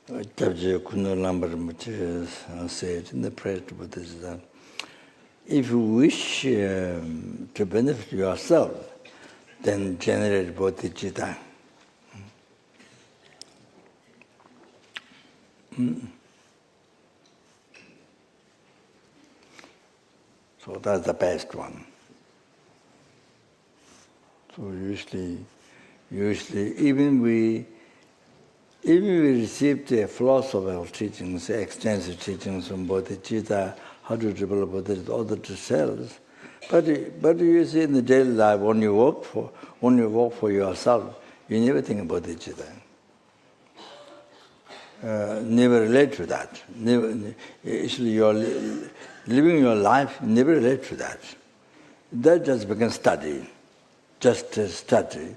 Khunu Lama Rinpoche said in the Praise of Bodhichitta, if you wish to benefit yourself, then generate bodhicitta. So that's the best one. So usually even we received the philosophical teachings, extensive teachings from bodhicitta, how to develop bodhicitta, all the details. But you see in the daily life, when you work for yourself, you never think about bodhicitta. Never relate to that. Actually, you're living your life, never relate to that. That just becomes study, just study.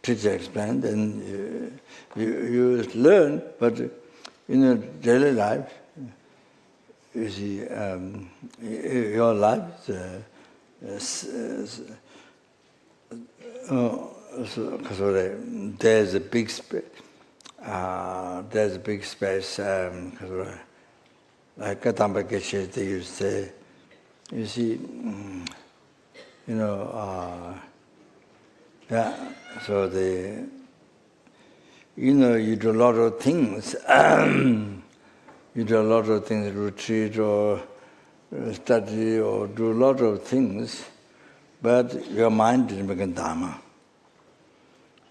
Teacher explained, and you learn, but in your daily life, you see, your life there's a big space. There's a big space. Like Katamba Geshe, they used to say, you see, yeah. So you do a lot of things. You do a lot of things, retreat or study or do a lot of things, but your mind didn't become Dharma.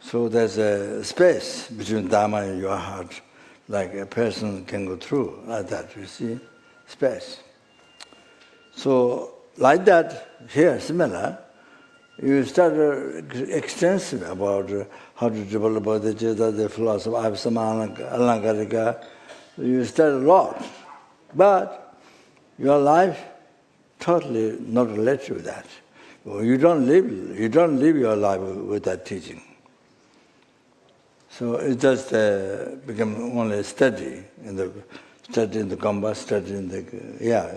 So there's a space between Dharma and your heart, like a person can go through, like that, you see, space. So like that, here, similar, you start extensive about how to develop bodhicitta, the philosophy, Avsamana, Alankarika. You study a lot, but your life totally not related to that. You don't live your life with that teaching. So it just become only a study in the combat, study in the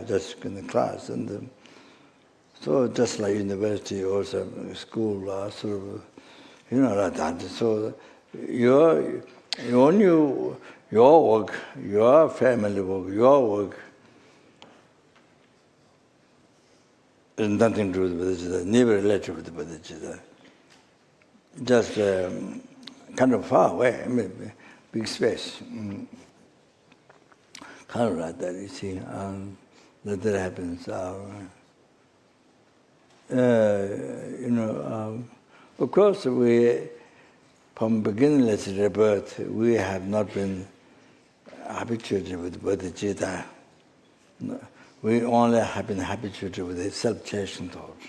just in the class, and so just like university or school, sort of, like that. So your work, your family work, your work has nothing to do with bodhicitta, never related with bodhicitta. Just kind of far away, big space. Kind of like that, you see, that happens. Of course, from beginningless rebirth, we have not been habituated with bodhicitta. We only have been habituated with a self-cherishing thought,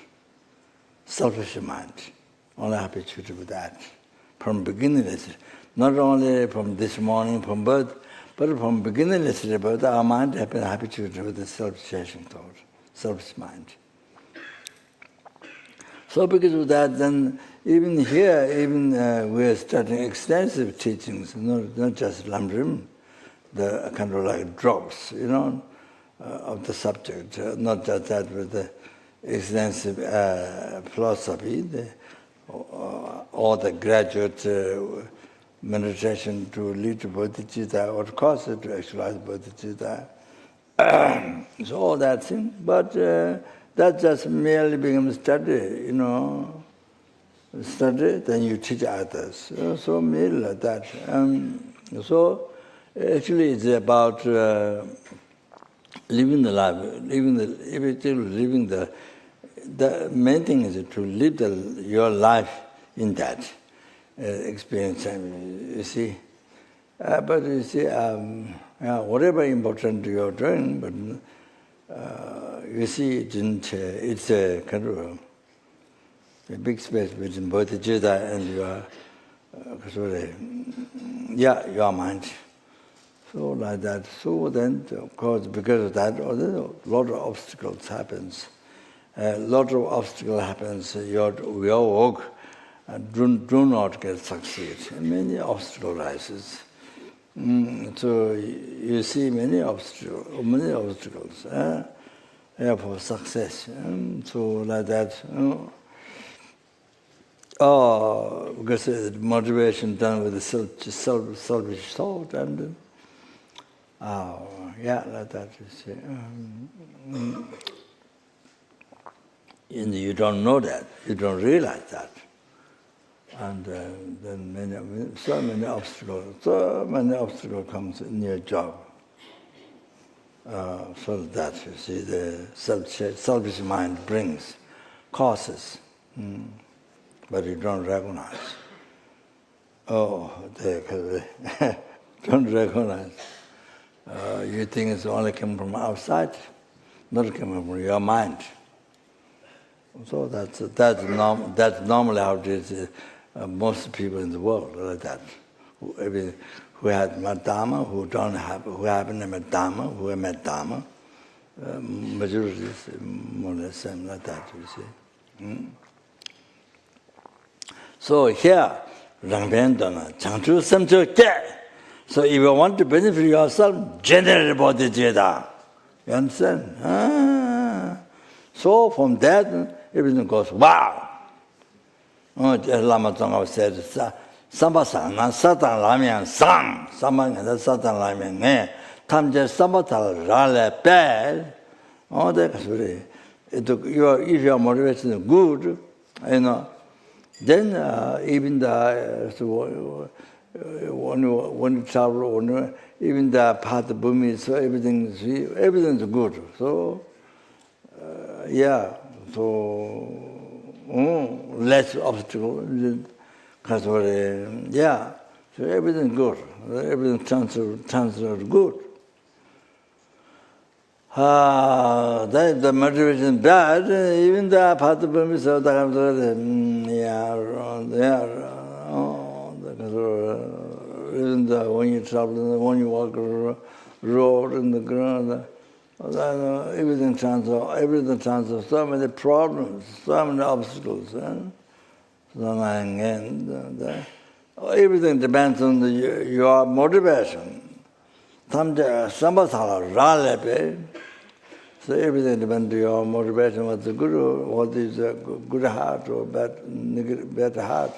selfish mind, only habituated with that. From beginningless, not only from this morning, from birth, but from beginningless rebirth, our mind has been habituated with the self-cherishing thought, selfish mind. So because of that, then even here, we are studying extensive teachings, not just lamrim, the kind of like drops, of the subject, not just that with the extensive philosophy, or the graduate meditation to lead to bodhicitta, or cause to actualize bodhicitta. So all that thing, but that just merely becomes study, study, then you teach others. So merely like that. So actually it's about living the life, living the main thing is to live your life in that experience, you see. But you see, whatever important you're doing, but you see, it's a kind of a big space between bodhicitta and your mind. So like that. So then, of course, because of that, a lot of obstacles happens. A lot of obstacles happens. Your work do not get succeed. Many obstacles arises. So you see many obstacles for success. So like that. Because the motivation done with the selfish thought and like that you see. And you don't know that, you don't realize that. And then so many obstacles comes in your job. So that you see the selfish mind brings causes. But you don't recognize. Don't recognize. You think it's only coming from outside, not coming from your mind. So that's normally how it is. Most people in the world like that. Who had met Dharma, who haven't met Dharma, who have met Dharma. Majority is more or less same like that. You see. So here, Changchu Samchu Ke. So if you want to benefit yourself, generate bodhicitta. You understand? So from that, everything goes, wow. Lama Tsongkhapa said, Sambasana Satan Lamyan Sang. Sambasana Satan Lamyan. Tamje Sambasana Rale Bad. Oh, that's really. If your motivation is good, then even when you travel, even the path of Bhumi, so everything's good. So so less obstacle. So everything good. Everything transfer good. The motivation bad, even the path of Bhumi, so even when you travel, when you walk the road in the ground, everything transfers, so many problems, so many obstacles. Everything depends on your motivation. So everything depends on your motivation, what is a good heart or bad heart.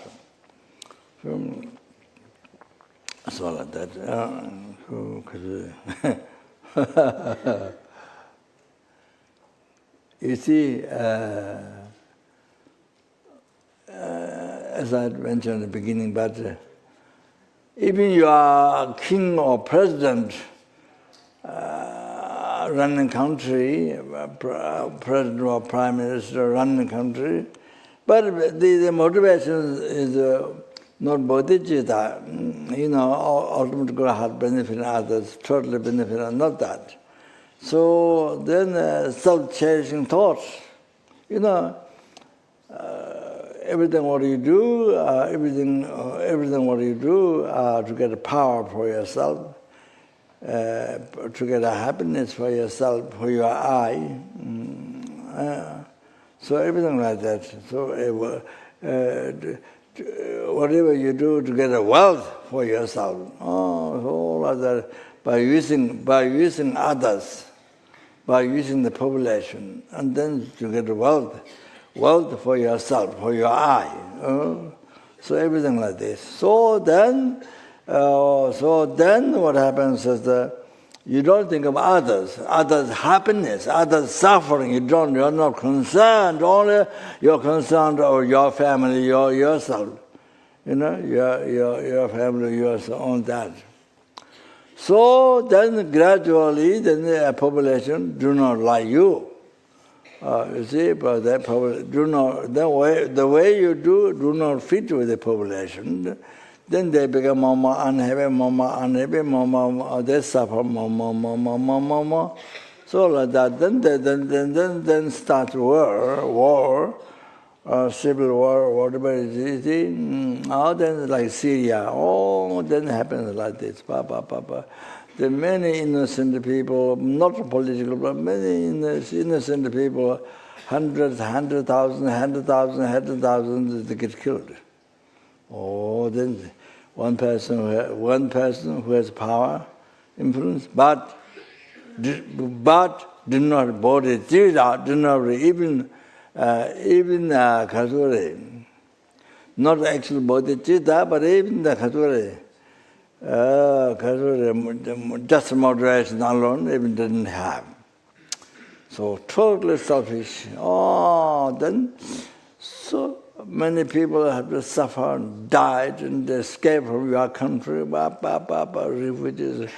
So like that. You see, as I mentioned in the beginning, but even you are king or president, running country, president or prime minister running country, but the motivation is not bodhicitta, ultimate good heart benefit others, totally benefit, not that. So then self-cherishing thoughts, everything what you do, everything what you do to get a power for yourself, to get a happiness for yourself, for your I. So everything like that. So whatever you do to get a wealth for yourself, so like that, by using others, by using the population, and then to get a wealth for yourself, for your I. So everything like this. So then what happens is that you don't think of others' happiness, others' suffering. You're not concerned. Only you're concerned of your family, yourself. Your family, yourself, on that. So then gradually, the population do not like you. You see, but that the way you do not fit with the population. Then they become more unhappy, they suffer more. So like that, then starts war, civil war, whatever it is. Then like Syria, then happens like this. There are many innocent people, not political, but many innocent people, hundreds, thousands, they get killed. Then one person who has power, influence, but did not bodhicitta, did not even not actual bodhicitta, but even the just moderation alone even didn't have. So totally selfish. Then so many people have to suffer and died and escaped from your country, refugees.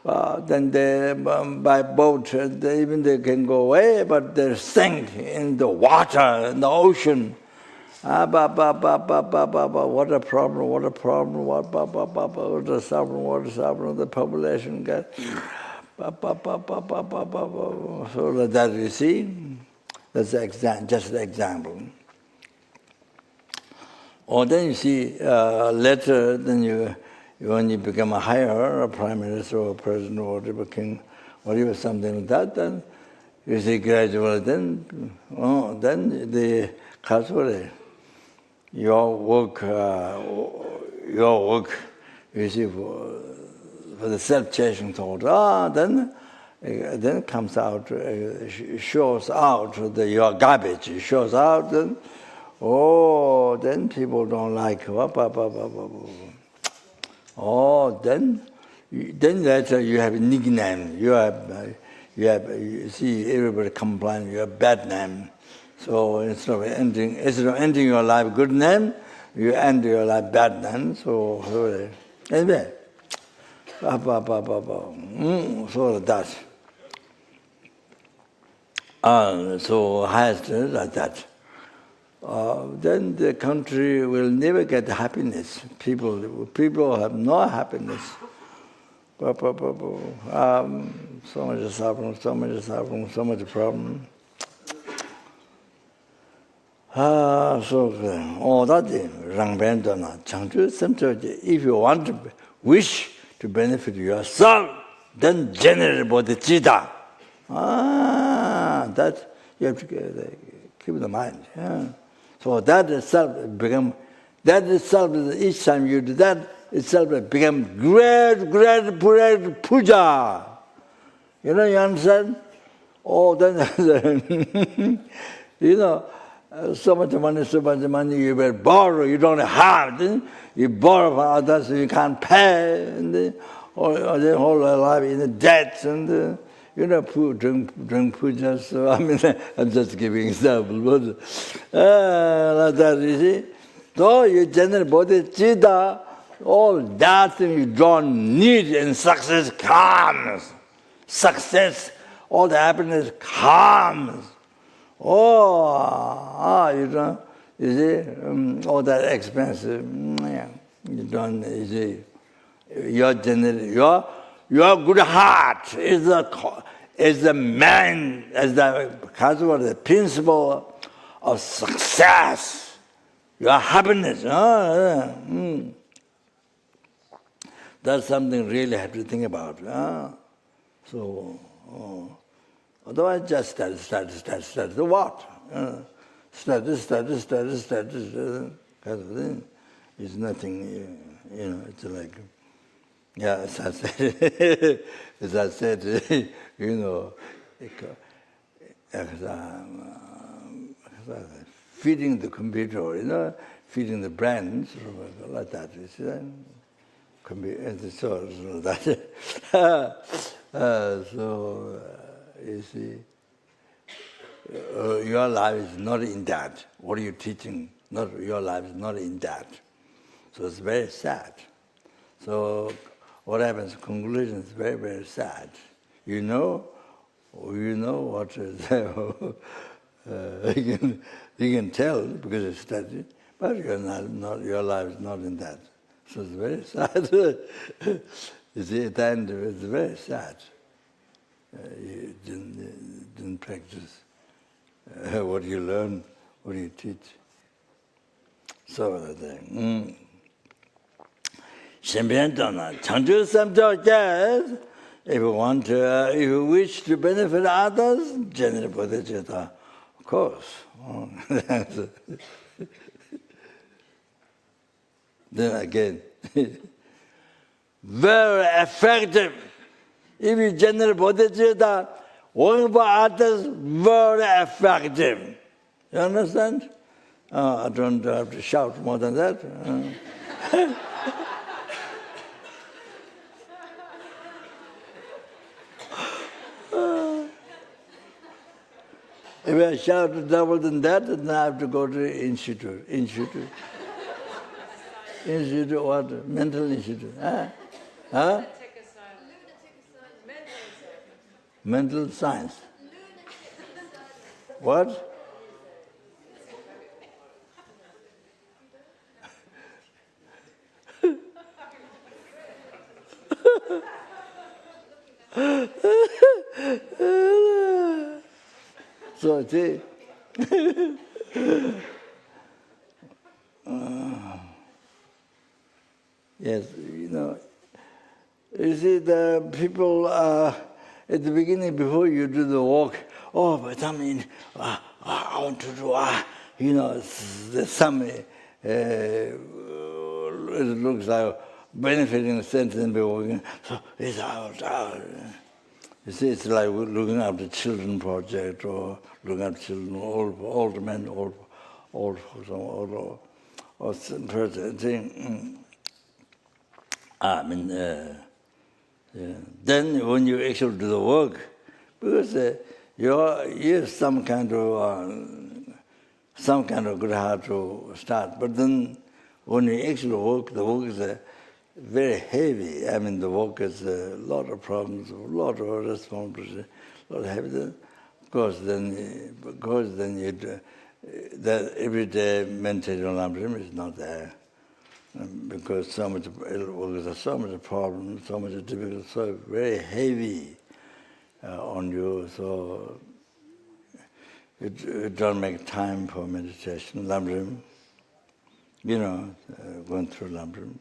Then they, by boat, they can go away, but they sink in the water, in the ocean. What a problem, what a problem, what a suffering, the population gets. So that you see, that's just an example. Or then you see later, then when you become a higher, a prime minister or a president or whatever, king, whatever, something like that, then you see gradually, then the culture, your work, you see, for the self-cherishing thought, then comes out, shows out your garbage, shows out, then, then people don't like, then later you have a nickname, you see everybody complain, you have bad name. So instead of ending your life good name, you end your life bad name. So anyway, so that. So highest like that. Then the country will never get happiness. People have no happiness. So much suffering, so much problem. If you want to wish to benefit yourself, then generate bodhicitta. That you have to keep in mind. Yeah. So that itself, each time you do that, itself becomes great puja. You understand? Then, so much money you will borrow, you don't have. Then you borrow from others, you can't pay, and or the whole life in the debts, and drink puja. So I'm just giving example, but like that, you see. So you generate bodhicitta, all that thing you don't need, and success comes. Success, all the happiness comes. You see, all that expensive, you don't, you see, your good heart is the man, as the principle of success, your happiness. That's something really have to think about. So, otherwise just status. So what? Status. It's nothing, it's like, as I said, feeding the computer, feeding the brains, like that. So you see, your life is not in that. What are you teaching? Your life is not in that. So it's very sad. So what happens? Conclusion is very, very sad. You know what is you can tell because you study, but your life is not in that. So it's very sad. You see, at the end it's very sad. You didn't practice what you learn, what you teach. So that thing. If you wish to benefit others, generate bodhicitta, of course. Then again, very effective. If you generate bodhicitta, working for others, very effective. You understand? I don't have to shout more than that. If I shout double than that, then I have to go to the institute. Institute what? Mental institute. Huh? Mental science. What? So, see, yes, you see, the people at the beginning, before you do the walk, but I mean, I want to do, there's some, it looks like benefiting the sentence before walking, so it's out. You see, it's like looking at the children project or looking at children, old men, old folks, or some person saying, then when you actually do the work, because you have some kind of good heart to start, but then when you actually work, the work is very heavy. I mean, the work is a lot of problems, a lot of responsibility, a lot of heaviness. Because then that everyday meditation on lamrim is not there. Because so much work, so much problem, so much difficult, so very heavy on you. So you don't make time for meditation, lamrim. Going through lamrim.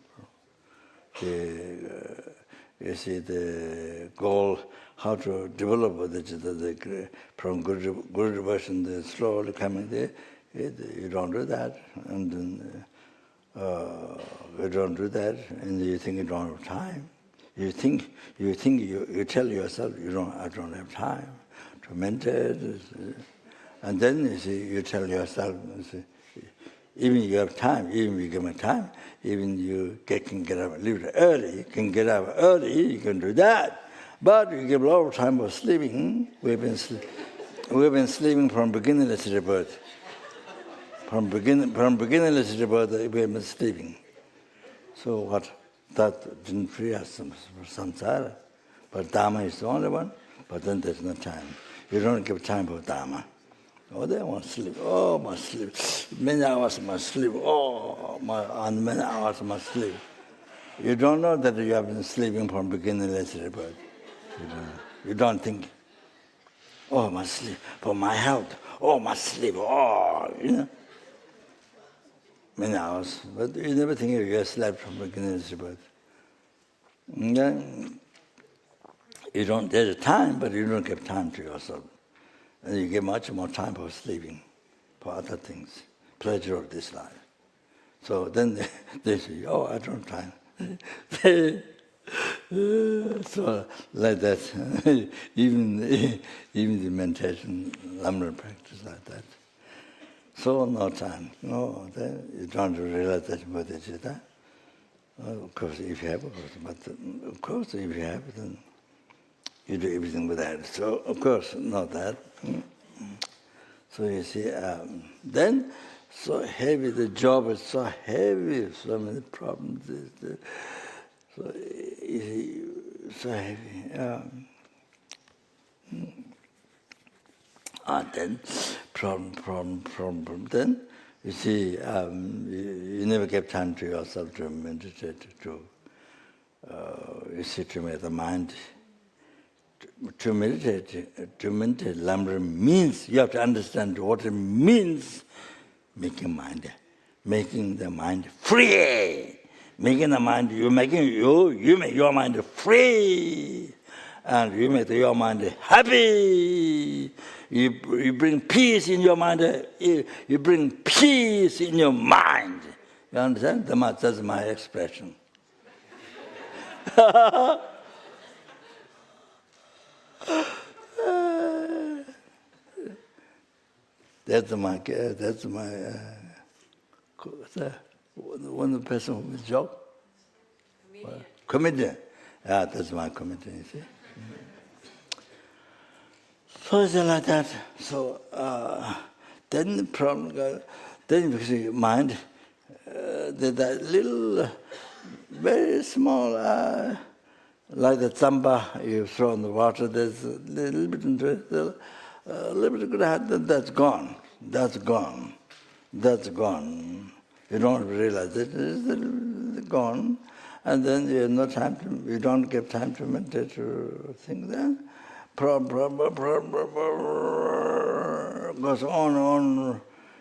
You see the goal, how to develop bodhicitta, from good version, the slowly coming there. You don't do that, and then you don't do that, and you think you don't have time. You tell yourself I don't have time to meditate, and then you tell yourself. Even you have time, even you give me time, even you can get up a little early, you can get up early, you can do that. But you give a lot of time for sleeping. We've been sleeping from beginningless rebirth. From beginningless rebirth, we've been sleeping. So what? That didn't free us from samsara. But Dharma is the only one, but then there's no time. You don't give time for Dharma. They want sleep. Must sleep. Many hours must sleep. Many hours must sleep. You don't know that you have been sleeping from beginningless rebirth. You don't think, must sleep for my health. Must sleep. Many hours. But you never think you have slept from beginningless rebirth. There's a time, but you don't give time to yourself. And you get much more time for sleeping, for other things, pleasure of this life. So then they say, I don't have time. So like that, even the meditation, lamrim practice like that. So no time. No, then you don't realize that bodhicitta. Of course, if you have, but of course, if you have, then you do everything with that. So, of course, not that. So you see, then so heavy, the job is so heavy, so many problems. So heavy. Then problem. Then you see, you never give time to yourself to meditate, to make the mind. To meditate lamrim means, you have to understand what it means, making the mind free. Making the mind, you make your mind free, and you make your mind happy. You bring peace in your mind. You bring peace in your mind. You understand? That's my expression. That's my One person who is job? Comedian. Yeah, that's my comedian, you see. So it's like that. So then the problem goes, then because your mind, that little, very small, like the tsamba you throw in the water, there's a little bit into it, a little bit of good, that's gone. That's gone. That's gone. You don't realize it. It's gone. And then you have no time to, you don't give time to meditate or think that. Goes on,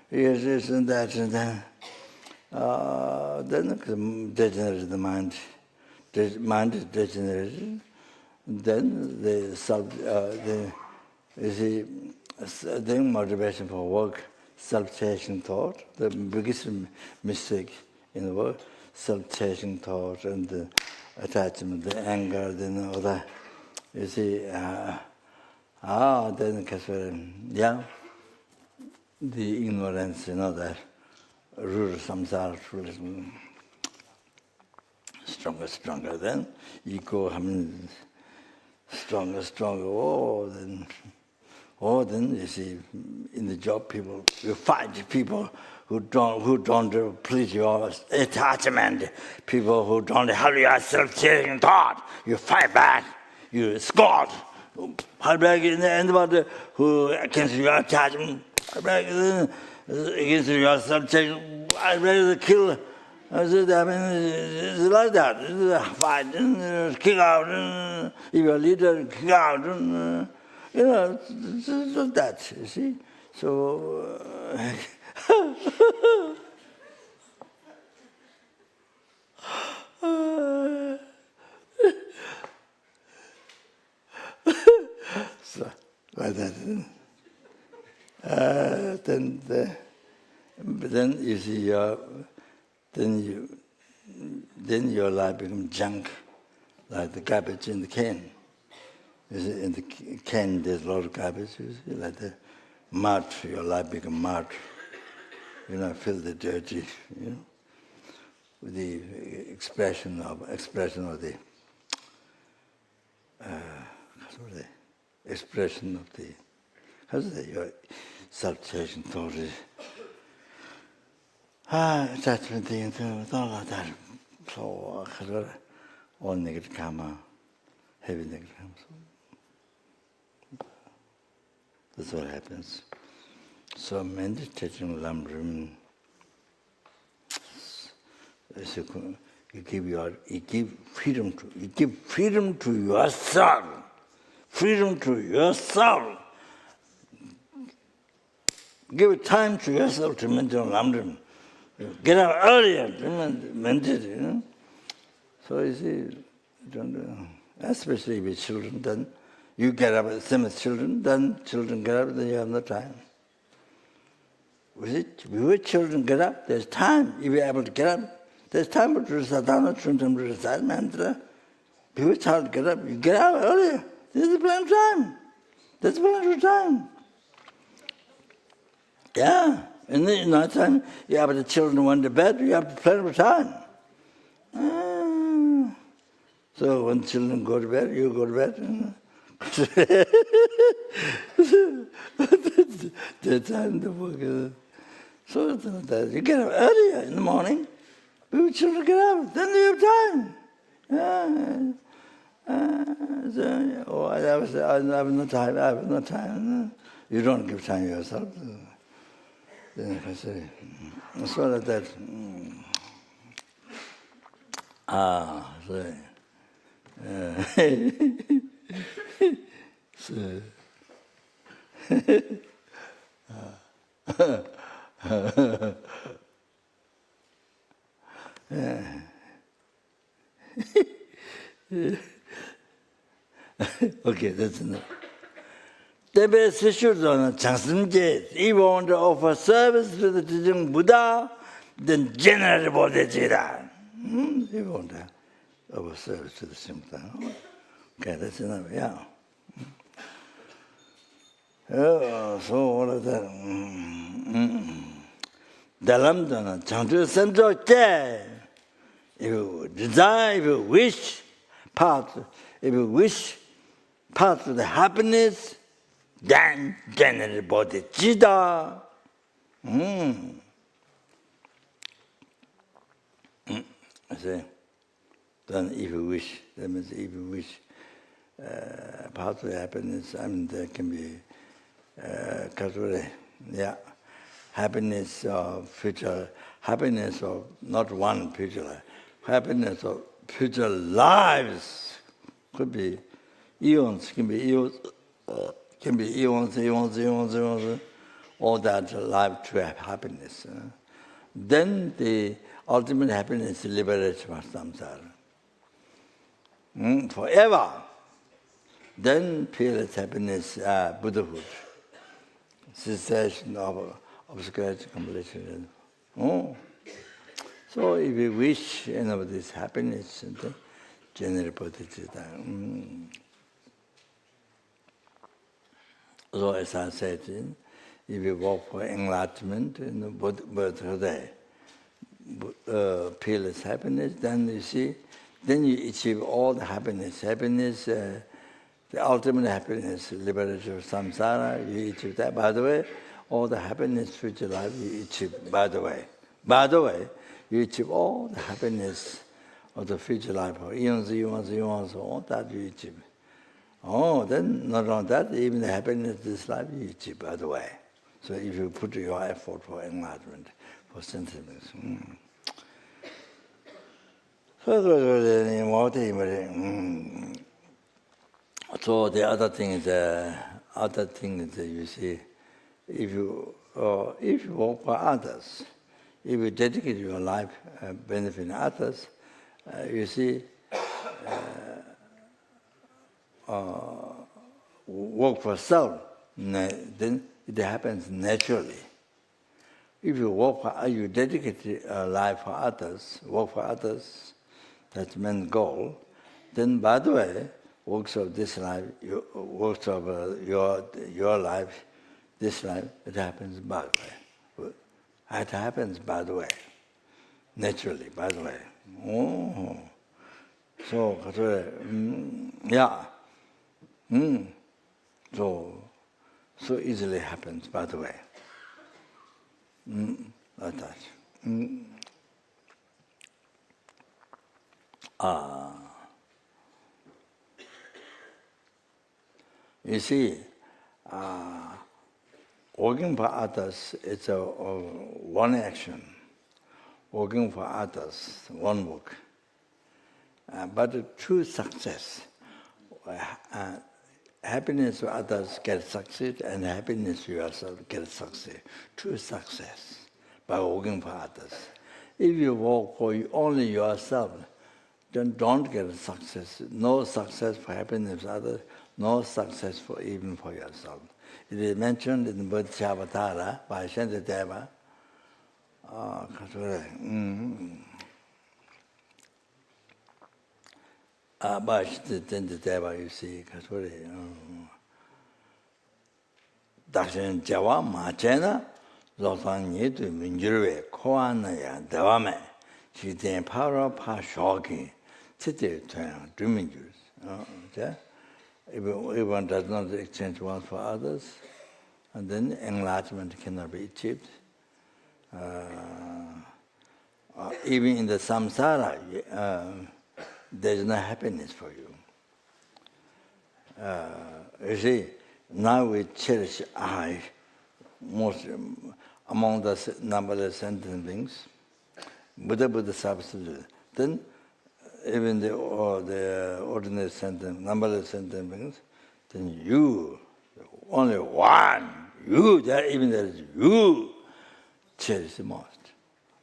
yes, and that, and then. Then degenerates the mind. Mind is degenerated. Then the motivation for work, self-cherishing thought, the biggest mistake in the work, self-cherishing thought and the attachment, the anger, then all that. You see, then yeah, the ignorance, that root of samsara, stronger. Then ego, stronger. Then you see, in the job, people you fight people who don't please your attachment, people who don't have your self-cherishing thought. You fight back, you scold, fight back in the end about who against your attachment, fight back against your self-cherishing. I'd rather kill. It's like that. It's a fight, kick out, if you're a leader, kick out, it's just that, you see. So, so like that. Then you see then your life becomes junk, like the garbage in the can. In the can, there's a lot of garbage. You see, like the mud. Your life becomes mud. Filthy, dirty. With the expression of the your self-cherishing thought is. Attachment thing, all that. So, all negative karma, heavy negative karma. That's what happens. So, meditating lamrim, you give freedom to yourself. Freedom to yourself. Give time to yourself to meditate lamrim. Get up earlier, meditate, So you see, especially with children, then you get up, same as children, then children get up, then you have no time. With children get up, there's time. If you're able to get up, there's time to do sadhana, to recite mantra. Before child get up, you get up earlier. There's plenty of time. There's plenty of time. Yeah. In the night time, you have the children went to bed, you have plenty of time. So when children go to bed, you go to bed. The time to work. So you get up earlier in the morning, before children get up, then you have time. I have no time. You don't give time yourself. Then if I say, so like that. Okay, that's enough. If you want to offer service to the teaching Buddha, then generate bodhicitta. If you want to offer service to the teaching Buddha. Okay, that's enough, yeah. So all of that. Dalam Chantu Sento Che. If you desire, if you wish path to the happiness, then degenerate bodhicitta. See? Then if you wish, that means if you wish path to the happiness, there can be happiness of future, happiness of not one future life, happiness of future lives. Could be eons, can be eons, all that life to have happiness. Then the ultimate happiness is liberation from samsara. Forever. Then peerless happiness, Buddhahood. Cessation of obscurity, completion. So if you wish this happiness, degenerate bodhicitta. So as I said, if you work for enlightenment in birthday, peerless happiness, then you see, then you achieve all the happiness. Happiness, the ultimate happiness, liberation from samsara, you achieve that. By the way, all the happiness, future life, you achieve, by the way. By the way, you achieve all the happiness of the future life, eons, all that you achieve. Then not only that, even the happiness of this life you achieve, by the way. So if you put your effort for enlightenment, for sentiments. So the other thing is, you see, if you work for others, if you dedicate your life benefiting others, you see, work for self, then it happens naturally. If you dedicate your life for others, work for others, that's main goal, then by the way, works of this life, works of your life, this life, it happens by the way. It happens by the way, naturally, by the way. So so easily happens by the way. Like that. You see, working for others, it's one action. Working for others, one work. But the true success, happiness for others get succeed, and happiness for yourself get succeed. True success by working for others. If you work for only yourself, then don't get success. No success for happiness for others, no success for even for yourself. It is mentioned in Bodhisattva by Shantideva. By Shantideva, you see, Dakshin Jawa Machena, Zotan Yetu Minjurve, Koanaya, Devame, Shiten Para Pa Shoki, Tite Tang, dreaming Jews. If one does not exchange one for others, and then enlightenment cannot be achieved. Even in the samsara, there is no happiness for you. You see, now we cherish I, most among the numberless sentient beings, Buddha substitute. Then even the ordinary sentient, numberless sentient beings, then you, only one, you, there is you, cherish the most.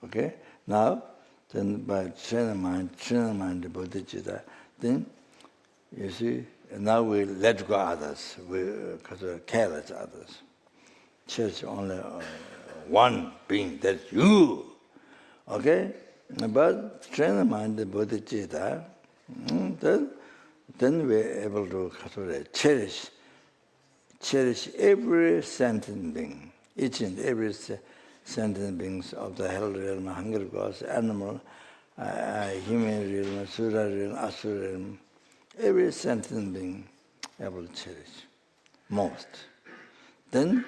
Okay? Now, then by training mind the bodhicitta, then you see, now we let go others, because we're careless others. Cherish only one being, that's you. Okay? But training mind the bodhicitta, then we're able to cherish every sentient being, each and every sentient beings of the hell realm, hungry gods, animal, human realm, sura realm, asura realm, every sentient being I will cherish most. Then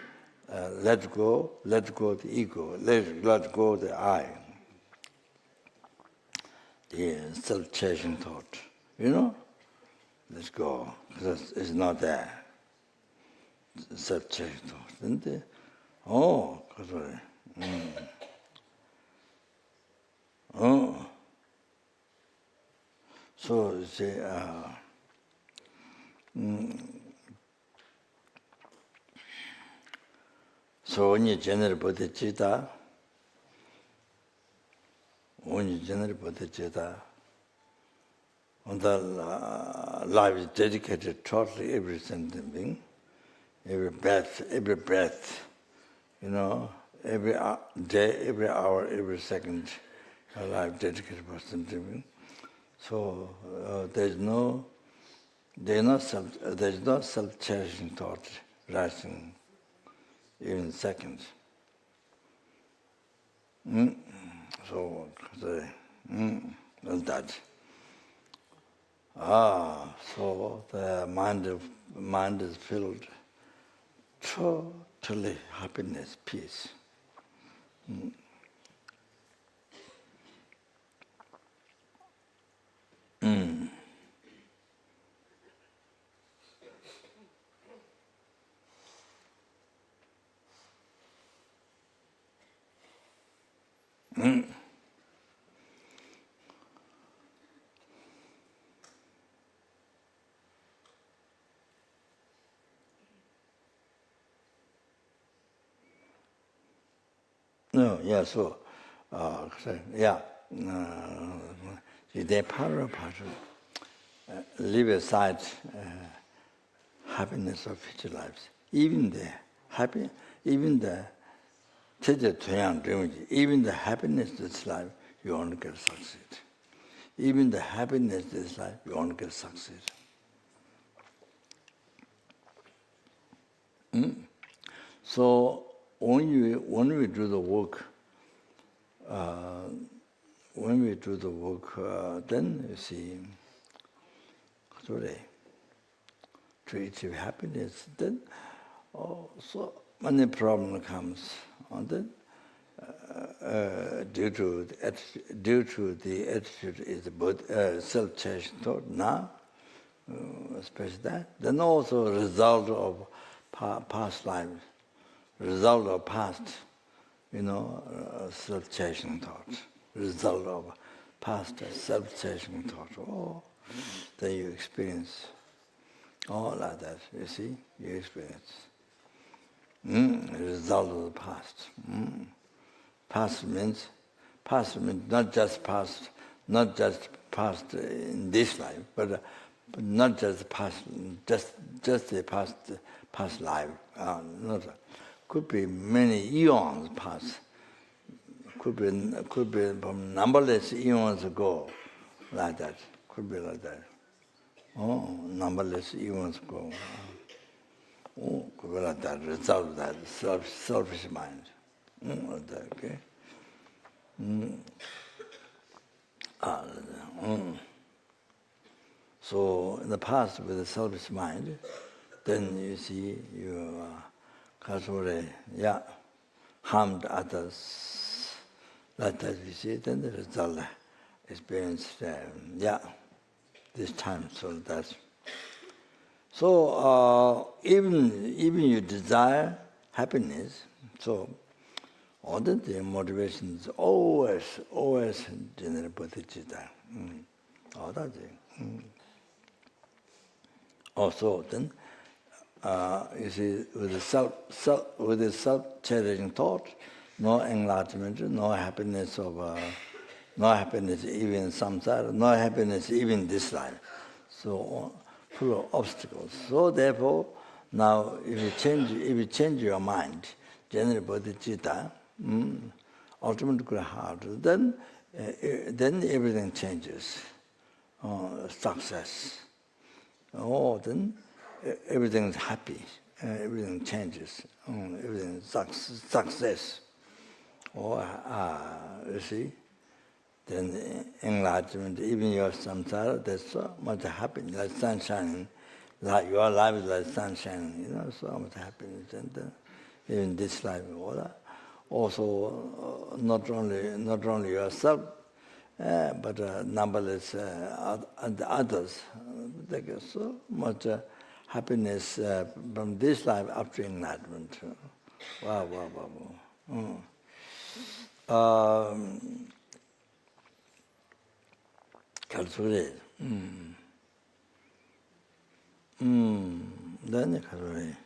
let go the ego, let go the I, the self-cherishing thought. Let go, because it's not there. Self-cherishing thought. Then so you see, so when you generate bodhicitta, when the life is dedicated totally every sentient being, every breath, every day, every hour, every second, a life dedicated for sentient being. So there's no self-cherishing thought rising even seconds. So that. So the mind is filled totally happiness, peace. No, yeah, so, they leave aside happiness of future lives. Even the happiness of this life, you won't get succeed. Even the happiness of this life, you won't get succeed. So when we do the work, then you see, to achieve happiness, then so many problems comes, and then due to the attitude is both self-cherishing thought now, especially that, then also result of past lives, result of past, self-cherishing thought, result of past self-cherishing thought. Then you experience all like that. You see, you experience result of the past. Past means not just past in this life, but not just past, just the past life. Could be many eons past. Could be from numberless eons ago, like that. Could be like that. Numberless eons ago. Could be like that. Result of that selfish mind. Like that, okay. So in the past with the selfish mind, then you see you casually, harmed others. Like that you see, then the result experience, this time. So that's so even you desire happiness. So all the motivations always generate bodhicitta. All that thing. Also then, you see, with the self-cherishing thought, no enlightenment, no happiness even samsara, no happiness even this life. So full of obstacles. So therefore, now if you change your mind, generate bodhicitta, ultimately heart, then everything changes. Success. Then everything is happy. Everything changes. Everything is success. you see, then enlightenment, even your samsara, there's so much happiness, like sunshine, like your life is like sunshine, so much happiness, and even this life, all that. Also, not only yourself, but numberless others. They get so much happiness from this life up to enlightenment. Wow. Calculate. Then calculate.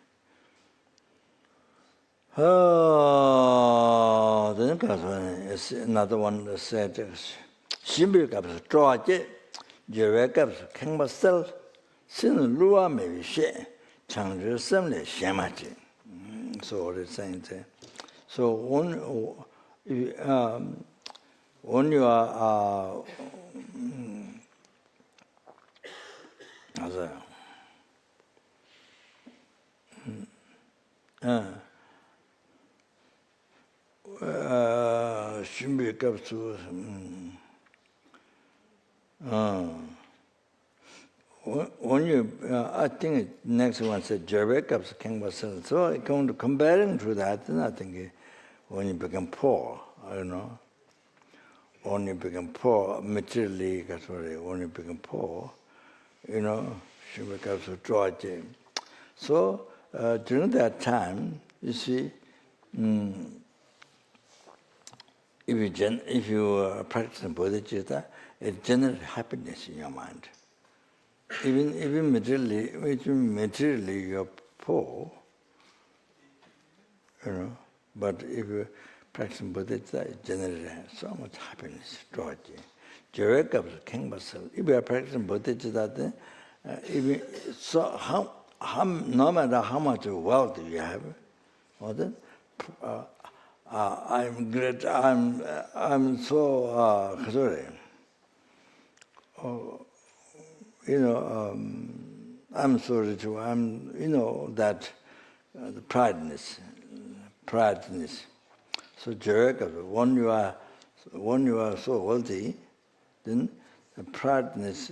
Then calculate. Another one said, "Simple caps, draw it. Your caps, can myself. Sin lua may be shit. Change assembly, shamachi." So what it's saying there. So when you are Shimbi Kapsu. When you, I think next one said Jerbe Kaps King Basel. So comparing to that, then I think when you become poor, when you become poor, materially, when you become poor, Shimbi Kapsu George. So during that time, you see, if you practice bodhicitta, it generates happiness in your mind. Even materially you're poor, but if you practice bodhicitta, it generates so much happiness, joy. If you are practicing bodhicitta, no matter how much wealth you have, I'm great. I'm so sorry. I'm sorry too. That the prideness. So, when you are so wealthy, then the prideness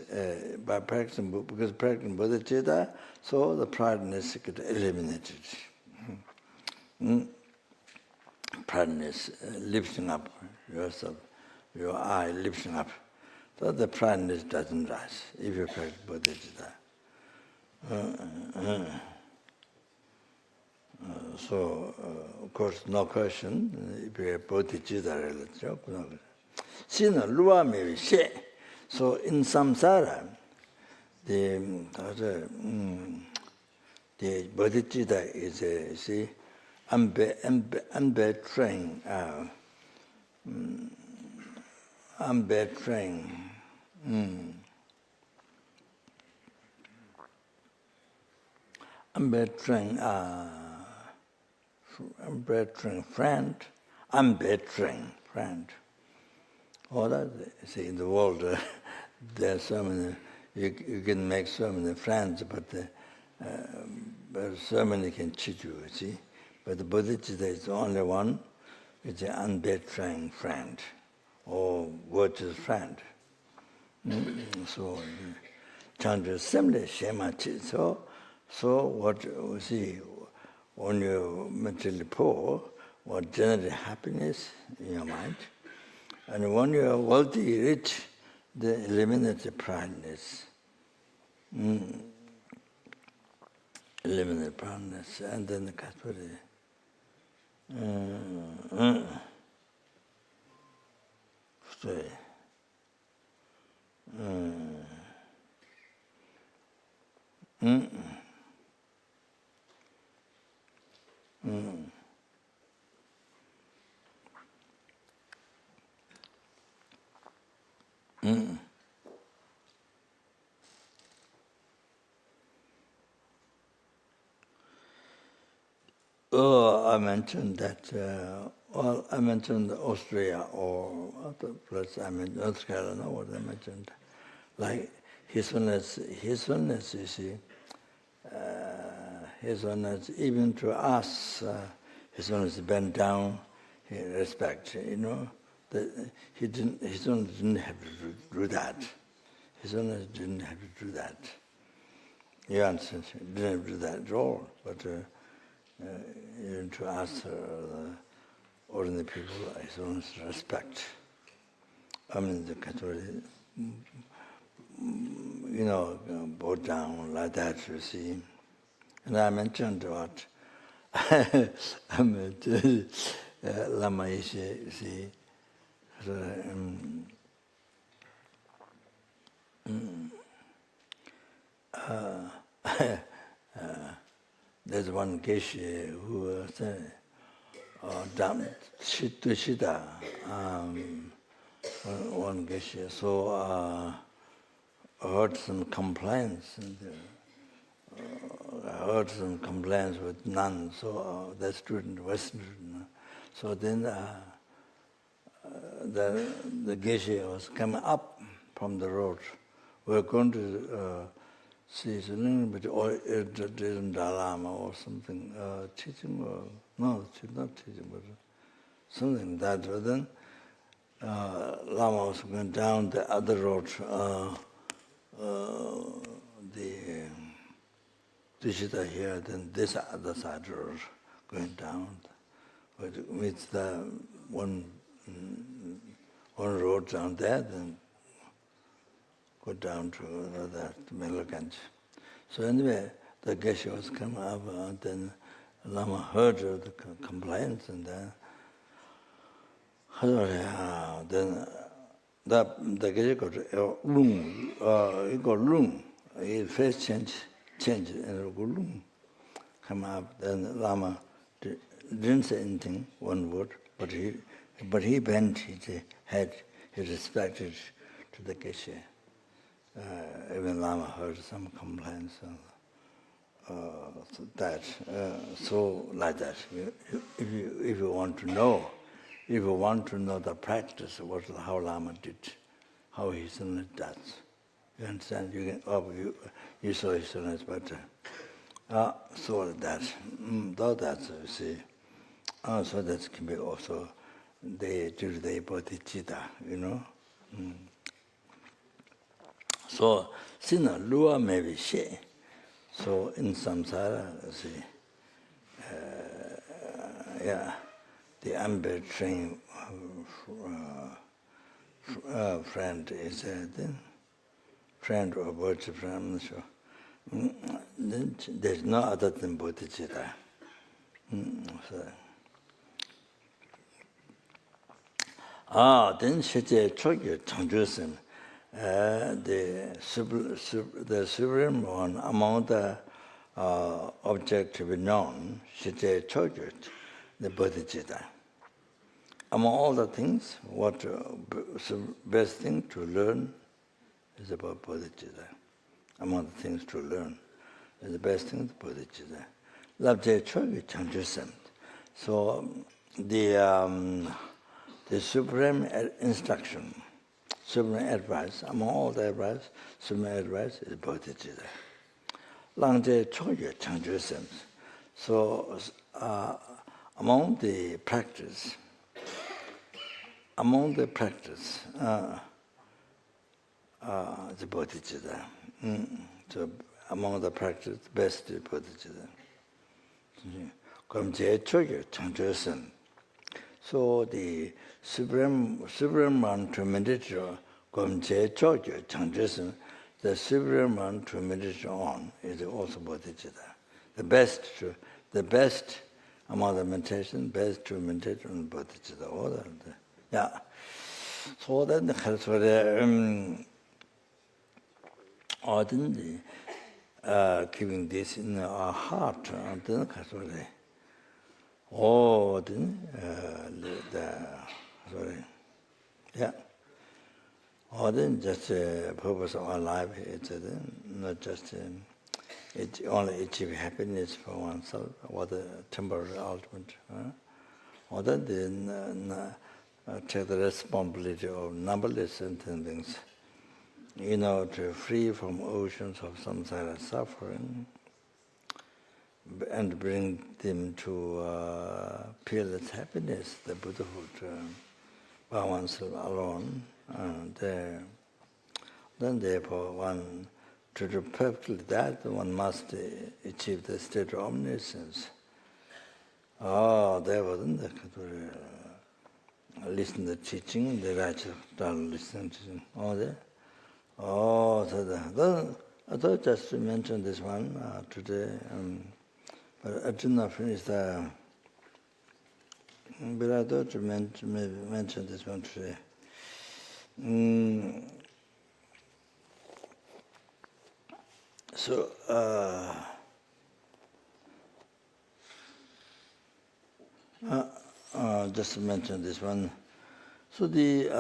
by practicing, because practicing bodhicitta, so the prideness gets eliminated. Prideness, lifting up yourself, your eye lifting up. So the prideness doesn't rise if you practice bodhicitta. So, of course, no question, if you have bodhicitta relative. Sina lua may be she. So in samsara, the bodhicitta is unbetraying, unbetraying friend. All that, see, in the world, there are so many, you can make so many friends, but so many can cheat you, see. But the bodhicitta is the only one, it's an unbetraying friend, or virtuous friend. So, Chandra assembly, shemachi. So what you see, when you're materially poor, what generates happiness in your mind, and when you are wealthy, rich, they eliminate the prideness. Eliminate prideness, and then the Kathuri. Stay. I mentioned that. I mentioned Austria or other place. I mean, North Carolina. What I mentioned, like His Holiness, you see, His Holiness, even to us, His Holiness bent down. respect, you know. His son didn't have to do that. His son didn't have to do that. You understand? He didn't have to do that at all. But you need to ask the ordinary people, his own respect. I mean, the Catholic, you know, bow down like that, you see. And I mentioned what I met Lama Rinpoche, you see. So, there's one Geshe who said, bodhicitta, one Geshe, so heard some complaints, and heard some complaints with nuns, so that student, Western student. So then the Geshe was coming up from the road. We were going to see a little bit, or Dharma or something, teaching, or no, not teaching, but something like that. But then Lama was going down the other road, the bodhicitta here, then this other side road going down, with the one road down there, then go down to another Melganj. So anyway, the Geshe was coming up, and then Lama heard of the complaints, and then the Geshe got lung, it got lung. His face changed, and it got lung. Come up, then Lama didn't say anything, one word, but he bent his head, he respected to the Geshe. Even Lama heard some complaints so like that. If you want to know, the practice, how Lama did, how he son does, you understand? You can, you saw his son is better. So that, though that you see, so that can be also the bodhicitta, you know. So, sinna lua maybe she. So in samsara, see, the unbetraying friend is friend or virtue friend. So there's no other than bodhicitta. Then sheche chogyo changjusim. The supreme one among the object to be known, sheche chogyo, the bodhicitta. Among all the things, what best thing to learn is about bodhicitta. Among the things to learn is the best thing is bodhicitta. Labje chogyo changjusim. So the supreme instruction, supreme advice, among all the advice, supreme advice is bodhicitta. Langje chogye changju sense. So among the practice, the bodhicitta. So among the practice, best is bodhicitta. Gamje chogye changju sense. So the supreme one to meditate on, the supreme one to meditate on is also bodhicitta. The best among the meditation, best to meditate on bodhicitta. All that. Yeah. So then keeping this in our heart, then then just purpose of our life, it's not just it only achieve happiness for oneself, or the temporary ultimate. Or then take the responsibility of numberless things, to free from oceans of samsara suffering. and bring them to peerless happiness, the Buddhahood, by oneself alone. Then therefore one, to do perfectly that, one must achieve the state of omniscience. There wasn't listen to the teaching, the righteous don't listen to teaching. So I thought just to mention this one today, but I did not finish the. But I thought to mention this one today. So just to mention this one. So there's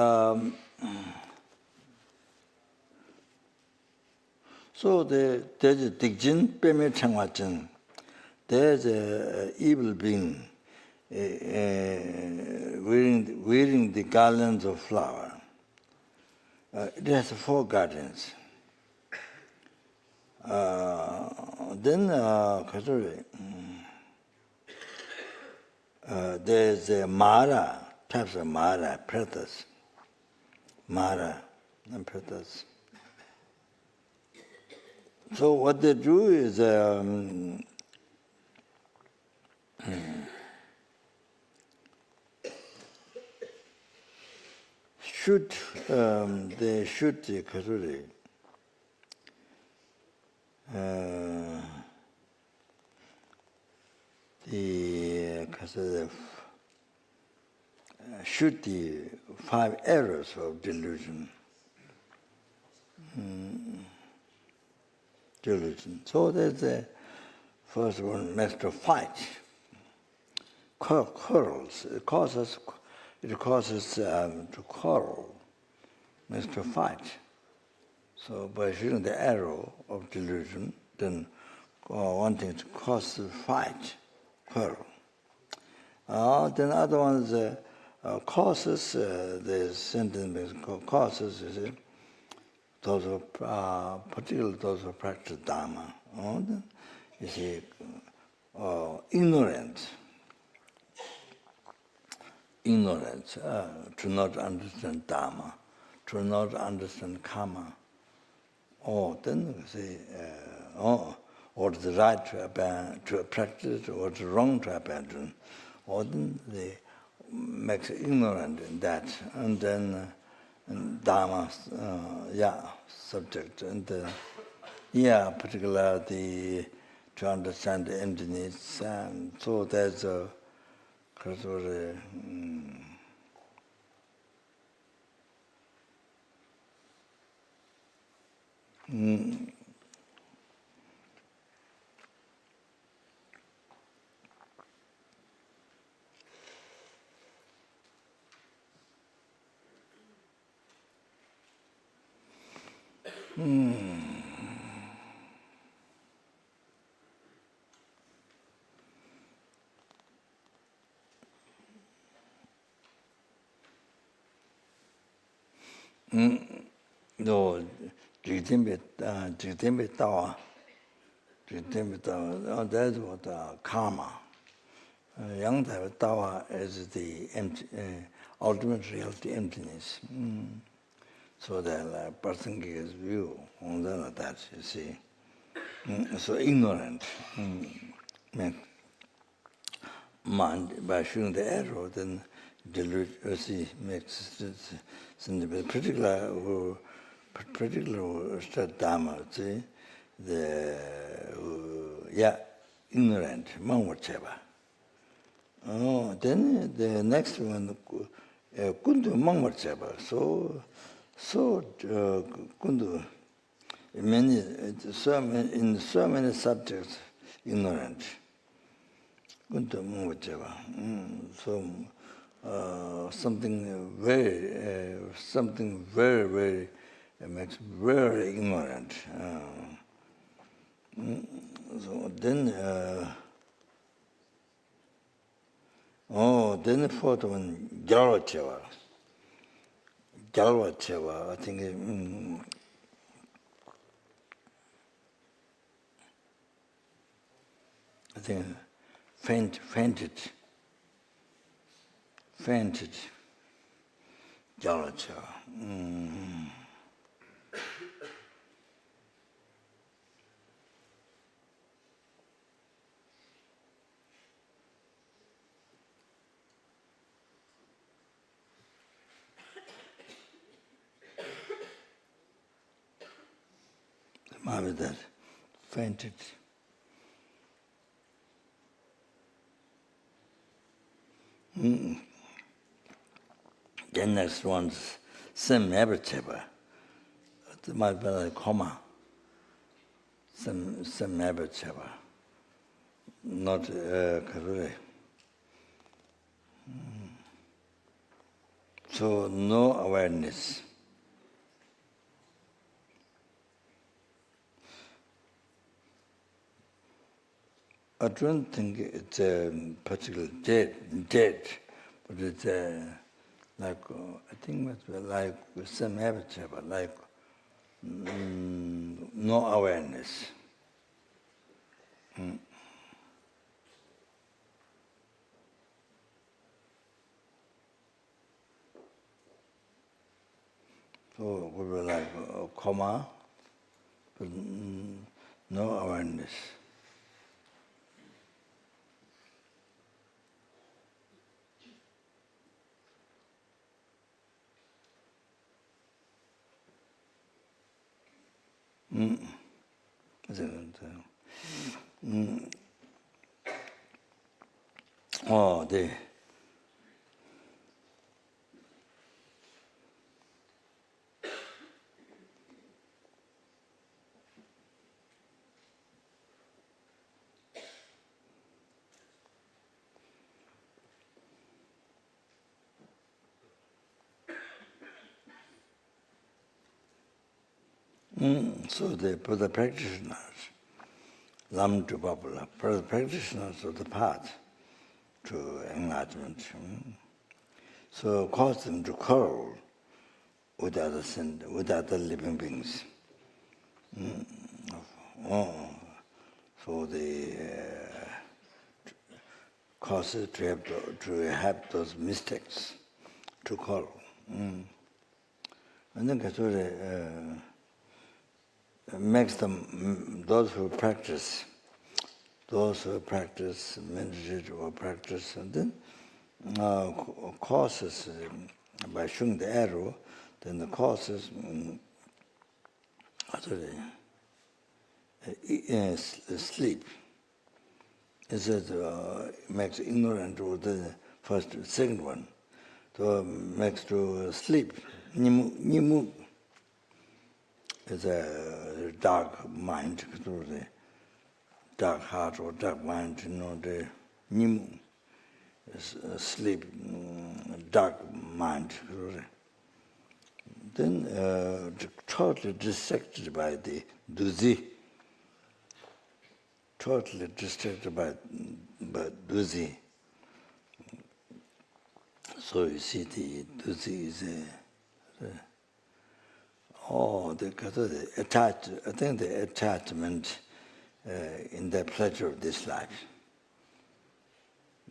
a Digjin Peme Changwachin. There's an evil being wearing the garlands of flower. It has 4 guardians. Then there's a Mara, types of Mara, pretas. Mara and pretas. So what they do is they shoot the Kasuri. Shoot the 5 errors of delusion. Delusion. So there's the first one, makes to fight. Quarrels. It causes to quarrel, makes to fight. So by shooting the arrow of delusion, then wanting to cause the fight, quarrel. Then other ones causes, the sentence causes, you see, those who particularly those who practice Dharma. You see, ignorance, to not understand Dharma, to not understand karma. Then you see, what is the right to practice, or what is wrong to abandon. Then they make ignorant in that, and then Dharma, subject, and particularly to understand the emptiness. So there's a sort of no, jigdimbe tawa, that's what karma. Yang tawa is the ultimate reality, emptiness. So the person gives view on that, you see. So ignorant. Mind, by shooting the arrow, then delusion makes particular who start Dharma, see, ignorant, mangwacheva. Then the next one, kundu mangwacheva. So kundu, in so many subjects, ignorant. Kundu mangwacheva. So something very, very makes very ignorant. So then, then the fourth one, Galvacheva, I think. I think, fainted. Jalacha. Maybe that fainted. The next one's some habituated. It might be like coma. Some habituated. Not correct. So no awareness. I don't think it's particularly dead, but it's like I think it's like some habits, but like no awareness. So we were like a coma, but no awareness. Oh, the so for the practitioners, lam to popular, for the practitioners of the path to enlightenment, so cause them to quarrel with other living beings. So they cause it to have those mistakes, to quarrel. And then makes them, those who practice meditate or practice, and then causes, by showing the arrow, then the causes sleep. It makes ignorant of the second one. So makes to sleep. Nimu is a dark mind, the dark heart or dark mind, the nimu is sleep, dark mind. Then totally distracted by the duzi. Totally distracted by duzi. So you see the duzi is the attachment in the pleasure of this life.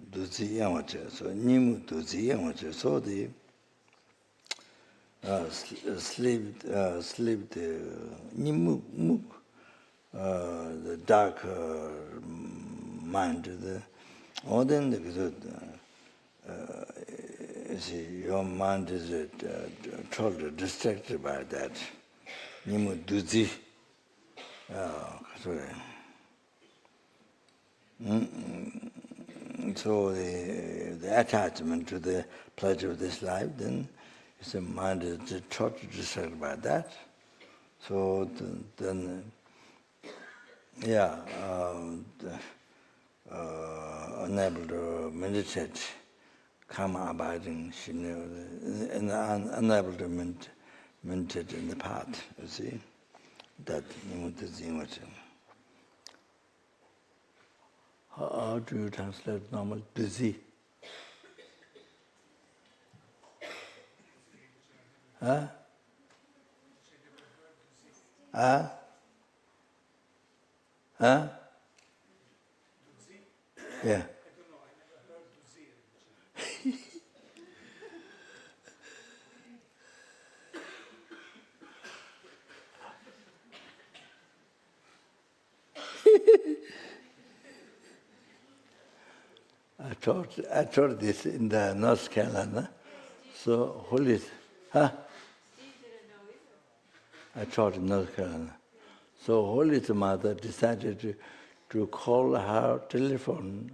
Duzi yamacha, so nimu duzi yamacha, so the sleep the nimu muk, the dark mind, all then see, your mind is totally distracted by that. Nimu duzi. So the attachment to the pleasure of this life, then the mind is totally distracted by that. So then, unable to meditate, karma abiding, and unable to meditate in the path, you see. That how do you translate normal busy? Huh? Huh? Huh? Yeah. I taught this in the North Carolina. So Holy, huh? I taught in North Carolina. So Holy Mother decided to call her telephone,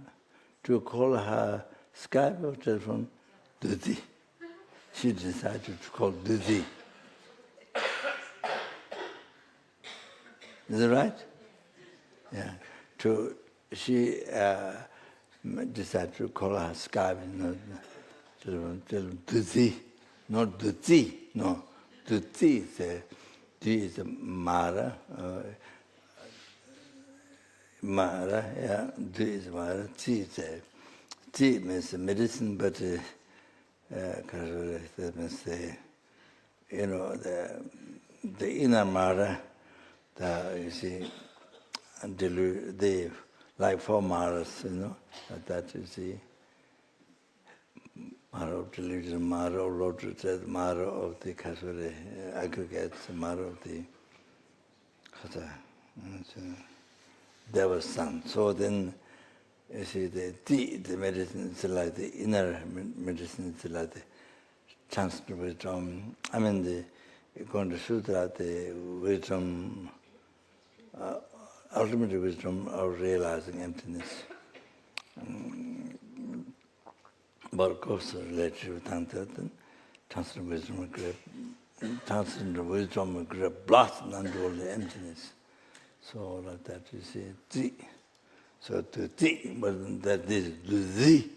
to call her Skype or telephone, Duzi. She decided to call Duzi. Is that right? Yeah. She decided to call her Skype, telephone, Duzi, not Duzi, no. Duzi is Mara. Mara, yeah, Du is Mara. Zi means medicine, but that means the inner Mara. You see, like 4 Maras, that you see. Mara of delusion, Mara of lotus, Mara of the Kasuri aggregates, Mara of the Deva's son. So then, you see, the medicine is like the inner medicine, is like the transcendental wisdom. I mean, according to Sutra, the wisdom, ultimate wisdom of realizing emptiness. But of course, related with Tantra, transcendental wisdom will grab blossom under all the emptiness. So like that you see, Zi. So to Zi, but that is do Zi.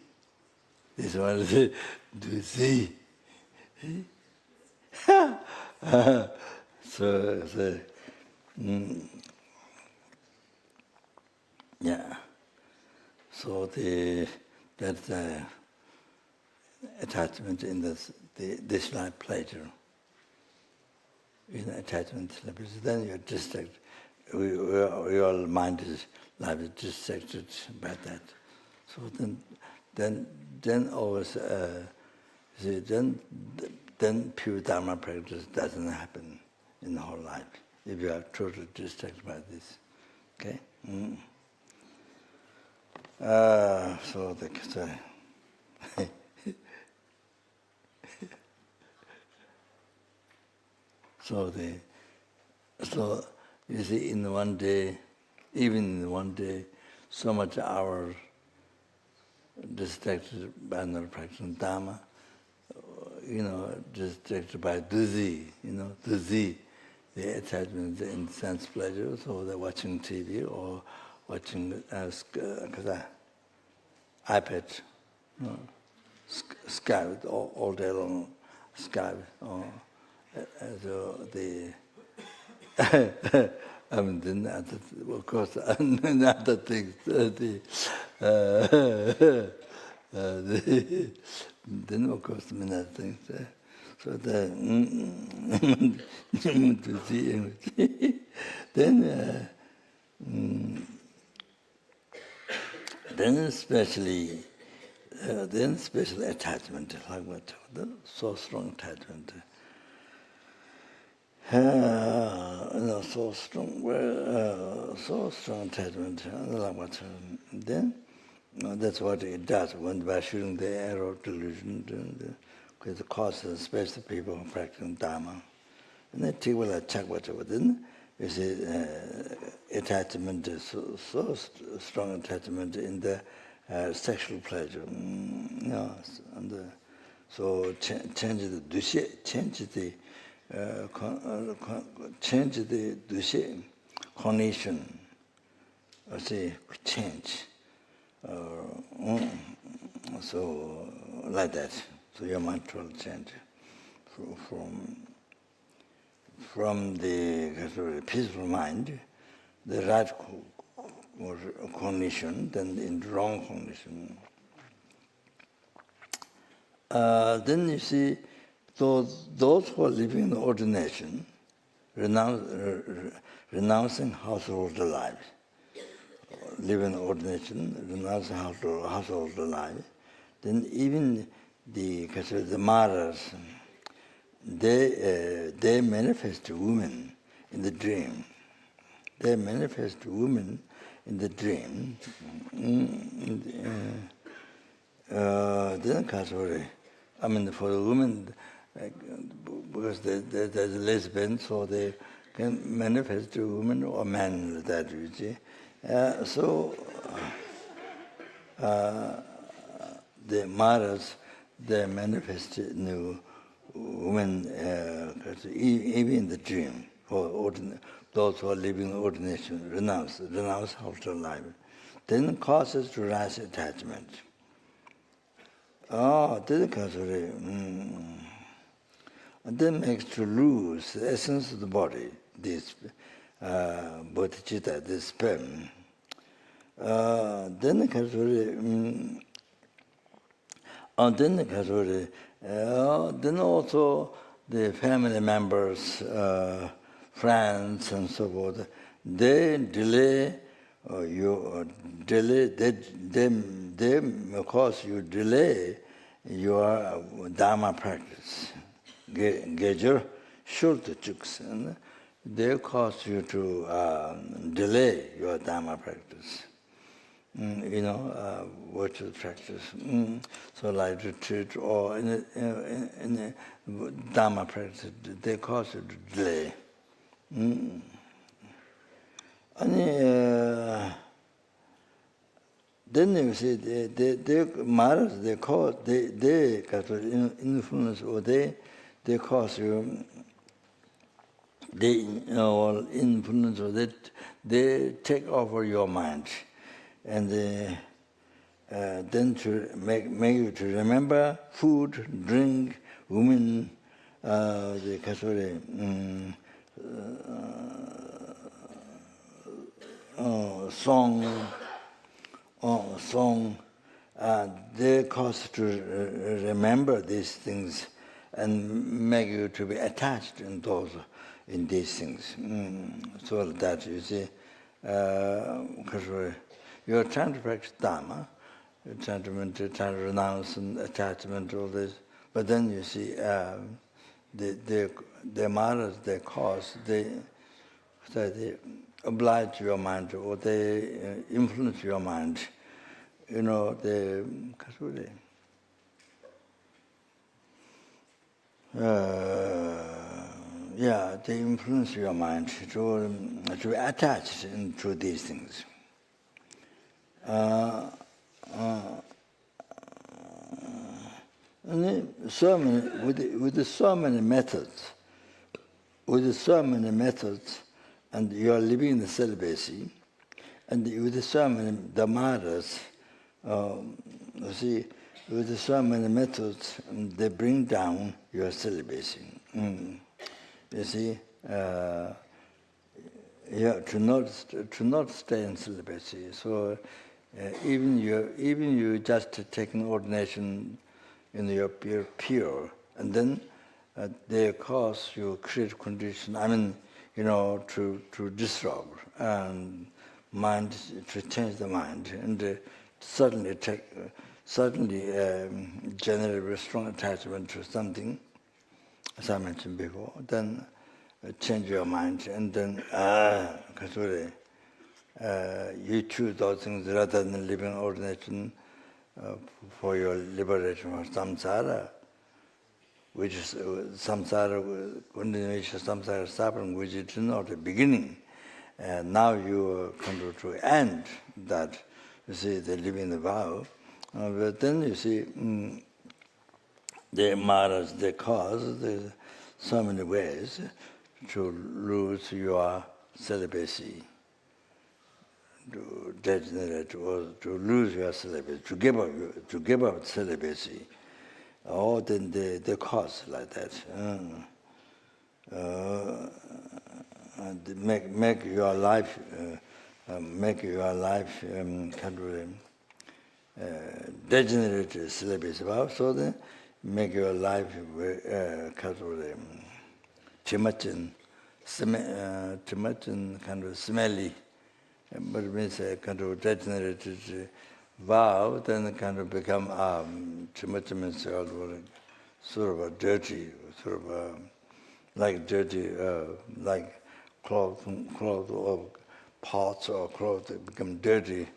This one is do Zi. So yeah. So that's the attachment in this life pleasure. Attachment, then you're distracted. Your mind is life is distracted by that. So then always then pure Dharma practice doesn't happen in the whole life if you are totally distracted by this. Okay. So you see, in one day, even in one day, so much hours distracted by not practicing Dharma, distracted by duzi, duzi, the attachment in sense pleasure, so they're watching TV or watching iPad, Skype all day long, Skype, or then of course, other things, then of course, many other things. So then special attachment, like what, so strong attachment. So strong attachment. Like what, then that's what it does. When by shooting the arrow of delusion, because it causes, especially people who practice Dharma, and then people will check whatever. Then you see attachment is so strong attachment in the sexual pleasure. So change the dushe, change the dushe condition. See, change. So like that. So your mind will change from the peaceful mind, the right condition, then in the wrong condition. Then you see, those who are living in ordination, renouncing household life, live in ordination, renounce household life, then even the Maras, they manifest women in the dream. They manifest women in the dream. Then for the women, because there's lesbian, so they can manifest a woman or man, that you see. The Maras, they manifest new women, even in the dream, for those who are living ordination, renounce outer life. Then causes to rise attachment. Then causes and then makes to lose the essence of the body, this bodhicitta, this sperm. Then also the family members, friends, and so forth, they delay they cause you delay your Dharma practice. Gejer shulta chuks, and they cause you to delay your Dharma practice. Virtual practice. So like retreat or in a Dharma practice, they cause you to delay. Then you see, they Maras, they influence, or they cause you, they influence, or they take over your mind, and then to make you to remember food, drink, women, song, they cause to remember these things and make you to be attached in these things. So that you see, you're trying to practice Dharma, you're trying to meditate, trying to renounce and attachment, all this, but then you see the Maras, they cause, they oblige your mind, or they influence your mind. They influence your mind to be attached to these things. With so many methods, and you are living in the celibacy, and with so many Dhammaras, you see, with so many methods, they bring down your celibacy. You see, to not stay in celibacy. So even you just take an ordination, you're pure, and then they cause you create condition. To disrobe and mind, to change the mind, and suddenly generate a strong attachment to something, as I mentioned before. Then change your mind, and then you choose those things rather than living ordination for your liberation from samsara, which is samsara, continuation of samsara suffering, which is not a beginning. And now you come to end that, you see, the living the vow. But then you see, the Maras, they cause so many ways to lose your celibacy, to degenerate, or to lose your celibacy, to give up celibacy. Then they cause like that. Make your life degenerate celibacy. So then make your life too much kind of smelly, but it means a kind of degenerated vow, then kind of become sort of a dirty, sort of like dirty, like clothes or pots or clothes that become dirty.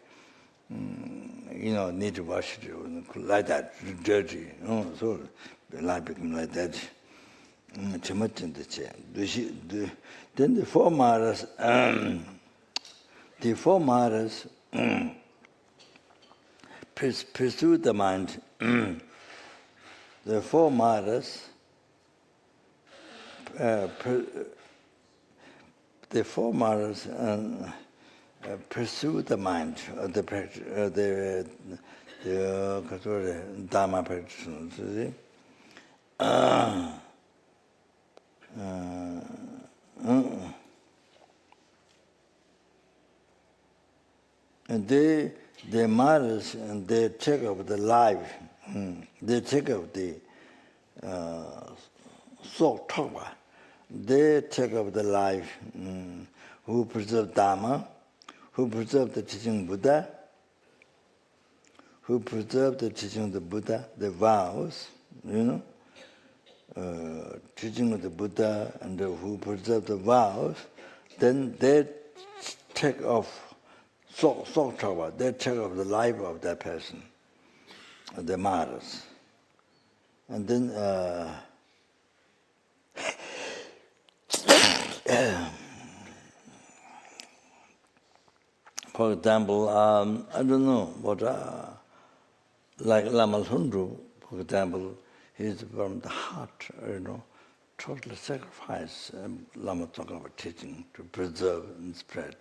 Need to wash it like that, dirty. So life become like that. Then the four maras, pursue the mind. The four maras, pursue the mind, the Dharma practitioners. And the matters, and they take up the life, they take up the soul talk. They take up the life, who preserve Dharma, who preserve the teaching Buddha, who preserve the teaching of the Buddha, the vows, teaching of the Buddha, and who preserve the vows, then they take off, they take off the life of that person, the martyrs. And then, for example, I don't know what, like Lama Rinpoche, for example, he's from the heart, totally sacrifice Lama Tsongkhapa teaching to preserve and spread.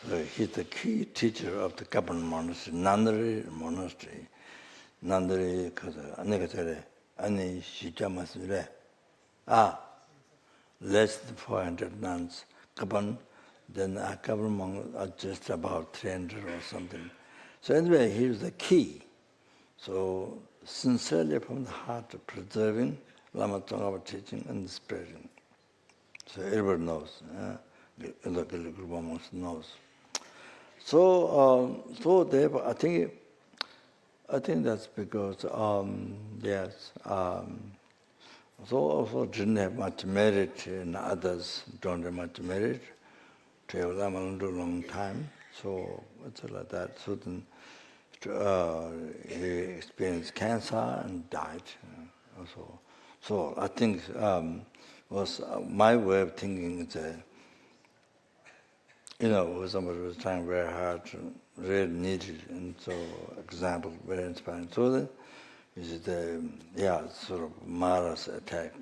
So he's the key teacher of the Kapan monastery, Nandari monastery. Nandari, Ani Shichamasure. Less than 400 nuns. Kapan, then Kapan monks are just about 300 or something. So anyway, he was the key. So sincerely from the heart of preserving Lama Tsongkhapa teaching and spreading. So everybody knows. The group of monks knows. So therefore, I think that's because yes. So also didn't have much merit, and others don't have much merit to have Lama Rinpoche a long time. So it's like that. So then he experienced cancer and died. Also. So I think was my way of thinking is that, somebody was trying very hard, really needed, and so example very inspiring. So that is the sort of Mara's attack.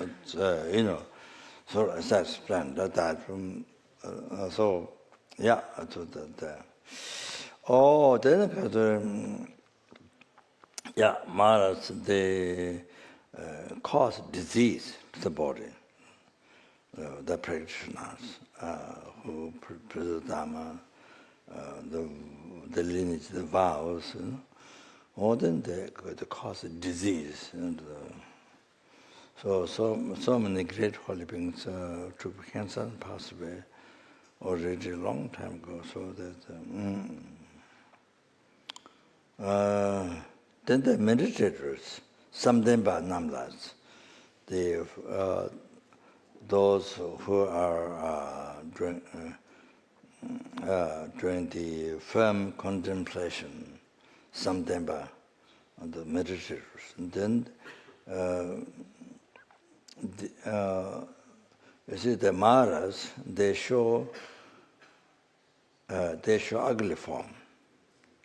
It's, sort of such plan that from so I thought that. Then Maras, they cause disease to the body. The practitioners who preserve Dharma, the lineage, the vows, or then they cause disease. And so many great holy beings took cancer and passed away already a long time ago. So that then the meditators, Samdemba Namlas, those who are during the firm contemplation, Samdemba, the meditators, and then you see the Maras, they show ugly form.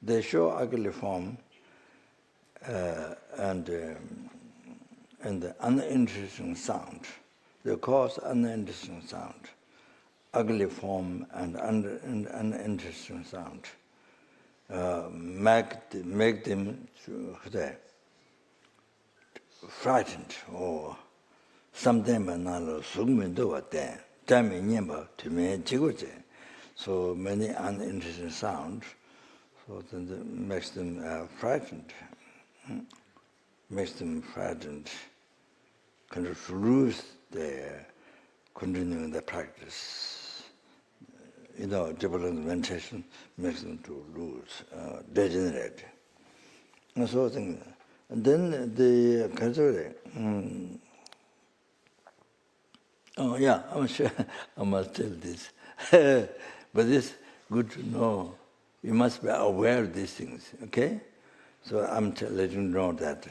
They show ugly form and the uninteresting sound. They cause uninteresting sound, ugly form and uninteresting sound. Make them frightened, or sometimes so many uninteresting sounds. So then it makes them frightened. Makes them frightened, kind of lose their continuing the practice. different meditation makes them to lose, degenerate. And so things. And then the category. Oh yeah, I'm sure I must tell this. But it's good to know. You must be aware of these things, okay? So I'm letting you know that.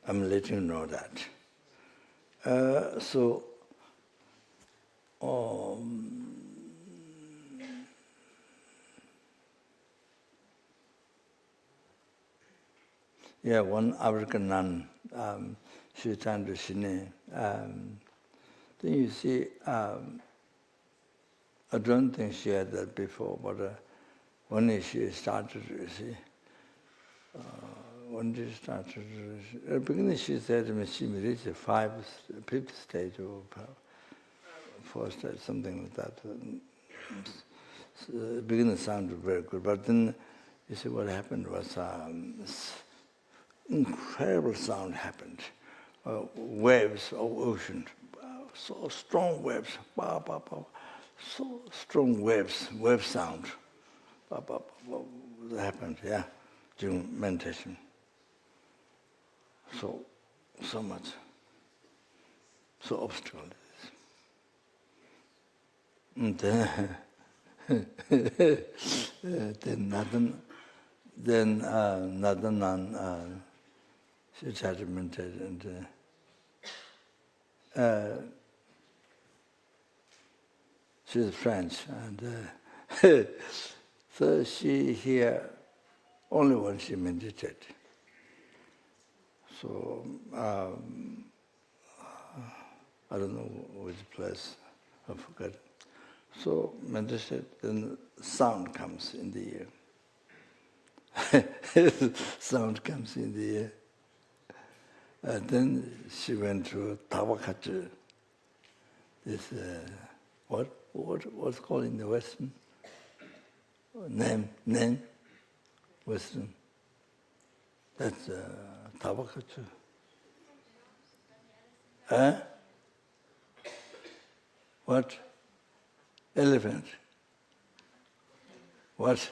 I'm letting you know that. Yeah, one African nun, she was trying to Shine. Then you see, I don't think she had that before, but when she started, you see, when she started, at the beginning she said to me, she reached the fifth stage or fourth stage, something like that. So the beginning sounded very good, but then you see what happened was incredible sound happened. Waves of ocean, so strong waves, so strong waves, wave sound. That happened, yeah, during meditation. So much, so obstacle. And then another nun, she tried to meditate, and she's French, and so she here only when she meditated. So I don't know which place, I forgot. So meditate, then sound comes in the ear. Sound comes in the ear. And then she went to Tawakachu. This what's called in the Western name Western. That's Tawakachu. What? Elephant. What?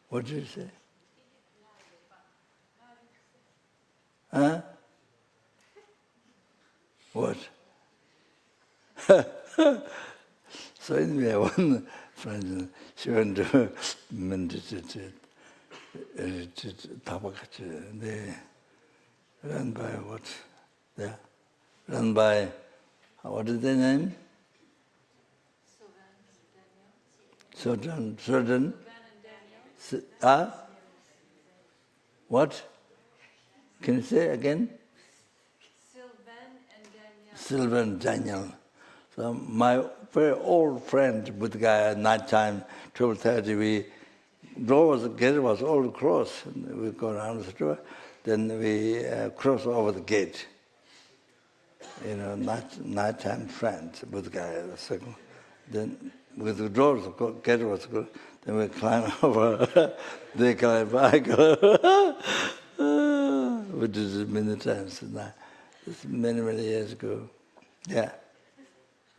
What did you say? What? So anyway, one friend, she went to meditate to Tabakachi. They run by what? Yeah. Run by, what is their name? Sodan. What? Can you say again? Sylvan and Daniel. So my very old friend with the guy at night time, 12:30, the gate was all closed. We go around the door, then we cross over the gate. Nighttime friend with the guy. Then with the doors, the gate was closed. Then we climb over. They climb back. We did it many times. It's many years ago. Yeah.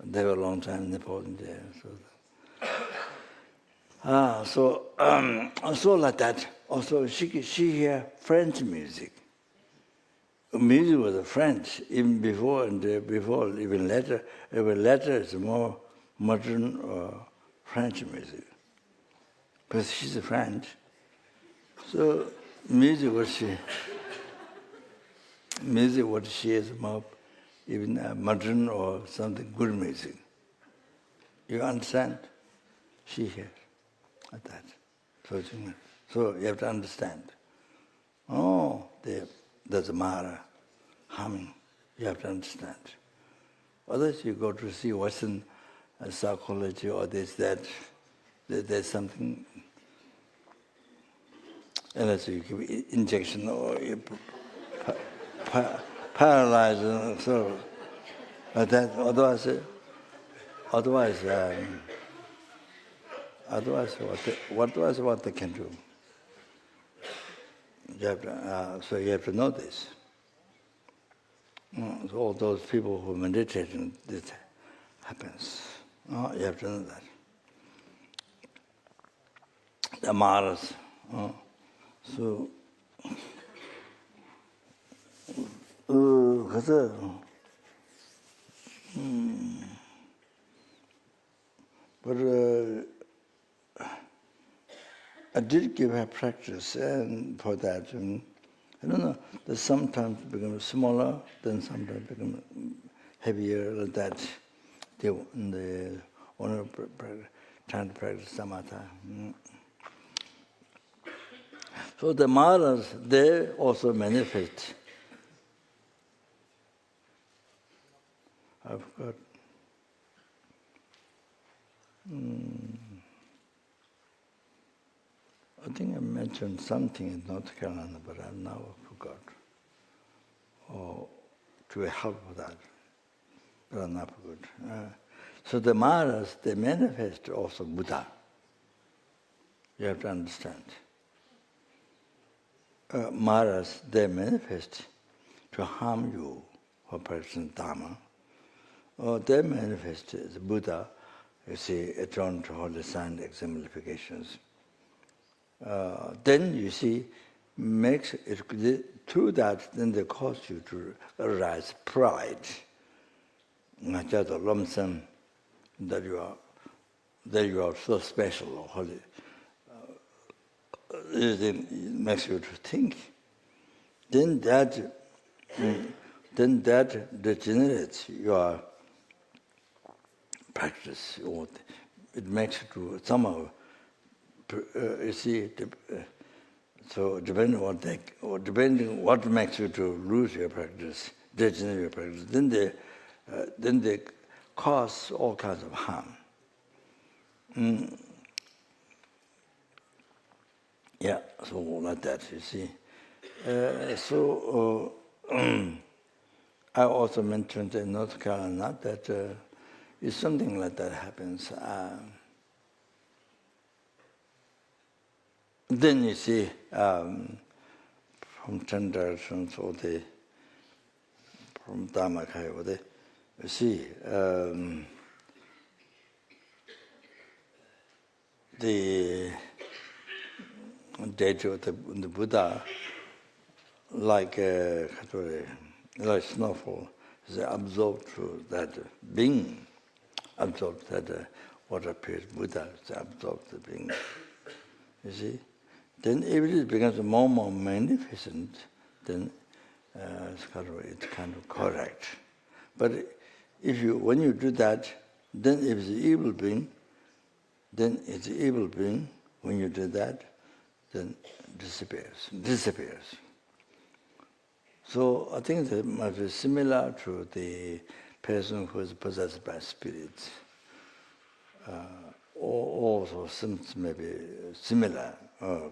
They were a long time in Nepal there. So like that. Also, she hear French music. Music was French even before and even later. Even later, it's more modern French music. Because she's French. So music what she is more even modern or something good music. You understand? She hears like that. So you have to understand. Oh, there's a Mara humming. You have to understand. Otherwise you go to see Western psychology or this, that, there's something, unless you give injection or you paralyze and sort of like that. Otherwise, what they can do. So you have to know this. So all those people who meditate, this happens. You have to know that. the Maras. So, but I did give her practice, and for that, I don't know, that sometimes become smaller, then sometimes become heavier, like that. They only trying to practice samatha. So the Maras, they also manifest. I forgot. I think I mentioned something in North Carolina, but I now forgot. Or to help with that, but I'm not good. So the Maras, they manifest also Buddha. You have to understand. Maras, they manifest to harm you for practicing Dharma. Or they manifest as Buddha, you see, drawn to holy sign exemplifications. Then you see, makes it through that, then they cause you to arise pride. Not just a lump sum that you are so special or holy. It makes you to think. Then that degenerates your practice. Or it makes you to somehow. You see, so depending what makes you to lose your practice, degenerate your practice, then they cause all kinds of harm. Yeah, so like that, you see. I also mentioned in North Carolina that if something like that happens, then you see, from 10 directions, or from Dharmakaya, you see, the deity of the Buddha, like snowfall, is absorbed to that being, absorbed that what appears Buddha, is absorbed the being. You see? Then if it becomes more and more magnificent, then it's kind of correct. But when you do that, then if it's evil being, then it's evil being. When you do that, then disappears. So I think that might be similar to the person who is possessed by spirits. Or also seems maybe similar. I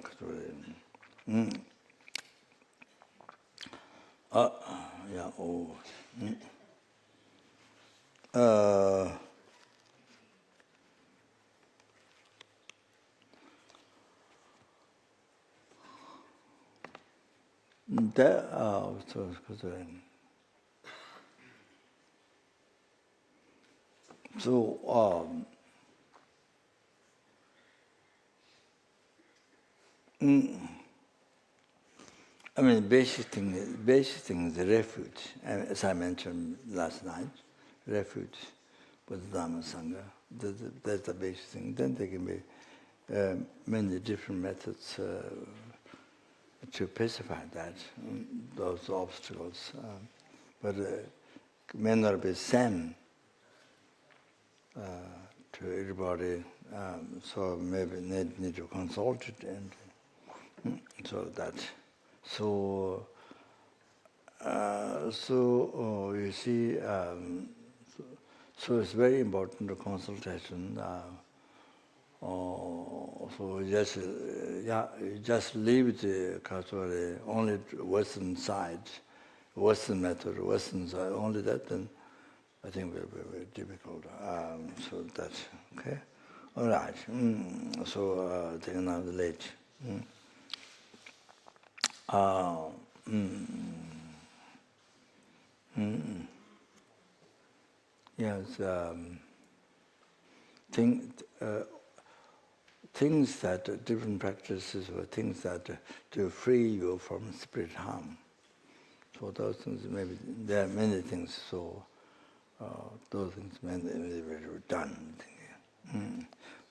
mean, basic thing is the refuge. As I mentioned last night, refuge with Dharma Sangha. That's the basic thing. Then there can be many different methods to pacify that, those obstacles. But it may not be same to everybody. So maybe need to consult it, and so that. So you see, so it's very important, the consultation. So just leave the only Western side, Western method, Western side, only that, then I think will be very difficult. So that's okay. All right. So take another late. Yes. things that, different practices were things that to free you from spirit harm. So those things, maybe there are many things, so those things may be done.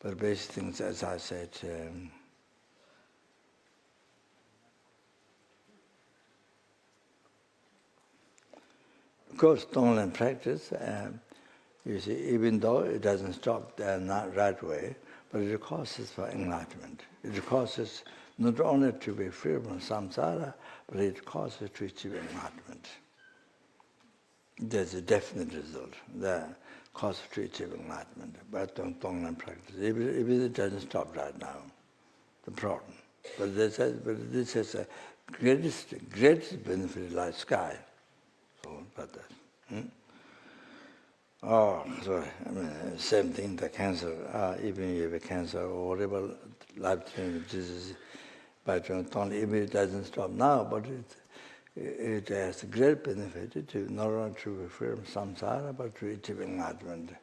But basic things, as I said, of course, Tonglen practice, you see, even though it doesn't stop there not right way, but it causes for enlightenment. It causes not only to be free from samsara, but it causes to achieve enlightenment. There's a definite result that causes to achieve enlightenment by Tonglen practice. If it doesn't stop right now, the problem. But this has a greatest benefit like sky. So about that. Oh, sorry. I mean, same thing. The cancer. Even if you have a cancer or whatever life-threatening disease, but only if it doesn't stop now, but it has a great benefit to not only to be free from samsara, but to achieve enlightenment.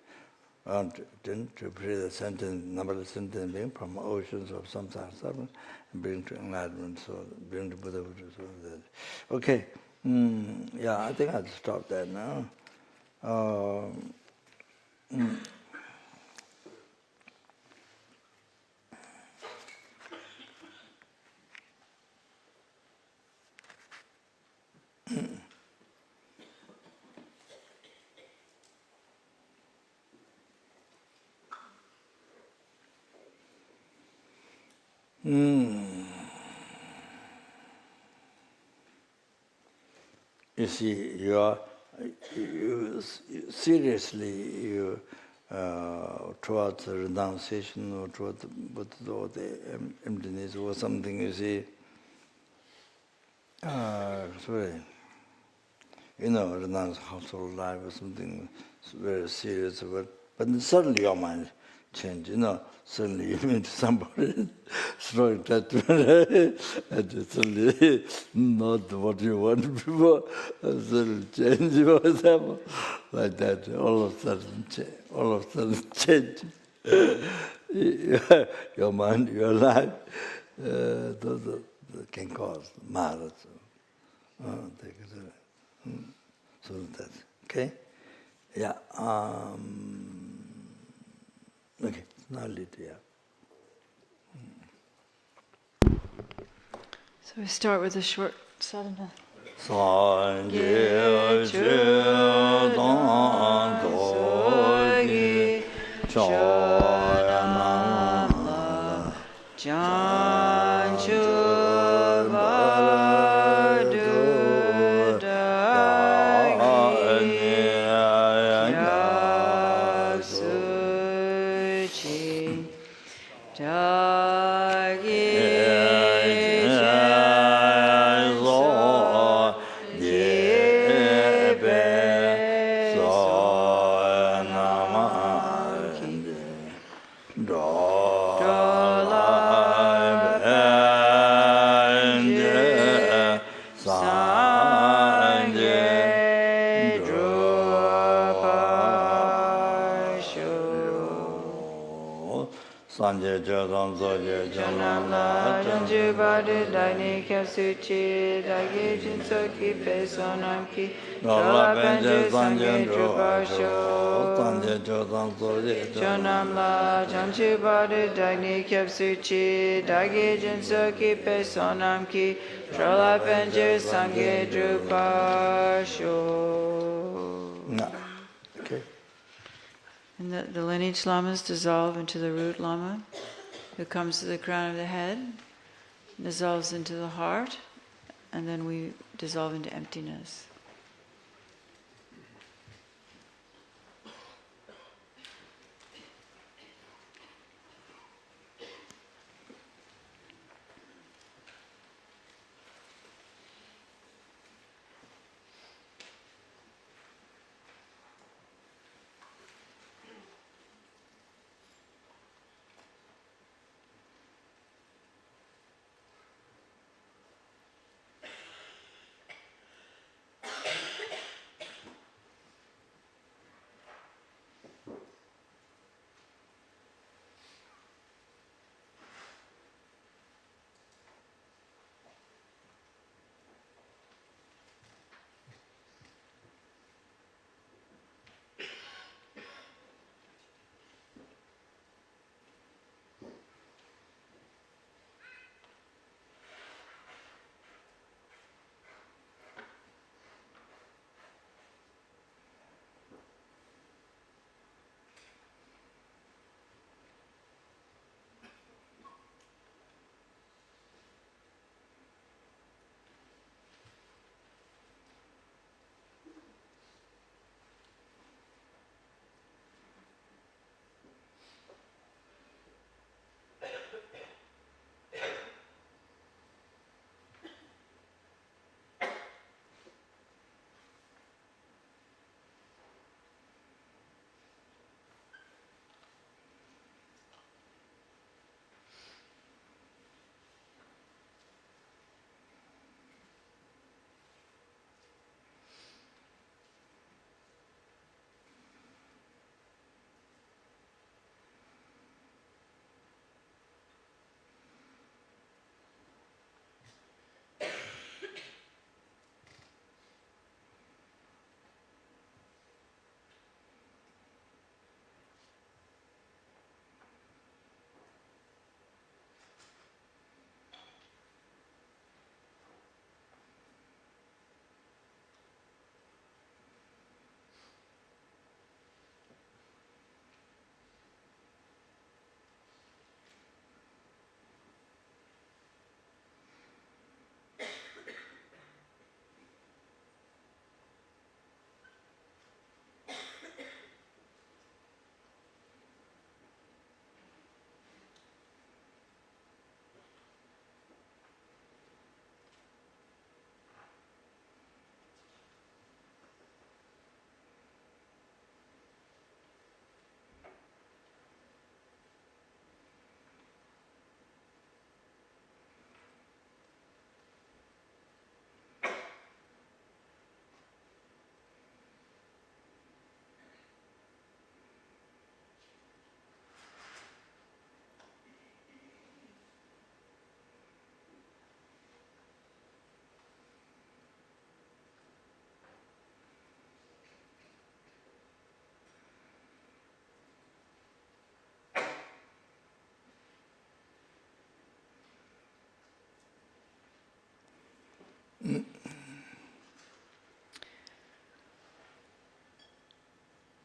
And then to free the sentient, numberless sentient being from oceans of samsara suffering and bring to enlightenment, so bring to Buddhahood. So that. Okay. Yeah, I think I'll stop there now. You see, you seriously towards the renunciation or towards the emptiness or something. You see, sorry, renounce household life or something very serious. But suddenly your mind change. Suddenly you meet somebody strong attachment, and suddenly not what you wanted before, suddenly change yourself like that. All of a sudden change. Your mind, your life, those can cause malice. So that's okay. Yeah. Okay. Now Lydia. So we start with a short sadhana. Sanje chedan sogi chayana janchu vadu dagi yaksuchi dagi Sanje Jodam Zoje Janala Janju Badi Dani Kyasuchi Dagi Jinsoki Pesonam Ki Dala Benje Sanje Drupasho Sanje Jodam Zoje Janala Janju Badi Dani Kyasuchi Dagi Jinsoki Pesonam Ki Dala Benje Sanje Drupasho. And the lineage lamas dissolve into the root lama, who comes to the crown of the head, dissolves into the heart, and then we dissolve into emptiness.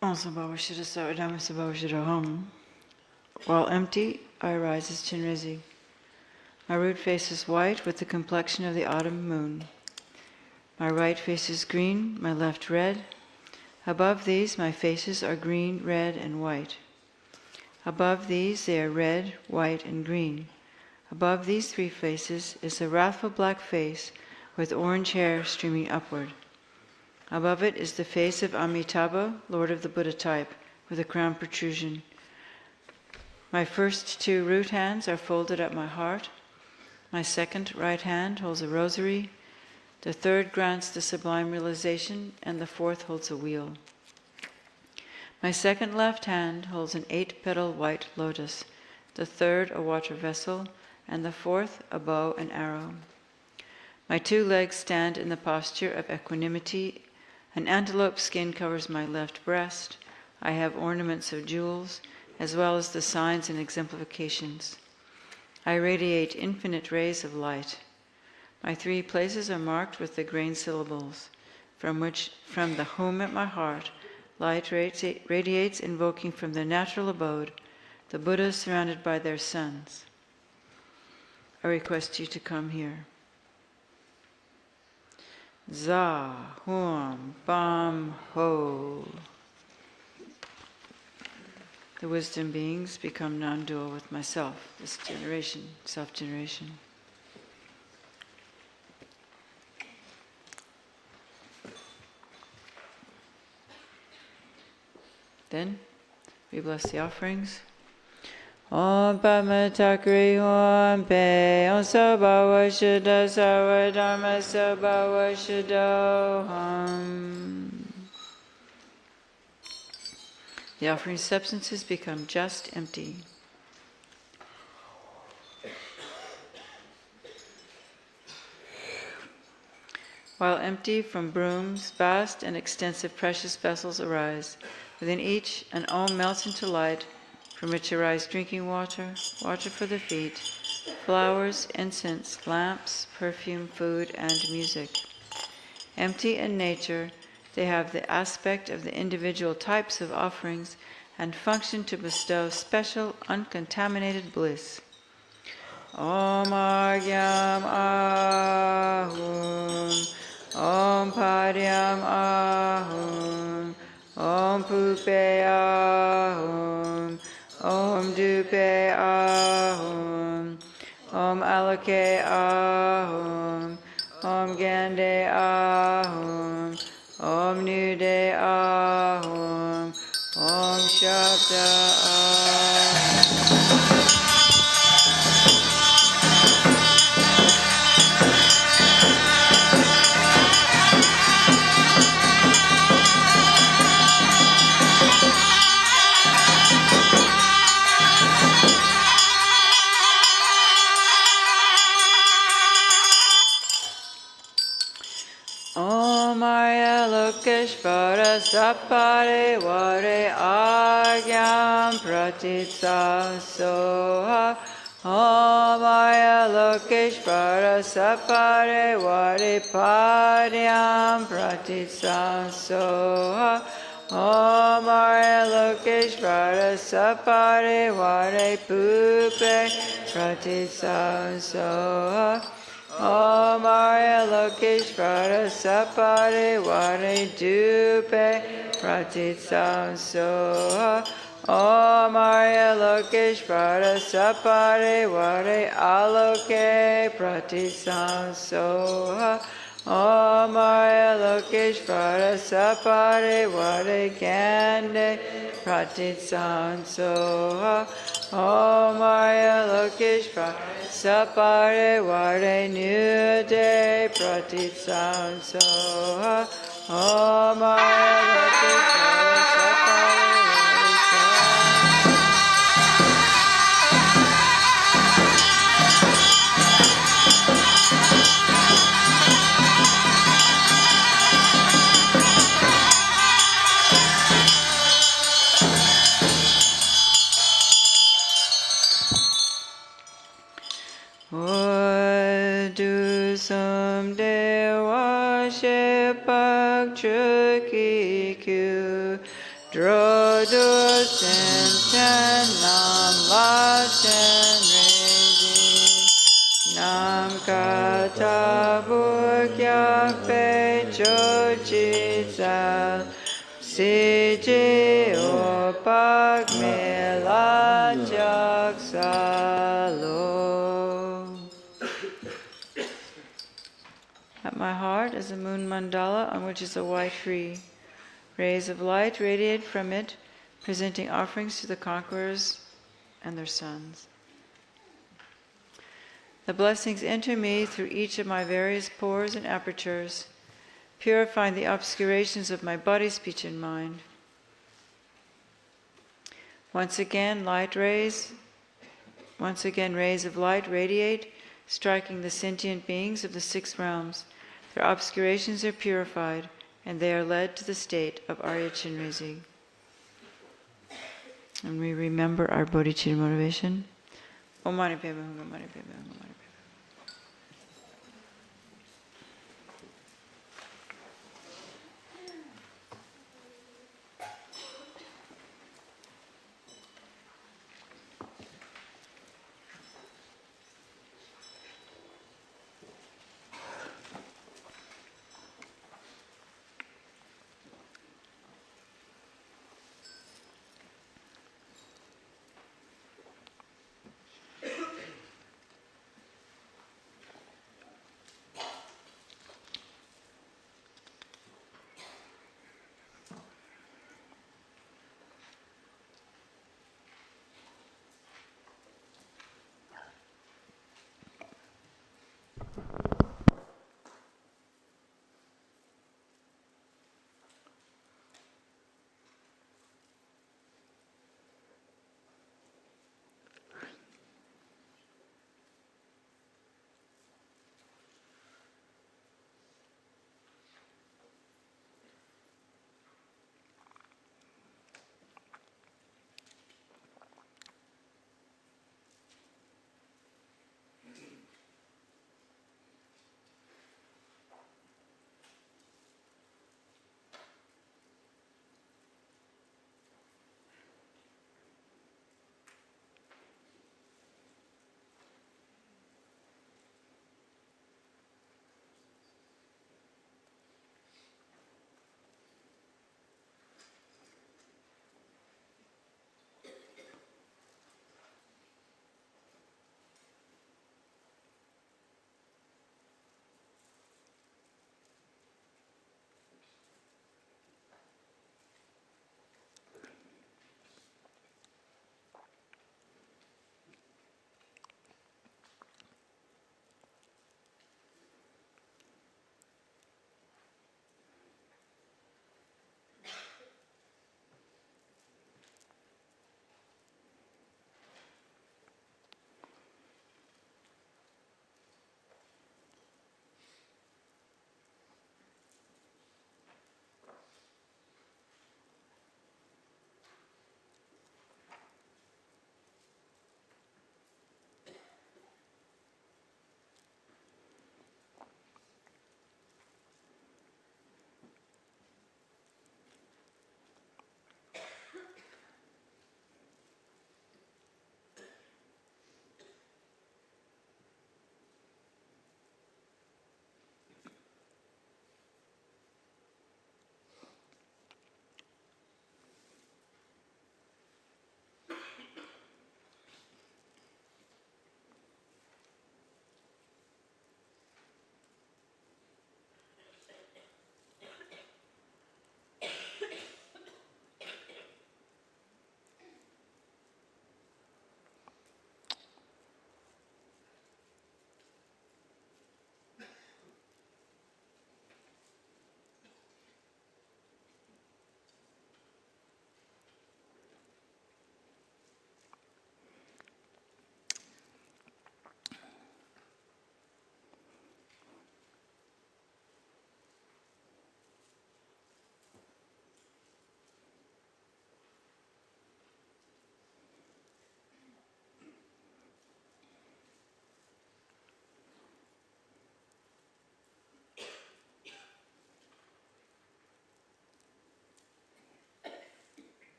Also bodhichitta sarvadhamma bodhichitta hum. While empty, I arise as Chinrezi. My root face is white with the complexion of the autumn moon. My right face is green, my left red. Above these, my faces are green, red, and white. Above these, they are red, white, and green. Above these three faces is a wrathful black face with orange hair streaming upward. Above it is the face of Amitabha, Lord of the Buddha type, with a crown protrusion. My first two root hands are folded at my heart. My second right hand holds a rosary. The third grants the sublime realization, and the fourth holds a wheel. My second left hand holds an 8-petal white lotus, the third a water vessel, and the fourth a bow and arrow. My two legs stand in the posture of equanimity. An antelope skin covers my left breast. I have ornaments of jewels, as well as the signs and exemplifications. I radiate infinite rays of light. My three places are marked with the grain syllables, from the home at my heart, light radiates, invoking from their natural abode the Buddhas surrounded by their sons. I request you to come here. Za, Huam, Bam, Ho. The wisdom beings become non-dual with myself, this generation, self-generation. Then, we bless the offerings. Om Padma Takri Om Pe Om Sabhawa Shuddha Sarva Dharma Sabhawa Shuddha Om. The offering substances become just empty. While empty, from brooms, vast and extensive precious vessels arise. Within each, an Om melts into light, from which arise drinking water, water for the feet, flowers, incense, lamps, perfume, food, and music. Empty in nature, they have the aspect of the individual types of offerings and function to bestow special, uncontaminated bliss. Om Argyam Ahum, Om Padyam Ahum, Om Pupe Ahum, Om Dupe Ahum, Om Alake Ahum, Om Gande Ahum, Om Nude Ahum, Om Shabda Ahum. Om Arya Lokeshvara Sapare Vare Agyam Pratitsa Soha. Om Arya Lokeshvara Sapare Vare Padyam Pratitsa Soha. Om Arya Lokeshvara Sapare Vare Pupe Pratitsa Soha. Om Arya Lokeshvara Sapare Vare Dupe Pratitsa Soha. Om Arya Lokeshvara Sapare Vare Aloke Pratitsa Soha. Om Arya Lokeshvara Sapare Vare Gande Pratitsa Soha. Om Arya Lokeshvara Sapare Vare Nude Pratitsa Soha. Om Arya Lokeshvara Sapare Do someday worship Truki Q Drodu Sinten Nam Laten Rezi Nam Kata Bukyak Pe Chochi Sal Siji Opak Mela Jaksalo. At my heart is a moon mandala on which is a white tree. Rays of light radiate from it, presenting offerings to the conquerors and their sons. The blessings enter me through each of my various pores and apertures, purifying the obscurations of my body, speech, and mind. Once again, rays of light radiate, striking the sentient beings of the 6 realms. Their obscurations are purified, and they are led to the state of Arya Chinrezi. And we remember our bodhicitta motivation. Om Mani Padme Hum, Om Mani Padme Hum, Om Mani Padme Hum.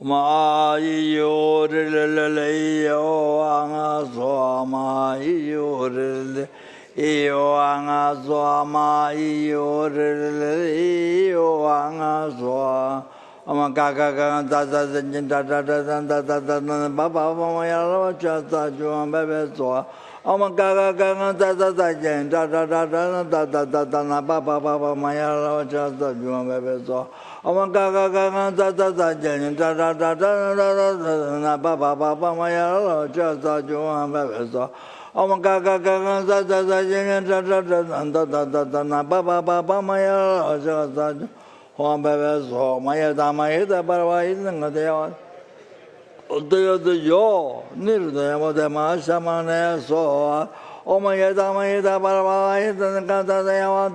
Ma yo le yo anga so ma yo le yo anga so ma yo le yo anga so ama ga ga ga da da da da da da da da ba ba ma ya lo cha ta ju ba be so ama ga ga ga da da da da da da da da da ba ba ba ma ya lo cha ta ju ba be so ama ga ga ga da da da da da da da ba ba ba ma ya lo cha ta ju ba be so ama ga ga ga da da da da ba ba ba ma ya lo cha ta ju Juan Bebe so Maya Dama Hita Barwa Idanga Odo yo Nirda Dama Shamane so O Maya Dama Hita Barwa Idanga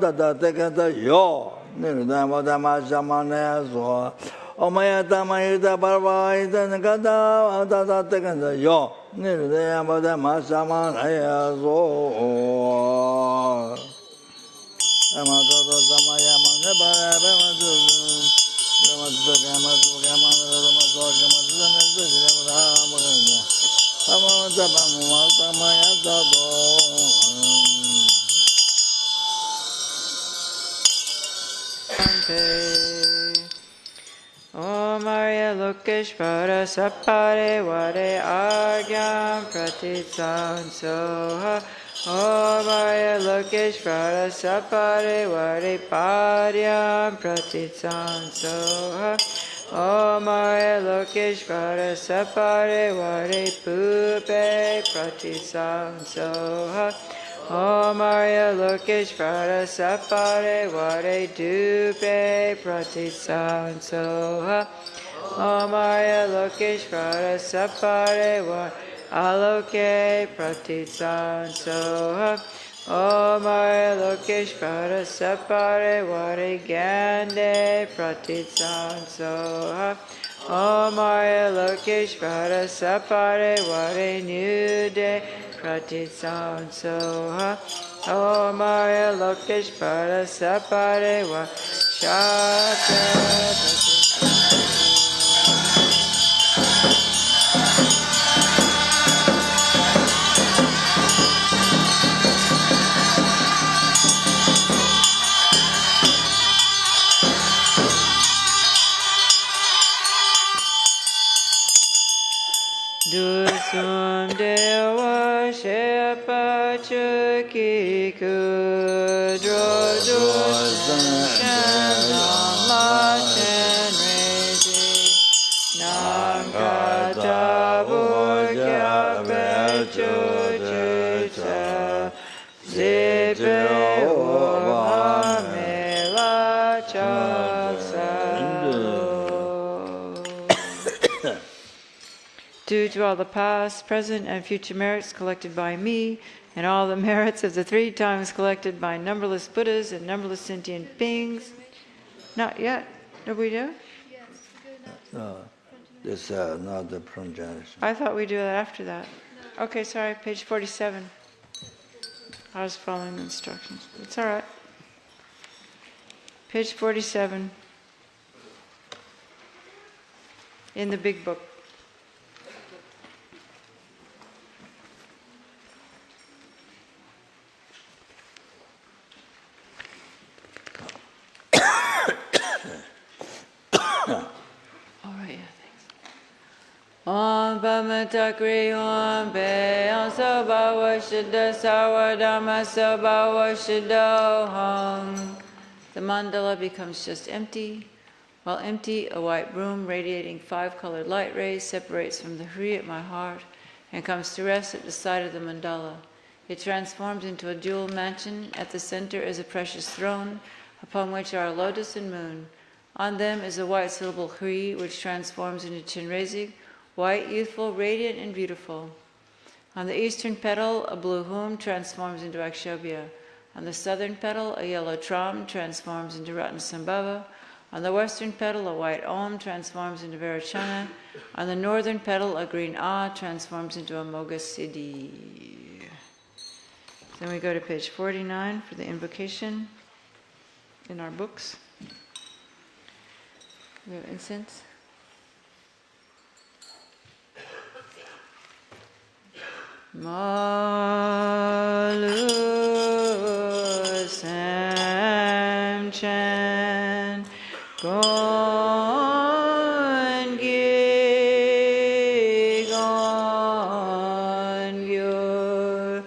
Dada Tekata yo Nirda Dama Shamane so O Maya Dama Hita Barwa Idanga Dada Tekata yo Nirda Dama Shamane so Om Arya Lokeshvara Sapare Vare Agyam Pratitsan Soha Om Arya Lokeshvara Sapare Vare Paryam Pratitsan Soha Om Arya Lokeshvara Sapare Vare Pupe Pratitsan Soha Om Arya Lokeshvara Sapare Vare Dupe Pratitsan Soha Om Arya Lokeshvara Sapare Vare Aloke Pratitsan Soha Om Arya Lokeshvara Sapare Vare Gande Pratitsan Soha Om Arya Lokeshvara Sapare Vare Nude Pratitsan Soha Om Arya Lokeshvara Sapare Vare Shatra Dusum Dewa Shepa Chuki Kudro Dusum Shen Lama Shen Rezi Nankata Burkya Pechu Chucha Zipe Uhamela Chaksa Due to all the past, present, and future merits collected by me, and all the merits of the 3 times collected by numberless Buddhas and numberless sentient beings. Not yet. Did we do? No, this not the pronunciation. I thought we do that after that. Okay, sorry, page 47. I was following the instructions. It's all right. Page 47 in the big book. Om Pamatakri Om Be Om Soba Washida Sawa Dhamma Soba Washido Hum. The mandala becomes just empty. While empty, a white room radiating 5 colored light rays separates from the Hri at my heart and comes to rest at the side of the mandala. It transforms into a jewel mansion. At the center is a precious throne, upon which are a lotus and moon. On them is a white syllable Hri, which transforms into Chenrezig, white, youthful, radiant, and beautiful. On the eastern petal, a blue hum transforms into Akshobhya. On the southern petal, a yellow tram transforms into Ratnasambhava. On the western petal, a white om transforms into Virachana. On the northern petal, a green ah transforms into Amoga Siddhi. Then we go to page 49 for the invocation in our books. We have incense. Malu Sam Chan Gon Gi Gon Gyur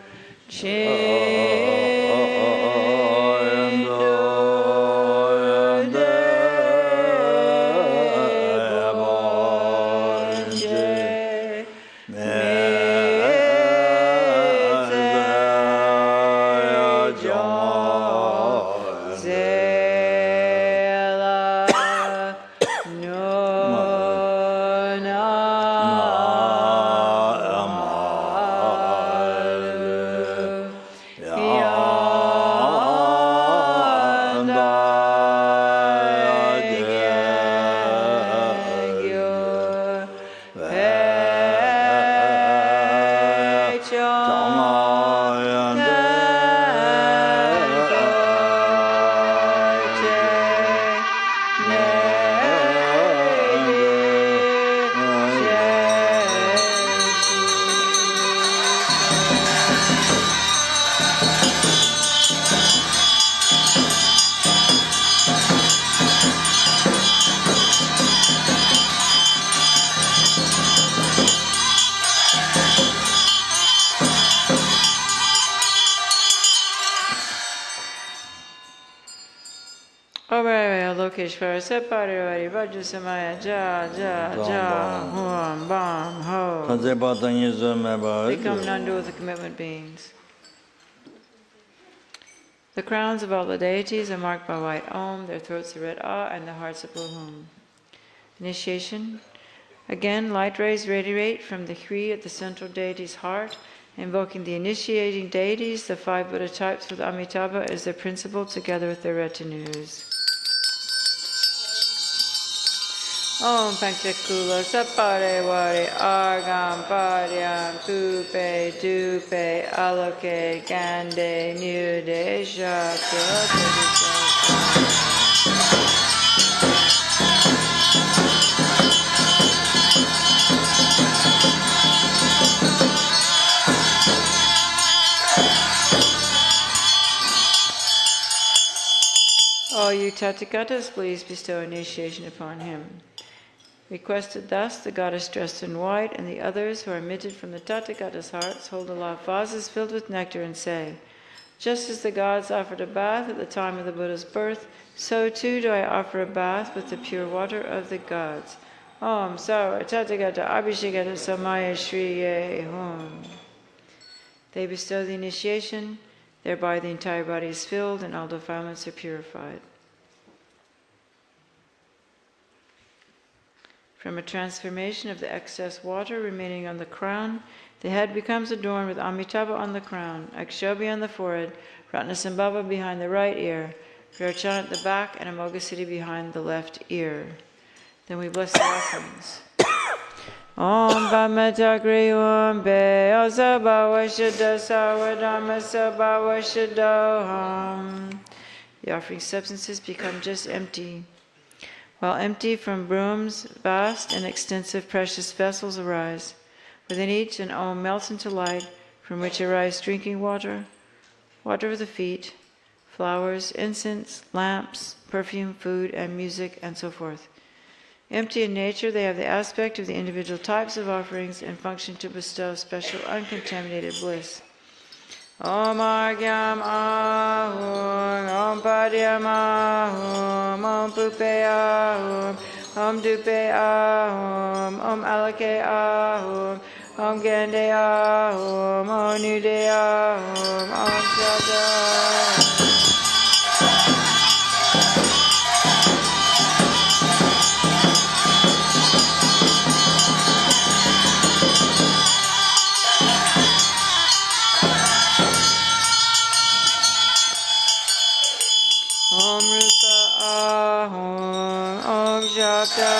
Lokeshvara Separi Vajra Samaya Ja Ja Ja Hum Bam Ho. Become Nandu with the commitment beings. The crowns of all the deities are marked by white Om, their throats are red Ah, and their hearts are blue Hum. Initiation. Again, light rays radiate from the Hri at the central deity's heart, invoking the initiating deities, the 5 Buddha types with Amitabha as their principal, together with their retinues. Om Panchakula Sapare Wari Argam Paryam Pupe Dupe Aloke Gande Nude Shakya. All you Tatthagatas, please bestow initiation upon him. Requested thus, the goddess dressed in white and the others who are emitted from the Tatthagatas' hearts hold aloft vases filled with nectar and say, just as the gods offered a bath at the time of the Buddha's birth, so too do I offer a bath with the pure water of the gods. Om Sara Tatthagata Abhishekata Samaya Shriye Hum. They bestow the initiation, thereby the entire body is filled and all defilements are purified. From a transformation of the excess water remaining on the crown, the head becomes adorned with Amitabha on the crown, Akshobhya on the forehead, Ratnasambhava behind the right ear, Virachana at the back, and Amoghasiddhi behind the left ear. Then we bless the offerings. Om Bhamatagri Om Be Asabhawashada Sawadharma Sabhawashado. The offering substances become just empty. While empty from brooms, vast and extensive precious vessels arise. Within each, an Om melts into light, from which arise drinking water, water for the feet, flowers, incense, lamps, perfume, food, and music, and so forth. Empty in nature, they have the aspect of the individual types of offerings and function to bestow special uncontaminated bliss. Om Argyam Ahum, Om Padyam Ahum, Om Pupe Ahum, Om Dupe Ahum, Om Alake Ahum, Om Gande Ahum, Om Nude Ahum, Om Shada. Om Rupa Ahum, Om Shabda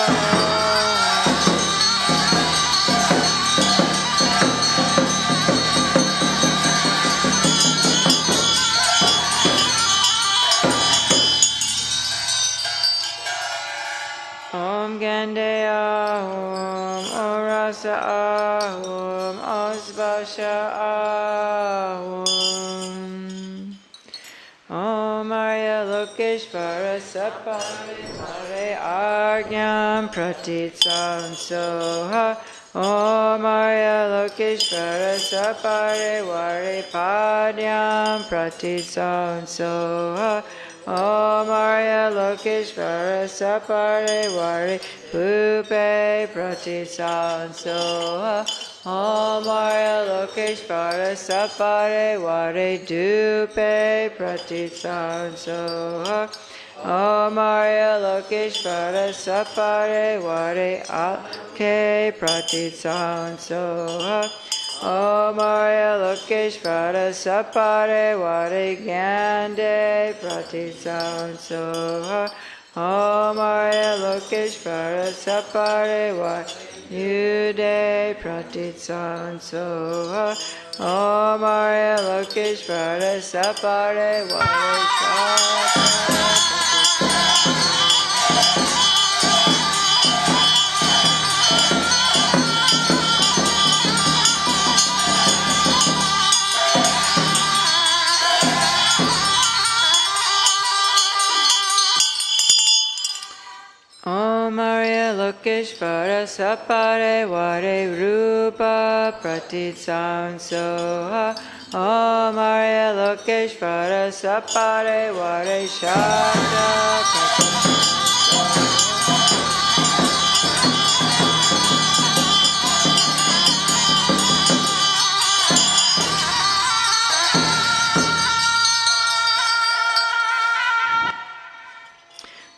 Om Gande Ahum, Om Rasa Ahum, Om Spasha Sha Ahum. Om Arya Lokeshvara Sapare Mare Argyam Pratitsam Soha. Om Arya Lokeshvara Sapare Ware Padyam Pratitsam Soha. Om Arya Lokeshvara Sapare Ware Pupe Pratitsam Soha. Om Arya Lokeshvara Sapare Ware Dupe Pratitsam Soha. Om Arya Lokeshvara Sapare Ware Alke Pratitsam Soha. Om Arya Lokeshvara Sapare Ware Gyande Pratitsam Soha. Om Arya Lokeshvara Sapare Ware Yude Pratitsam Soha. Om Arya Lokeshvara Sapare Ware Shaka. Om Arya Lokeshvara Sapare Ware Rupa Pratitsam Soha. Om Arya Lokeshvara Sapare Ware Shata.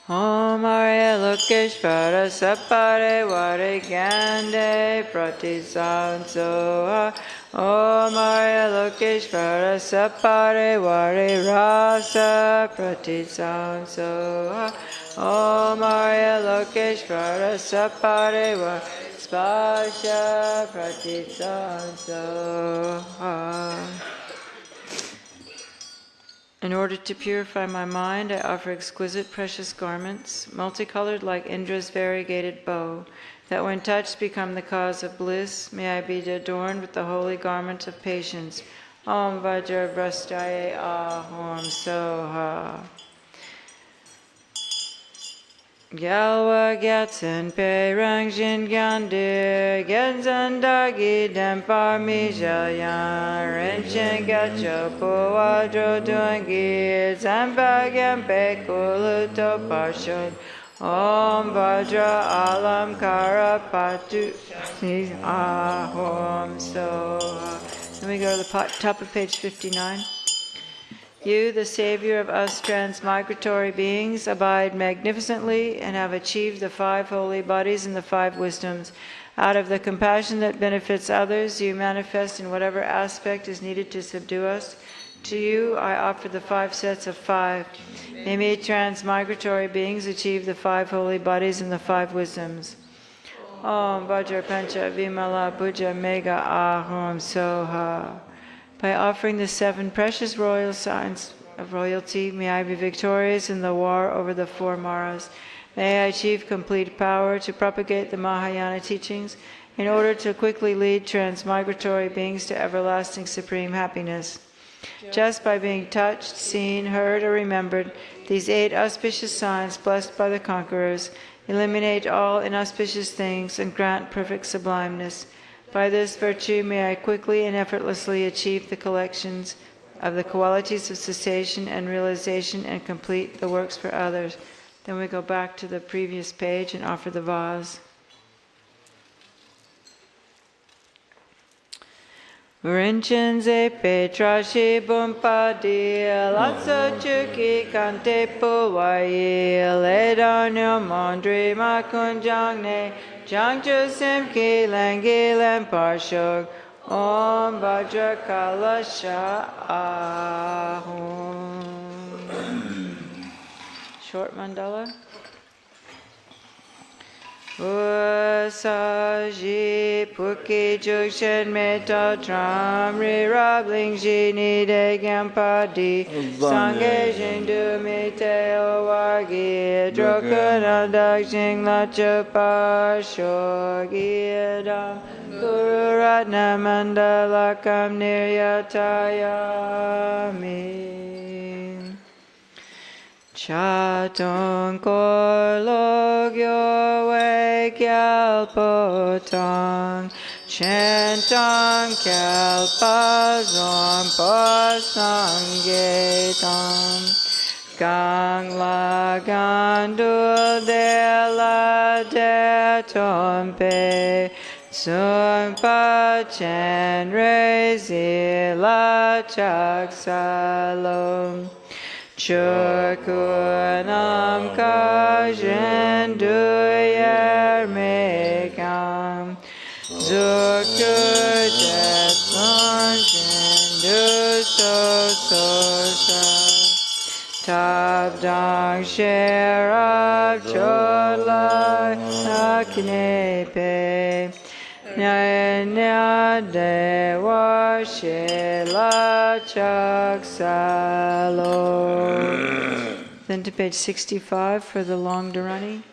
Om Arya Lokeshvara Sapare Ware Gande Pratitsam Soha. Om Arya Lokeshvara Sapare Ware Rasa Pratitsam Soha. Om Arya Lokeshvara Sapare Ware Spasha Pratitsam Soha. In order to purify my mind, I offer exquisite precious garments, multicolored like Indra's variegated bow, that when touched become the cause of bliss. May I be adorned with the holy garment of patience. Om Vajra Vrastaye Ahom Soha. Gyalwa Gyatsen Pe Rangjin Gyandir Gyatsen Dagi Dempar Mijalyan Renchen Gacho Puwadro Duangi Zampa Gyampe Kuluto Parshod Om Vajra Alam Karapatu Ahom Soha. Then we go to the top of page 59. You, the savior of us transmigratory beings, abide magnificently and have achieved the 5 holy bodies and the 5 wisdoms. Out of the compassion that benefits others, you manifest in whatever aspect is needed to subdue us. To you, I offer the 5 sets of 5. May we transmigratory beings achieve the 5 holy bodies and the 5 wisdoms. Om Vajra Pancha Vimala Puja Mega Ahom Soha. By offering the 7 precious royal signs of royalty, may I be victorious in the war over the 4 Maras. May I achieve complete power to propagate the Mahayana teachings in order to quickly lead transmigratory beings to everlasting supreme happiness. Just by being touched, seen, heard, or remembered, these 8 auspicious signs blessed by the conquerors eliminate all inauspicious things and grant perfect sublimeness. By this virtue may I quickly and effortlessly achieve the collections of the qualities of cessation and realization and complete the works for others. Then we go back to the previous page and offer the vase. Vrinchenze petrashi bumpadi latsa chuki kante puwayi ledarnyo mondri makunjangne jangchu simki langi lamparshog om vajra kalasha ahum. Short mandala. Usaji Puki Jukshin Meta Tram Rirabling Jini De Gampadi Sange Jindu Mite Owagi Drokuna Dakshin Lachapa Shogiyadam Guru Ratna Mandalakam Niryatayami Chaton Kologyo We Kyalpotang Chentang Kyalpazom Pasangetam Gang La Gandul De La De Tompe Sun Pa Chen Rezi La Chak Salom Chukunam Kajen Duyer Mekam Zuku Jet Sunjin Du So So Tabdang Sherab Chola Aknepe Nyanya Dewa Shela Chaksalo. Then to page 65 for the long Dharani.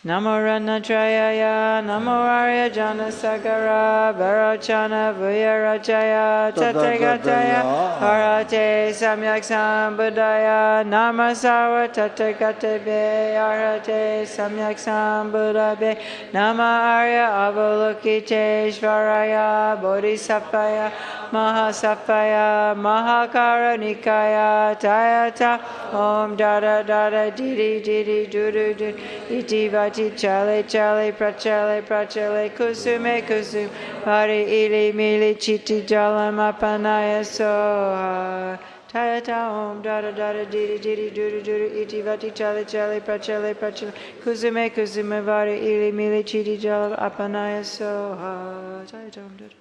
Namo Ranatrayaya, Namo Arya Jana Sagara, Varachana Vuyarajaya, Tategataya, Arate Samyak Sambuddhaya, Namasawa Tategatebe, Arate Samyak Sambuddhabe, Nama Arya Avalokiteshvaraya, Bodhisapaya, Mahasapaya, Mahakaranikaya, Tayata, Om Dada Dada Didi Didi Dudu Dudu, Iti Vati Chale Chale Prachale Prachale Kusume Kusum Hari Ili Mili Chiti Jalam Apanaya Soha Tayata Om Dada Dada Didi Didi Dudu Dudu Iti Vati Chale Chale Prachale Prachale Kusume Kusume Vari Ili Mili Chiti Jalam Apanaya Soha Tayata Om Dada.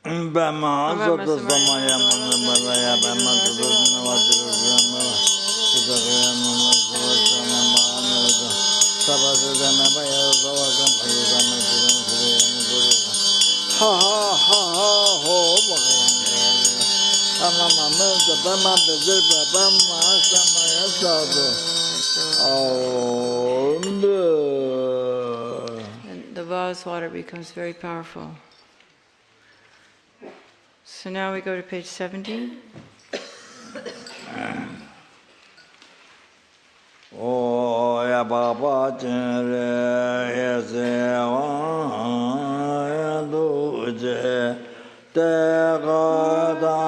Bama, Zopa, Samaya, Malaya, Bama, Zopa, ha ha ha ha ho, and the vase water becomes very powerful. So now we go to page 17. Oh, ya Baba, ya se wa ya du je te ga da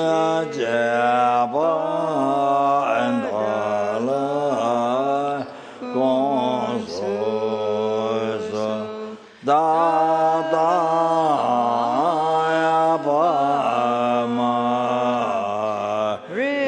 ya je ba and la con so da da ya ba ma re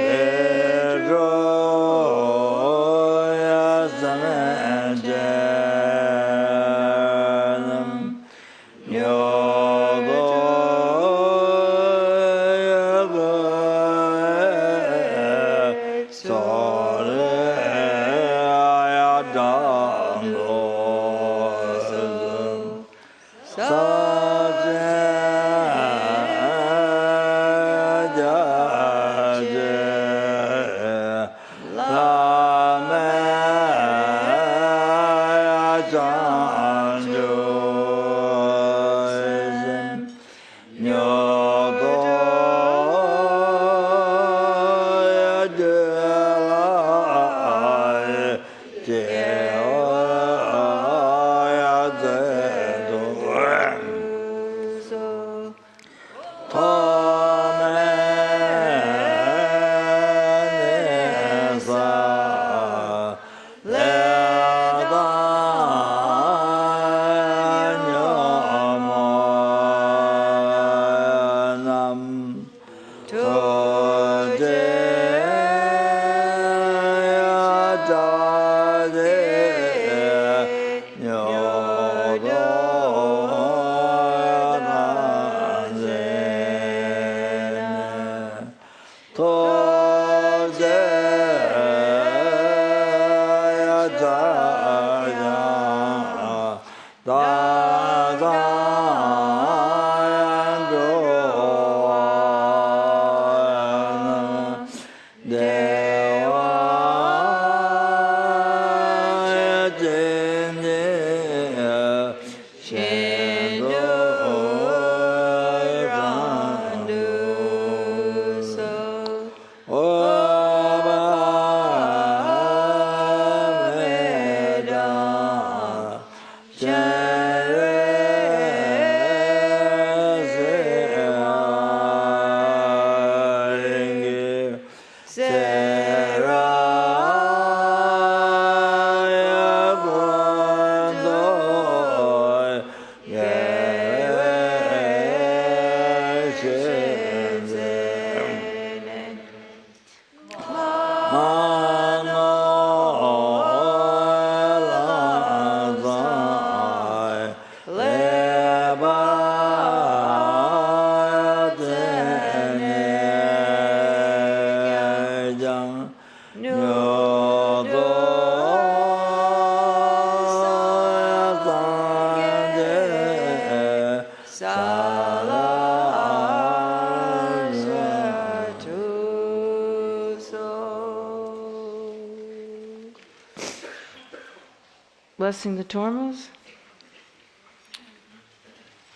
Blessing the Tormas.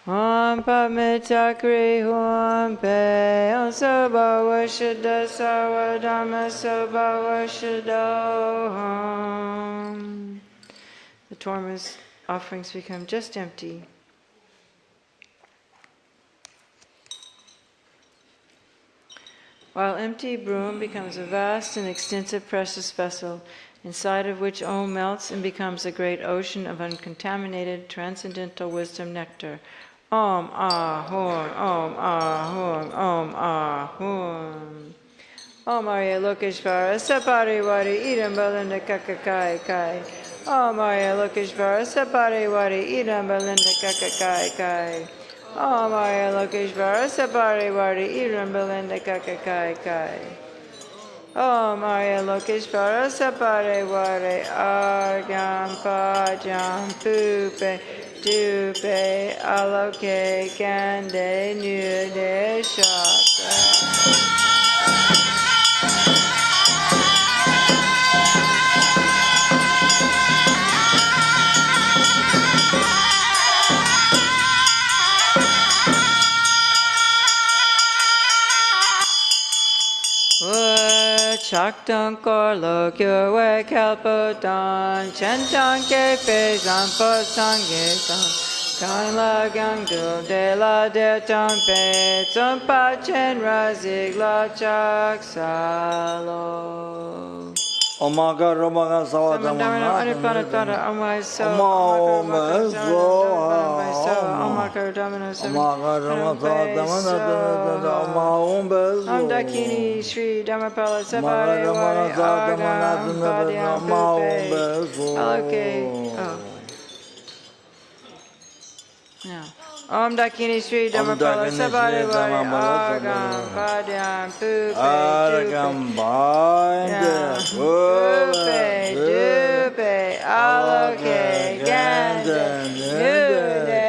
Om Padme Chakri Hum Pe Om Soba Vashada Sarva Dharma Soba Vashada Hum. The Tormas offerings become just empty. While empty, Broom becomes a vast and extensive precious vessel, inside of which Om melts and becomes a great ocean of uncontaminated transcendental wisdom nectar. Om Ahum, Om Ahum, Om Ahum. Om Arya Lokeshvara Sapariwari Idam Balinda Kakakai Kai. Om Arya Lokeshvara Sapariwari Idam Balinda Kakakai Kai. Om Arya Lokeshvara Sabari Wari Iram Belinda Kakakai Kai. Om Arya Lokeshvara Sabari Wari Argam Pajam Pupe Dupe Aloke Gande Nude Shaka. Chaktan Korlo Kyue Kalpodan Chentan Kepe Zampo Sangetan Kan La Gang Du De La De Tampe Tsumpa Chen Razig La Chak Salo Omaka Romaka Sawadamana Anipanatara Amai So Omaka Omaka Ramana Omaka Ramana Om Dakini Sri Dhammapala Sabari Wari Agam Padyam Pupe Aloke. No. Om Dakini Sri Dhammapala Sabari Wari Agam Padyam Pupe Dupe Aloke Ganda Nude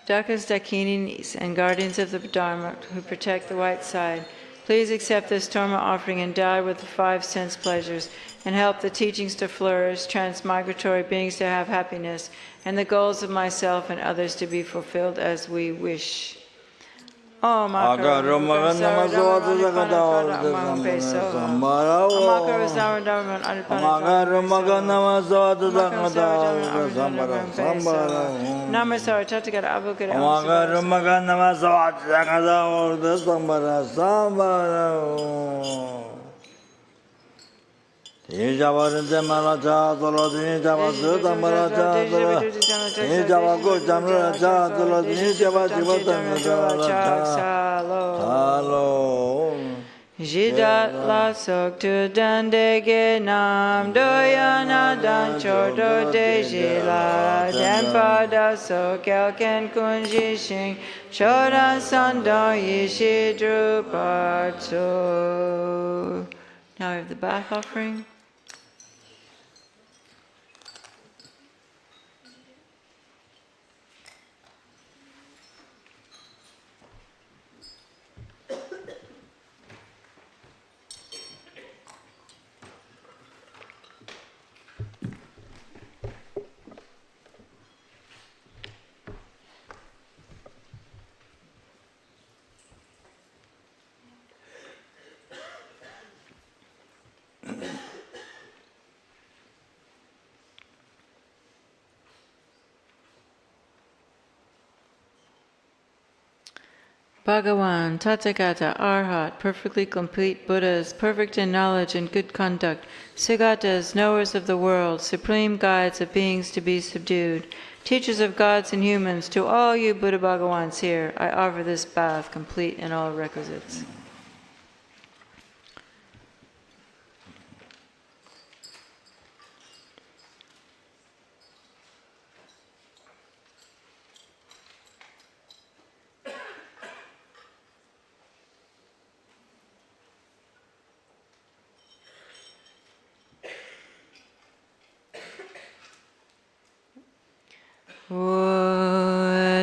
Dakas, Dakinis, and guardians of the Dharma who protect the white side, please accept this Dharma offering endowed with the 5 sense pleasures and help the teachings to flourish, transmigratory beings to have happiness, and the goals of myself and others to be fulfilled as we wish. Om Akaru Jidat la sok tu dandege nam doyana dan chodo de jila dempa da so kelken kunji shing chodan sandon yishi drupatsu. Now we have the bath offering. Bhagawan, Tathagata, Arhat, perfectly complete Buddhas, perfect in knowledge and good conduct, Sugatas, knowers of the world, supreme guides of beings to be subdued, teachers of gods and humans, to all you Buddha Bhagawans here, I offer this bath complete in all requisites.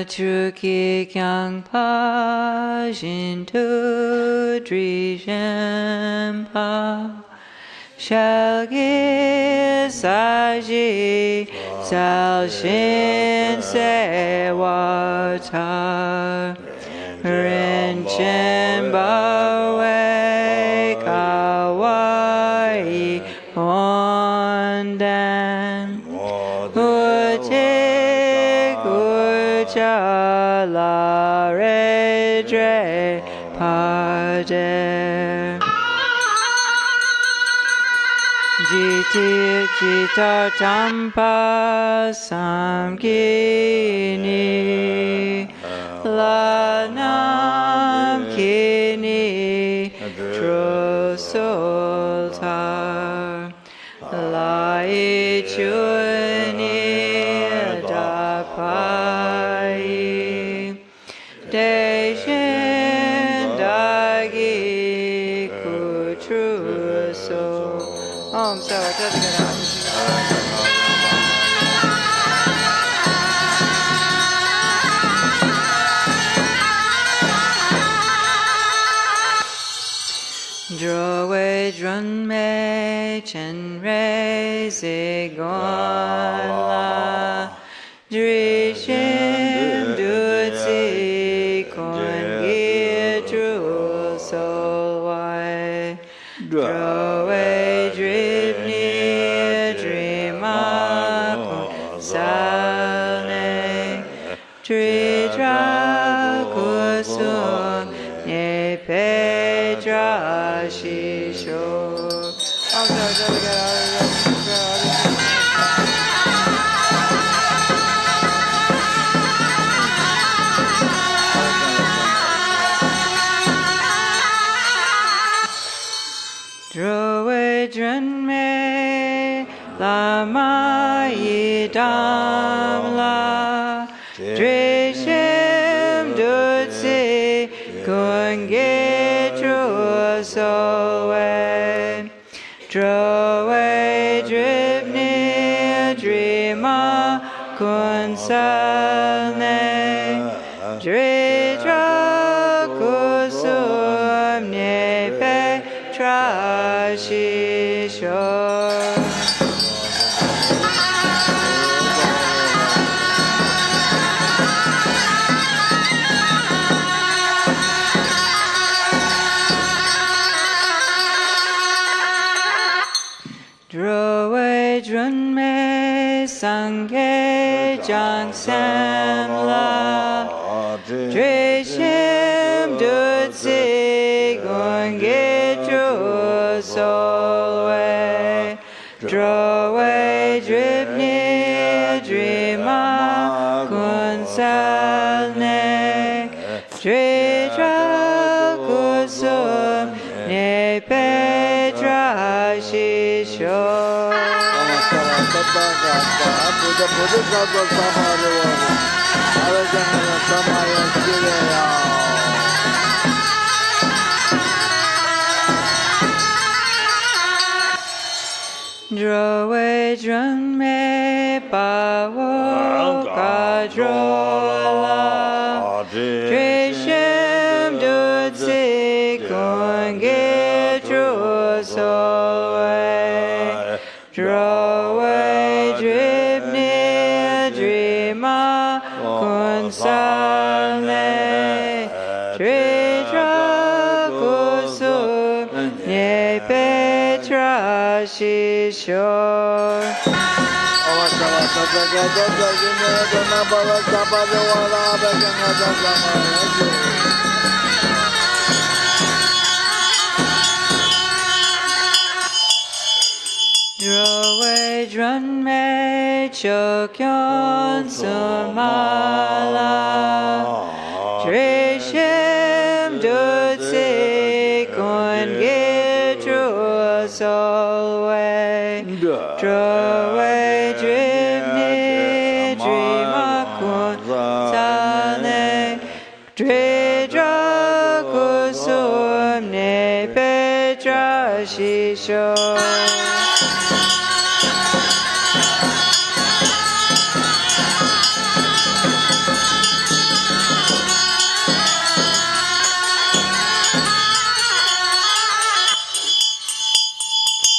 Truki kyang pa jintu drishampa shalgi saji salshin sewatar rinchen bawe kawai ondan la redre pader jit bodhicitta tampa samgini lanam kini trosoltar lai chuni dapai deshin dagi kutruso Om Sarvata Drowe drunme chenre zigonla drishim dutsi kongi dru solwai Drowe dribni drima salne Tridra kusum ne pedra shisho Drowe drunme lama yidam la drishim dutsi kunge trusowe drowe dribni drima kunsalne dridra kusum nepe trashisho Drowe drunme sanghe jang samla drishim dutsi gonge dru solwe drowe dribni drima kunsalne dridra kusum ne pedra shisho Drowe drunme pawo kadrola drishim dutsi konge trusolwe drowe dribni drima kunsalne dridra kusum ne petra shisho Drowe drunme chokyon sumala drishim dutsi konge dru solwe drowe dribni drima kunsalne dridra kusum ne pedra shisho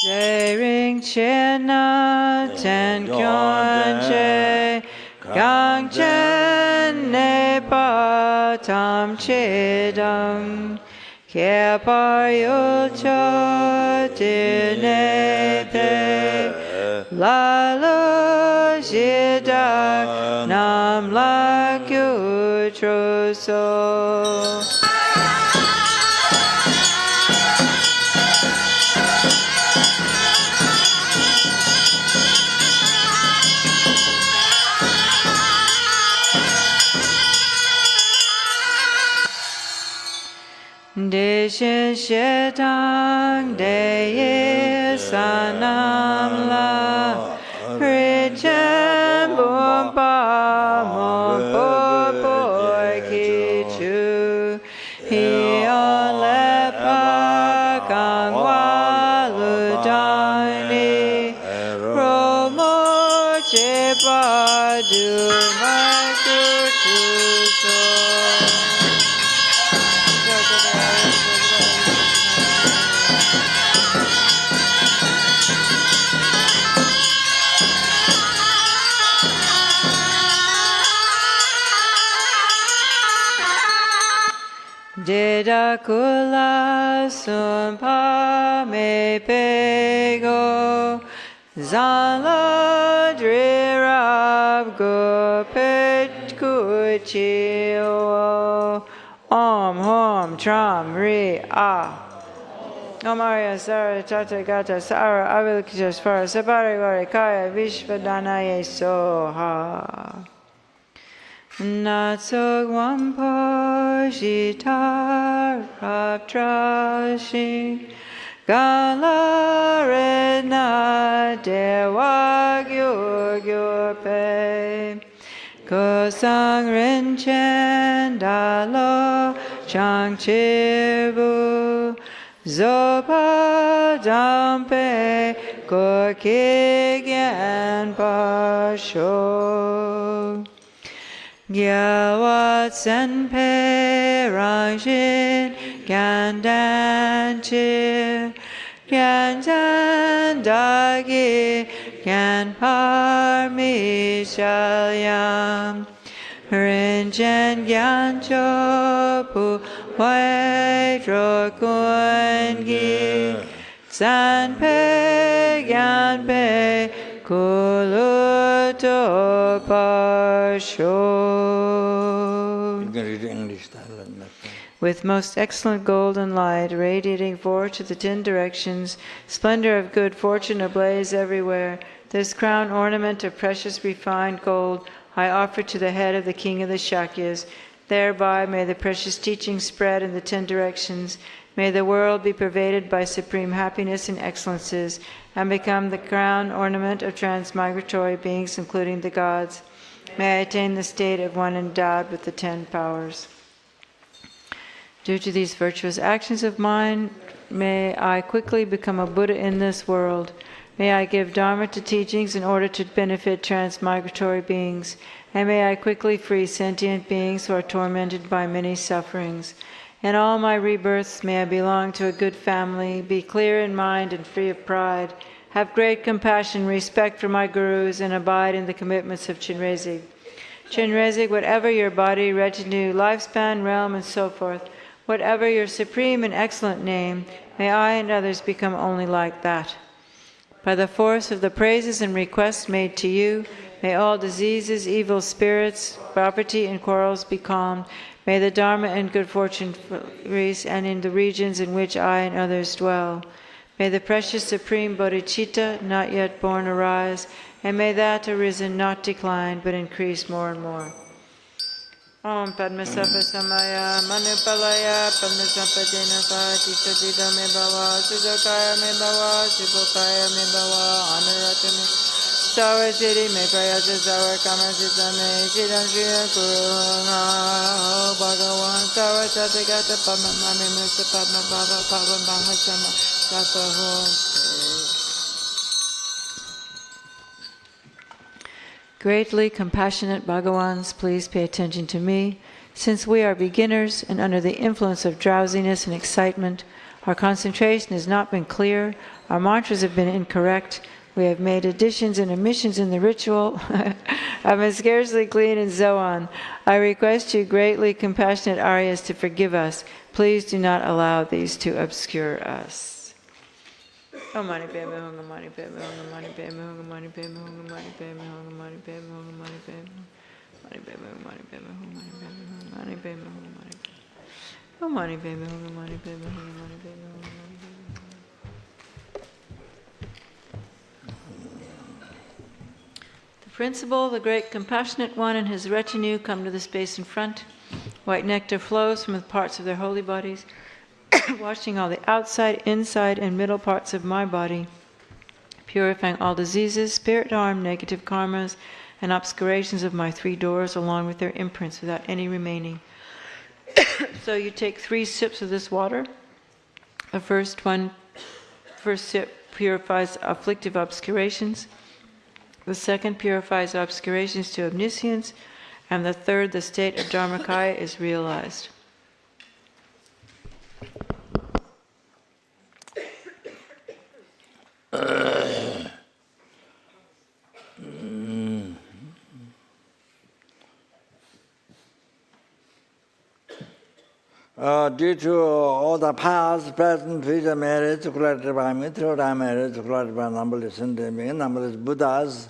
Sering chena ten kyonche gang chen ne pa tam chedam ke par yul cho ne pe la lo jida nam la kyu tro so bodhicittang deye sanam la richem bumpa mumpo kichu hi olepa kangwa ludani romo chepa du Deda kula sumpa me pego zala drirab gopet kuchio om hom tram ri a Om Arya Sara Tata Gata Sara Avilkishasvara Sabari Varikaya Vishvadanaye Soha Natso Gwampo Jitar Raptrashi Galarena Dewa Gyurgyurpe Kosang Rinchen Dalo Changchibu Zopa Dampe Gorkigyan Pasho Gyawat Senpe Rangshin Gyandanchir Gyantandagi Gyanparmi Shalyam Rinchen Gyanchopu Waitro Kungi Sanpe Gyanpe Kuluto Pasho. You can read English style. With most excellent golden light, radiating forth to the 10 directions, splendor of good fortune ablaze everywhere. This crown ornament of precious refined gold I offer to the head of the king of the Shakyas. Thereby may the precious teaching spread in the 10 directions. May the world be pervaded by supreme happiness and excellences, and become the crown ornament of transmigratory beings, including the gods. May I attain the state of one endowed with the 10 powers. Due to these virtuous actions of mine, may I quickly become a Buddha in this world. May I give Dharma to teachings in order to benefit transmigratory beings. And may I quickly free sentient beings who are tormented by many sufferings. In all my rebirths, may I belong to a good family, be clear in mind and free of pride, have great compassion, respect for my gurus, and abide in the commitments of Chenrezig. Chenrezig, whatever your body, retinue, lifespan, realm, and so forth, whatever your supreme and excellent name, may I and others become only like that. By the force of the praises and requests made to you, may all diseases, evil spirits, poverty, and quarrels be calmed. May the Dharma and good fortune flourish, and in the regions in which I and others dwell. May the precious supreme bodhicitta, not yet born, arise, and may that arisen not decline, but increase more and more. Om Padmasambhava Samaya Manupalaya Padmasampadena Sahatisatida Me Bhava Sudokaya Me Bhava Subokaya Me Bhava Anurata Me Sawa Siddhi Me Prayasa Sawa Kamasita Me Siddham Shriya Guru Ho Bhagavan Sawa Tathagata Padma Mami Musa Padma Bhava Pava Mahasama Tata Ho. Greatly compassionate Bhagawans, please pay attention to me. Since we are beginners and under the influence of drowsiness and excitement, our concentration has not been clear, our mantras have been incorrect, we have made additions and omissions in the ritual, I've been scarcely clean and so on. I request you, greatly compassionate Aryas, to forgive us. Please do not allow these to obscure us. The principal, the great compassionate one, and his retinue come to the space in front. White nectar flows from the parts of their holy bodies. washing all the outside, inside, and middle parts of my body, purifying all diseases, spirit harm, negative karmas, and obscurations of my 3 doors, along with their imprints, without any remaining. So you take 3 sips of this water. The first sip purifies afflictive obscurations. The second purifies obscurations to omniscience. And the third, the state of Dharmakaya, is realized. Due to all the past, present, future merits collected by me, through time merits collected by numberless sentient, numberless Buddhas,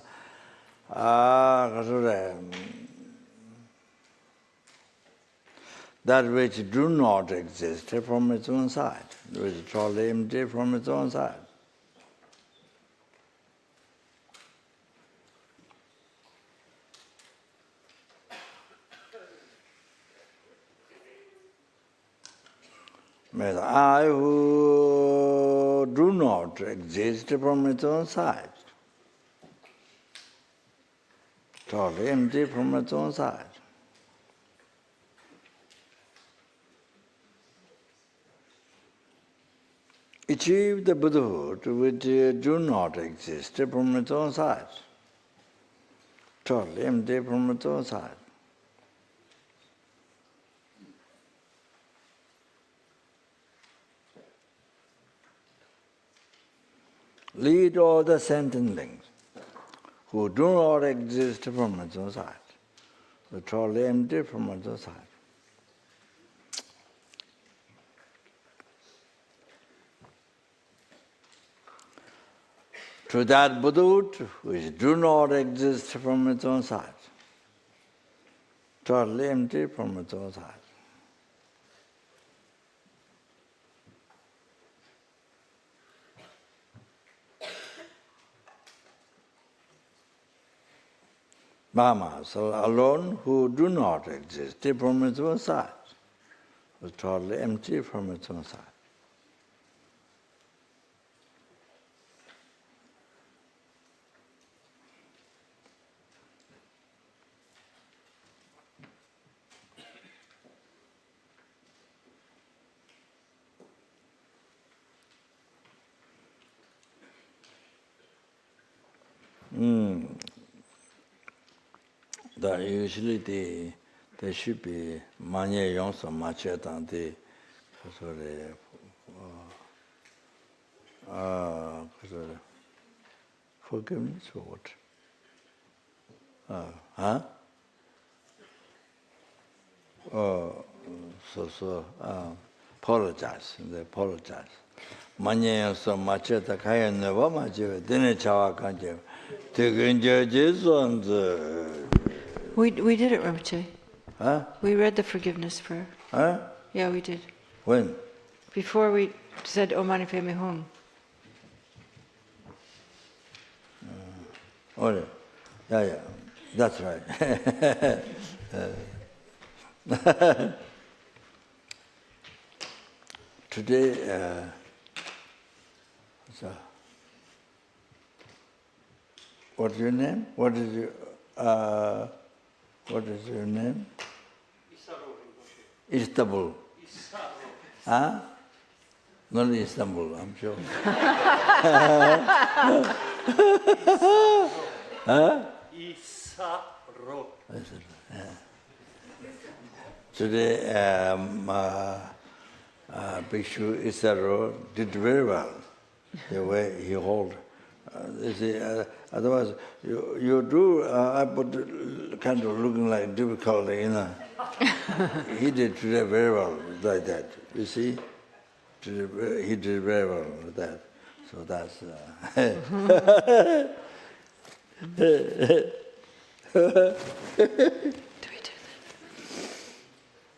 that which do not exist from its own side, which is totally empty from its own side. I who do not exist from its own side, totally empty from its own side. Achieve the Buddhahood which do not exist from its own side, totally empty from its own side. Lead all the sentient beings who do not exist from its own side, totally empty from its own side. To that Buddhahood which do not exist from its own side, totally empty from its own side. Brahmas alone who do not exist from its own side, was totally empty from its own side. Usually there should be manye yongso mache tante forgiveness or what? Apologize. They apologize. Manye yongso mache ta kaya never mache dine chawa kanje tegenje jesu. We did it, Rinpoche. Huh? We read the forgiveness prayer. Huh? Yeah, we did. When? Before we said Om Mani Padme Hum. Oh, yeah, that's right. Today, what's your name? What is your name? Istanbul. Huh? Not Istanbul, I'm sure. Huh? Isaro. Today, Bhikshu Isaro did very well. The way he held. Otherwise, you do, but kind of looking like difficulty, you know. He did today very well like that. You see, he did very well with that. So that's.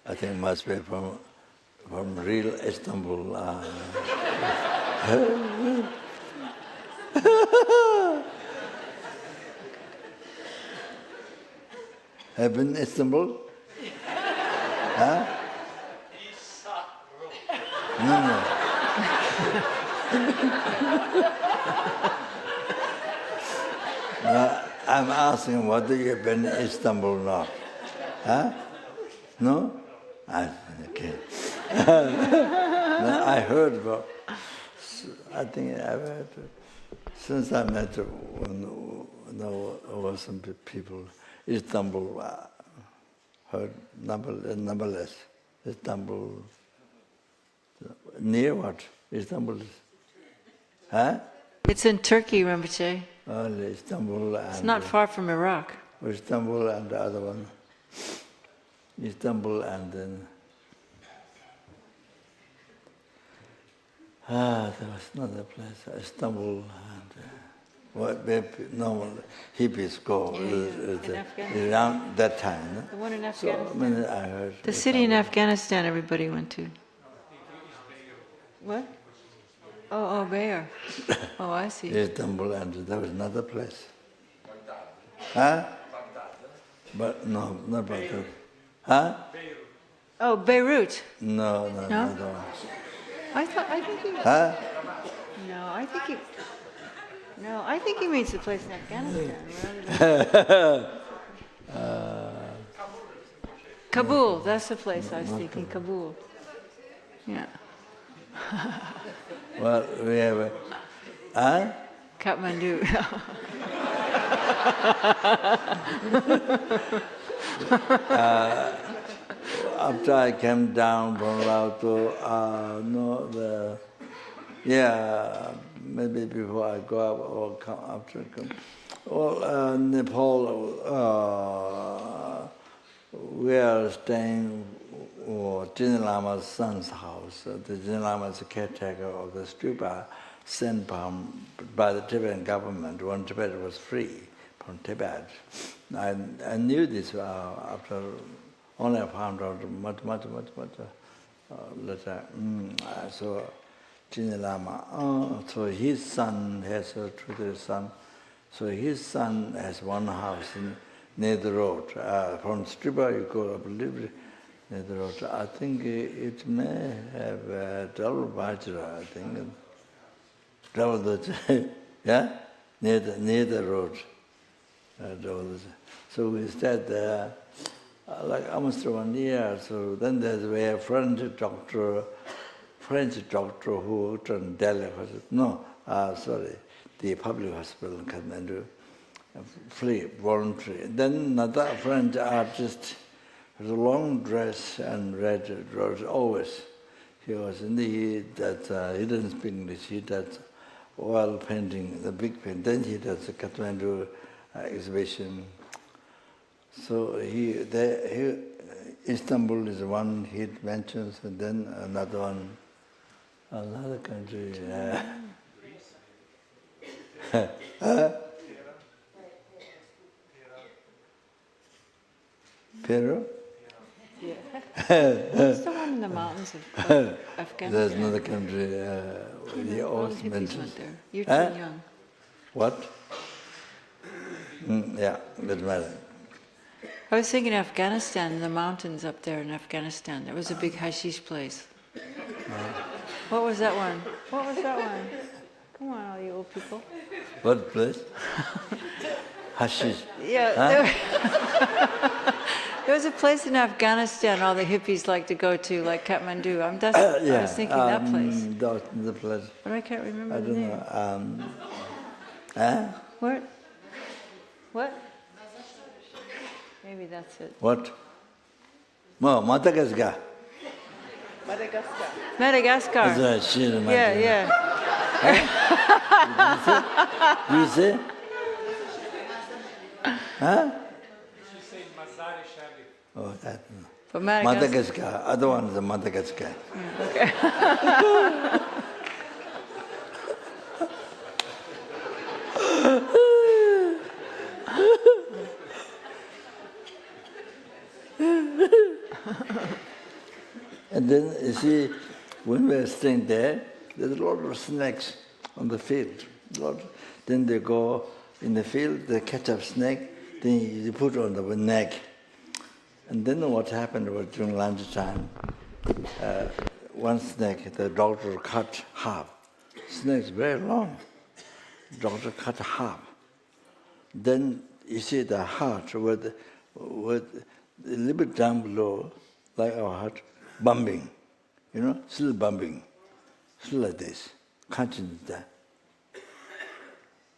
I think must be from real Istanbul. Have been Istanbul? Huh? No. No, I'm asking whether you've been in Istanbul or not. Huh? No? Okay. No, I heard about, I think I've heard, since I met there were some people, Istanbul, heard numberless. Istanbul, near what? Istanbul is, huh? It's in Turkey, Rinpoche. Istanbul and... It's not far from Iraq. Istanbul and the other one. Istanbul and then... there was another place, Istanbul and... where normal hippies go, around that time. No? The one in Afghanistan. So, I heard the city in Afghanistan everybody went to. What? Oh, Bayer. Oh, I see. Istanbul and there was another place. Huh? But no, not Baghdad. Huh? Oh, Beirut. No? No? I think he... Huh? No, I think he means the place in Afghanistan. Kabul, that's the place I was thinking, Kabul. Yeah. Well, we have a... Huh? Kathmandu. After I came down from Lauto, maybe before I go up or come after I come. Well, Nepal, we are staying at Jinja Lama's son's house. The Jinja Lama is the caretaker of the stupa sent by the Tibetan government when Tibet was free from Tibet. I knew this after only I found out much later. So Jinja Lama, so his son has a tutor son. So his son has one house near the road. From Stupa you go up a little bit near the road. I think it may have double Vajra, I think. Double the, yeah? Near the road. So we stayed there like almost 1 year. So then there's a French doctor who worked in Delhi hospital. The public hospital in Kathmandu, free, voluntary. Then another French artist with a long dress and red rose always. He was in he didn't speak English, he does oil painting, the big painting. Then he does the Kathmandu exhibition. So Istanbul is one he mentions, and then another country. Peru? Yeah. What's the one in the mountains of Afghanistan? There's another country he always mentions. You're too young. What? Yeah, doesn't matter. I was thinking Afghanistan, the mountains up there in Afghanistan. There was a big hashish place. What was that one? Come on, all you old people. What place? Hashish. Yeah. Huh? There was a place in Afghanistan all the hippies like to go to, like Kathmandu. I was thinking that place. That's the place. But I can't remember I the don't name. know. What? Maybe that's it. What? No, Madagascar. Madagascar. That's right, Yeah. Do you say? Huh? Oh, that. But Madagascar. Other one is Madagascar. Okay. And then, you see, when we are staying there, there's a lot of snakes on the field. Then they go in the field, they catch up snake, then you put it on the neck. And then what happened was during lunchtime, one snake, the doctor cut half. Snake is very long. Doctor cut half. Then you see the heart with a little bit down below, like our heart, bumping. Still bumping. Still like this. Conscious that.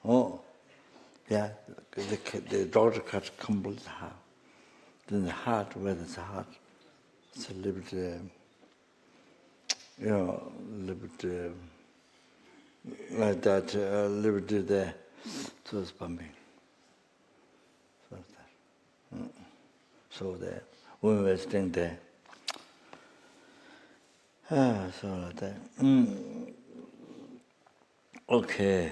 Oh, yeah, the doctor cut complete half. Then the heart, where there's a heart, it's a little bit, like that, a little bit there. So it's bumping. So that. So there, when we were staying there. So like that. Okay.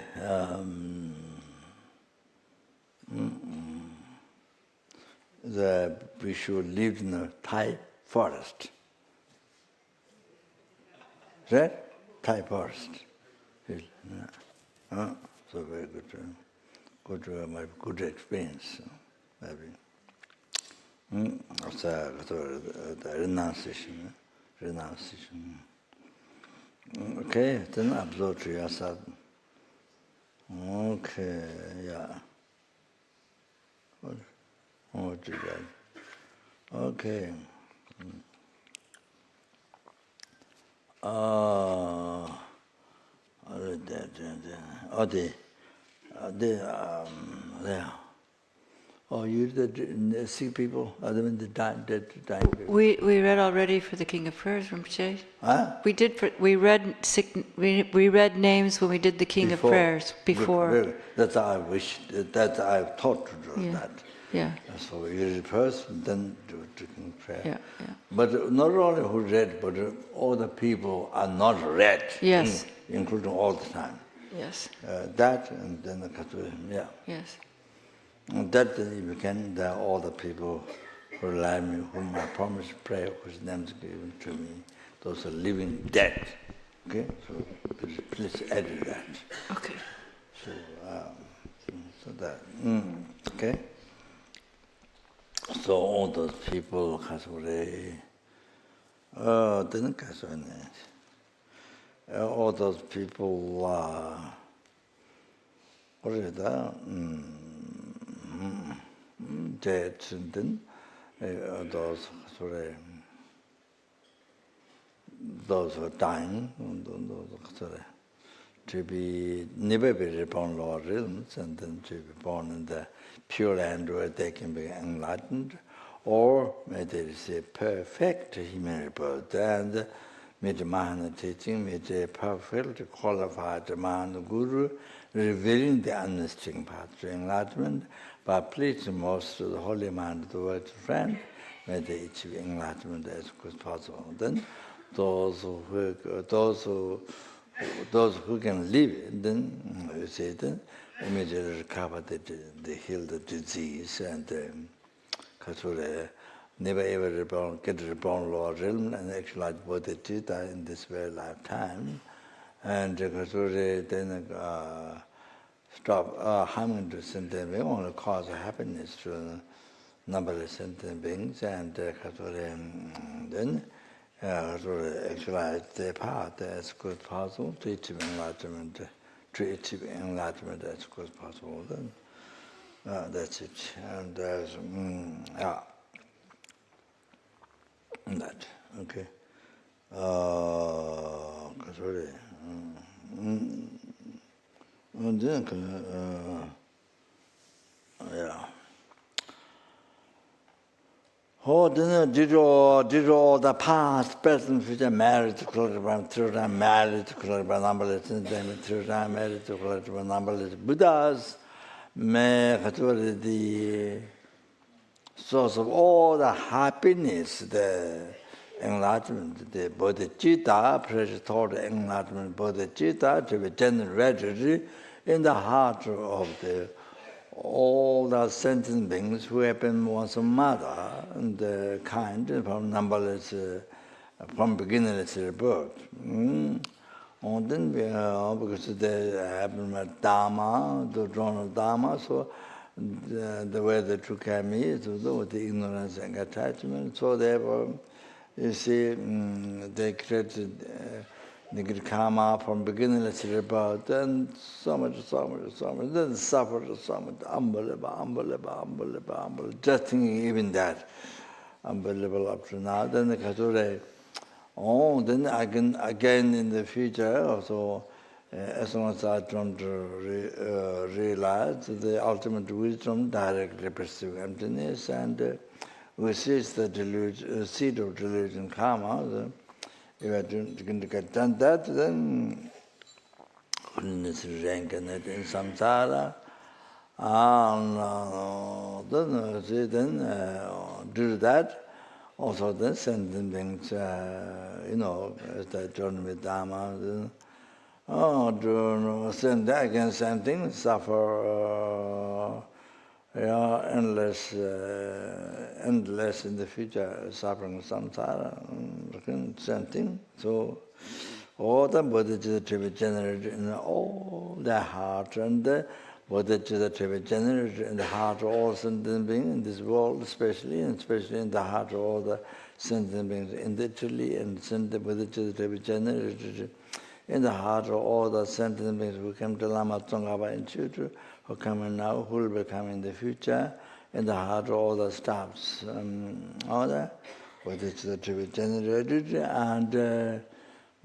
We should live in a Thai forest. Right? Thai forest. So very good, good experience. Maybe. The renunciation. Okay, then observe to yourself. Okay, yeah. What do that? Okay. Oh, you the sick people? Other than the dying people? We read already for the King of Prayers, Rinpoche. Huh? We read names when we did the King of Prayers before. Good. That's I wish. That I thought to do that. Yeah. So you read first, then do the King of Prayer. Yeah. But not only who read, but all the people are not read. Yes. Including all the time. Yes. That and then the yeah. Yes. And that if you can, there are all the people who rely on me, whom I promise prayer, whose names given to me. Those are living dead. Okay? So please add that. Okay. So that. Okay? So all those people all those people what is that? Dead and then those who are dying, to be never be reborn Lord realms and then to be born in the pure land where they can be enlightened, or may they receive perfect human rebirth and with Mahana teaching, with a perfectly qualified Mahana Guru, revealing the understanding path to enlightenment by pleasing most to the holy mind of the world's friend, may they achieve enlightenment as quick as possible. Then those who can live it, then you say then immediately recover they heal the disease and never ever get reborn lower realm and actualize bodhicitta in this very lifetime, and then stop harming to sentient beings, only cause happiness to numberless sentient beings, and then actualize their path as good as possible to achieve enlightenment, as good as possible. Then that's it. And there's that. Okay. And then yeah. Oh, then did all the past, present, future, married to Klariban, through time married to Klariban, numberless, and then through time married to Klariban, numberless Buddhas, may the source of all the happiness, the enlightenment, the bodhicitta, precious thought, enlightenment, bodhicitta, to be generated in the heart of all the sentient beings who have been once a mother and kind from numberless, from beginningless rebirth. And then because they have been Dharma, the drone of Dharma, so the way they took care of me is with the ignorance and attachment. So therefore, You see, they created negative karma from beginningless rebirth, then so much, then suffered so much, unbelievable, just thinking even that, unbelievable up to now. Then the Kature, then again in the future, also, as long as I don't realize the ultimate wisdom directly pursue emptiness and resist the delusion, seed of delusion karma. If I don't get done that, then goodness reincarnate in samsara, and then do that. Also, then sending things, as the journey with Dharma. Do send that again, same thing, suffer. Endless in the future, suffering samsara, same thing. So, all the bodhicitta to be generated in all their heart, and the bodhicitta to be generated in the heart of all sentient beings in this world, especially in the heart of all the sentient beings in Italy, and send the bodhicitta to be generated in the heart of all the sentient beings who came to Lama Tsongkhapa in future, who come now, who will become in the future, in the heart of all the staffs, all that, bodhicitta to be generated, and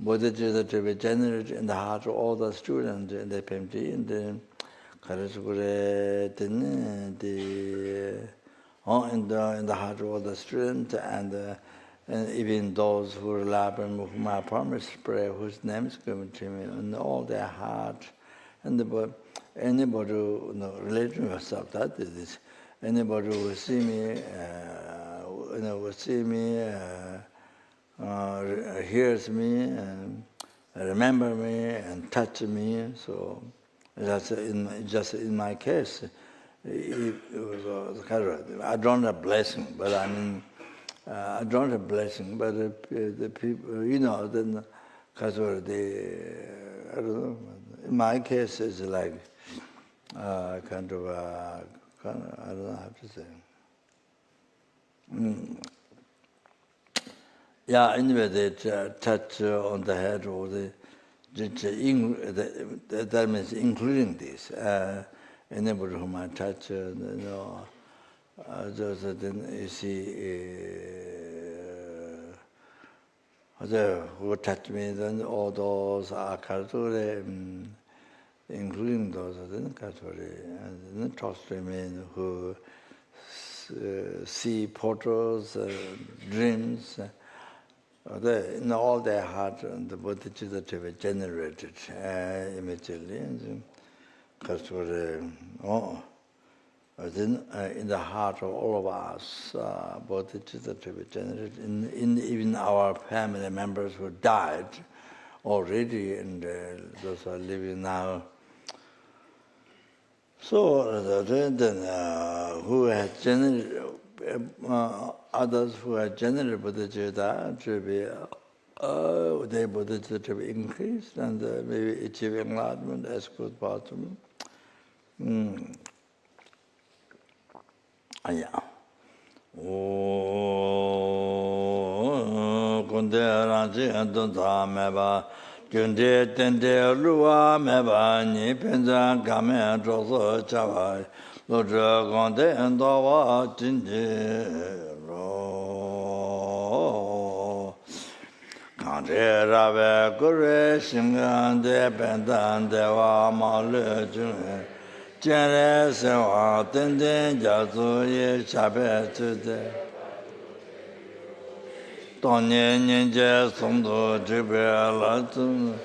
bodhicitta to be generated in the heart of all the students in the FPMT, in the Karasukure, in the heart of all the students, and even those who rely on whom I promise prayer, whose names come to me, in all their heart, and anybody who relate to yourself, that is this. Anybody who will see me, hears me, remember me, and touch me. So just in my case, it was I don't have blessing, but I mean. I don't have blessing, but the people, then, because I don't know, in my case, it's like I don't know how to say. Yeah, anyway, they touch on the head or that means including this. Anybody whom I touch, then you see, who touch me, then all those are Karture, including those then Karture, and then talks to me who see portals, dreams, in all their heart, and the bodhicitta to be generated immediately. And Karture, in the heart of all of us, bodhicitta to be generated, in even our family members who died already, and those are living now. So then who had generated, others who had generated bodhicitta to be, their bodhicitta to be increased, and maybe achieve enlightenment as good possible. Kunde ranchi andunta meba, kunde tende luwa meba, ni penza kame troso chawa, lodra kunde andawa tinde ro. Kante rabe kure shingande pendande wa malu junge, Jere sewa tenden jazu ye shabe tsude. Tonye nyenje sumdo jibe la tsun.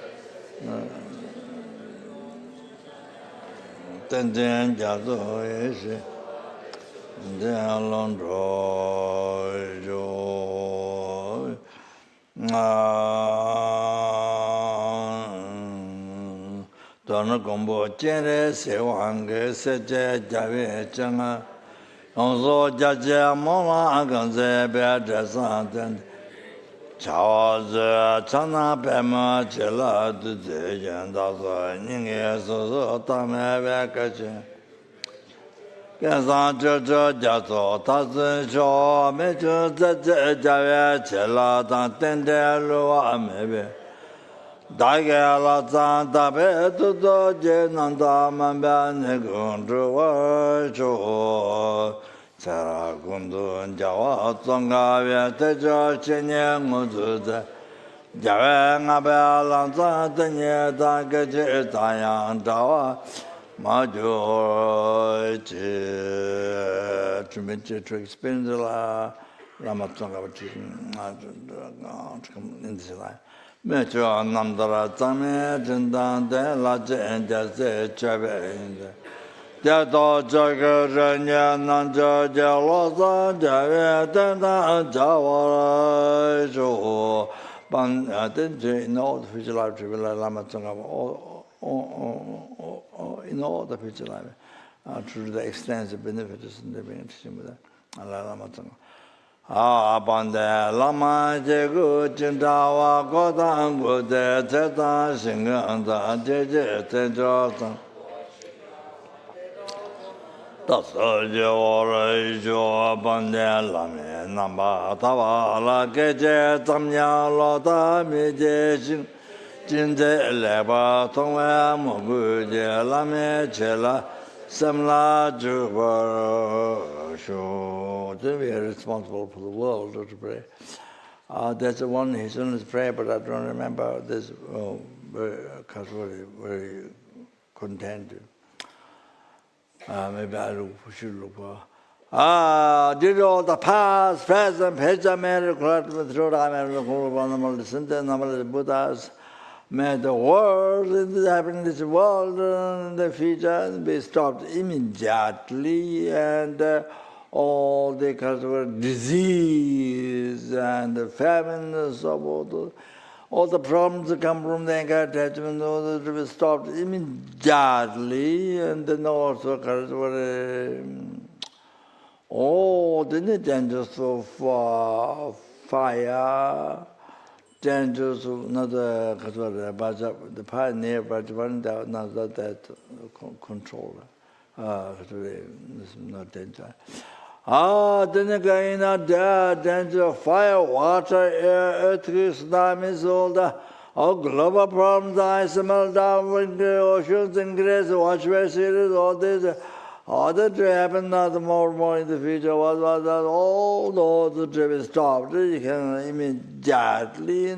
Tenden jazu ye shi. Den londro jo. Dharma gombo jere sewange seje jave changa onzo jaje mama aganze beadresan ten chawaze chana pema chela duje yandazo ninge sozo tame bekache Kensan Jojo Jaso, Tasun Shaw, Mechu Jave, Chela, Tende Lua, maybe. Dagala Tabe, Tudo, Jenanda, Mamba, Negundru, Sara Gundu, and Jawa, Tonga, Tejo, Chenya, Muzuda, Java, Abel, Tanya, Dagaji, Tayan, Jawa. Majo to experience the Lama in this life. Metro Nandara Tame, Jindan, Laja, and Jase, Chave. Jato Jaga, Ranya, Nanja, Jalosa, Jave, Tenda, Jawa, Jo, Ban, I didn't know the future life to Lama Tonga. In all the future life, through the extensive benefits in the being with that. Bande Lama Jegu Jindawa Godan Gode Teta Singanda Jeje Tenjota Tasojo Jo Bande Lame Namba Tawa La Geje Tamya Lota Meje Jinde Leba Tongwa Mogu Je Lame Chela Samla Juba Sho. We are responsible for the world to pray. That's the one his own prayer, but I don't remember this very content. Maybe I should look for. Did all the past, present, future, miracle, through the American Buddhas. May the world happen in this world in the future be stopped immediately, and all the kinds of disease and the famines of all the problems that come from the anger attachment, all that to be stopped immediately, and then also kinds of the dangers of fire. Dangers of another the pioneer, but one not that controller. This is not danger. Then again, danger of fire, water, air, earthquake, tsunamis, all the global problems, ice melt down, wind, oceans, ingress, watchware series, all this. All that to happen now, the more in the future, all those to be stopped. You can immediately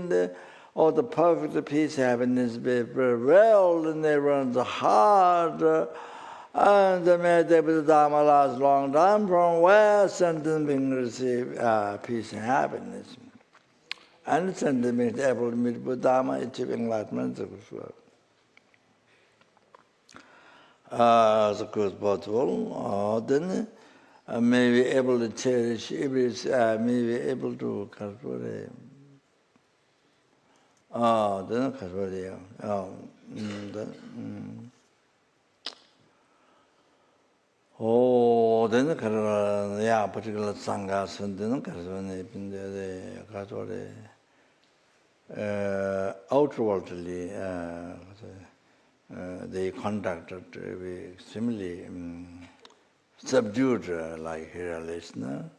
all the perfect peace, happiness be prevailed in everyone's heart. And may the Dharma last long time from where sentence being received peace and happiness. And sentence being able to meet with Dharma, achieving enlightenment. As good as possible, then may be able to cherish every, may be able to cultivate. Then cultivate. Then yeah, particular sanghas and then cultivate outwardly. They conducted extremely subdued, like here listener.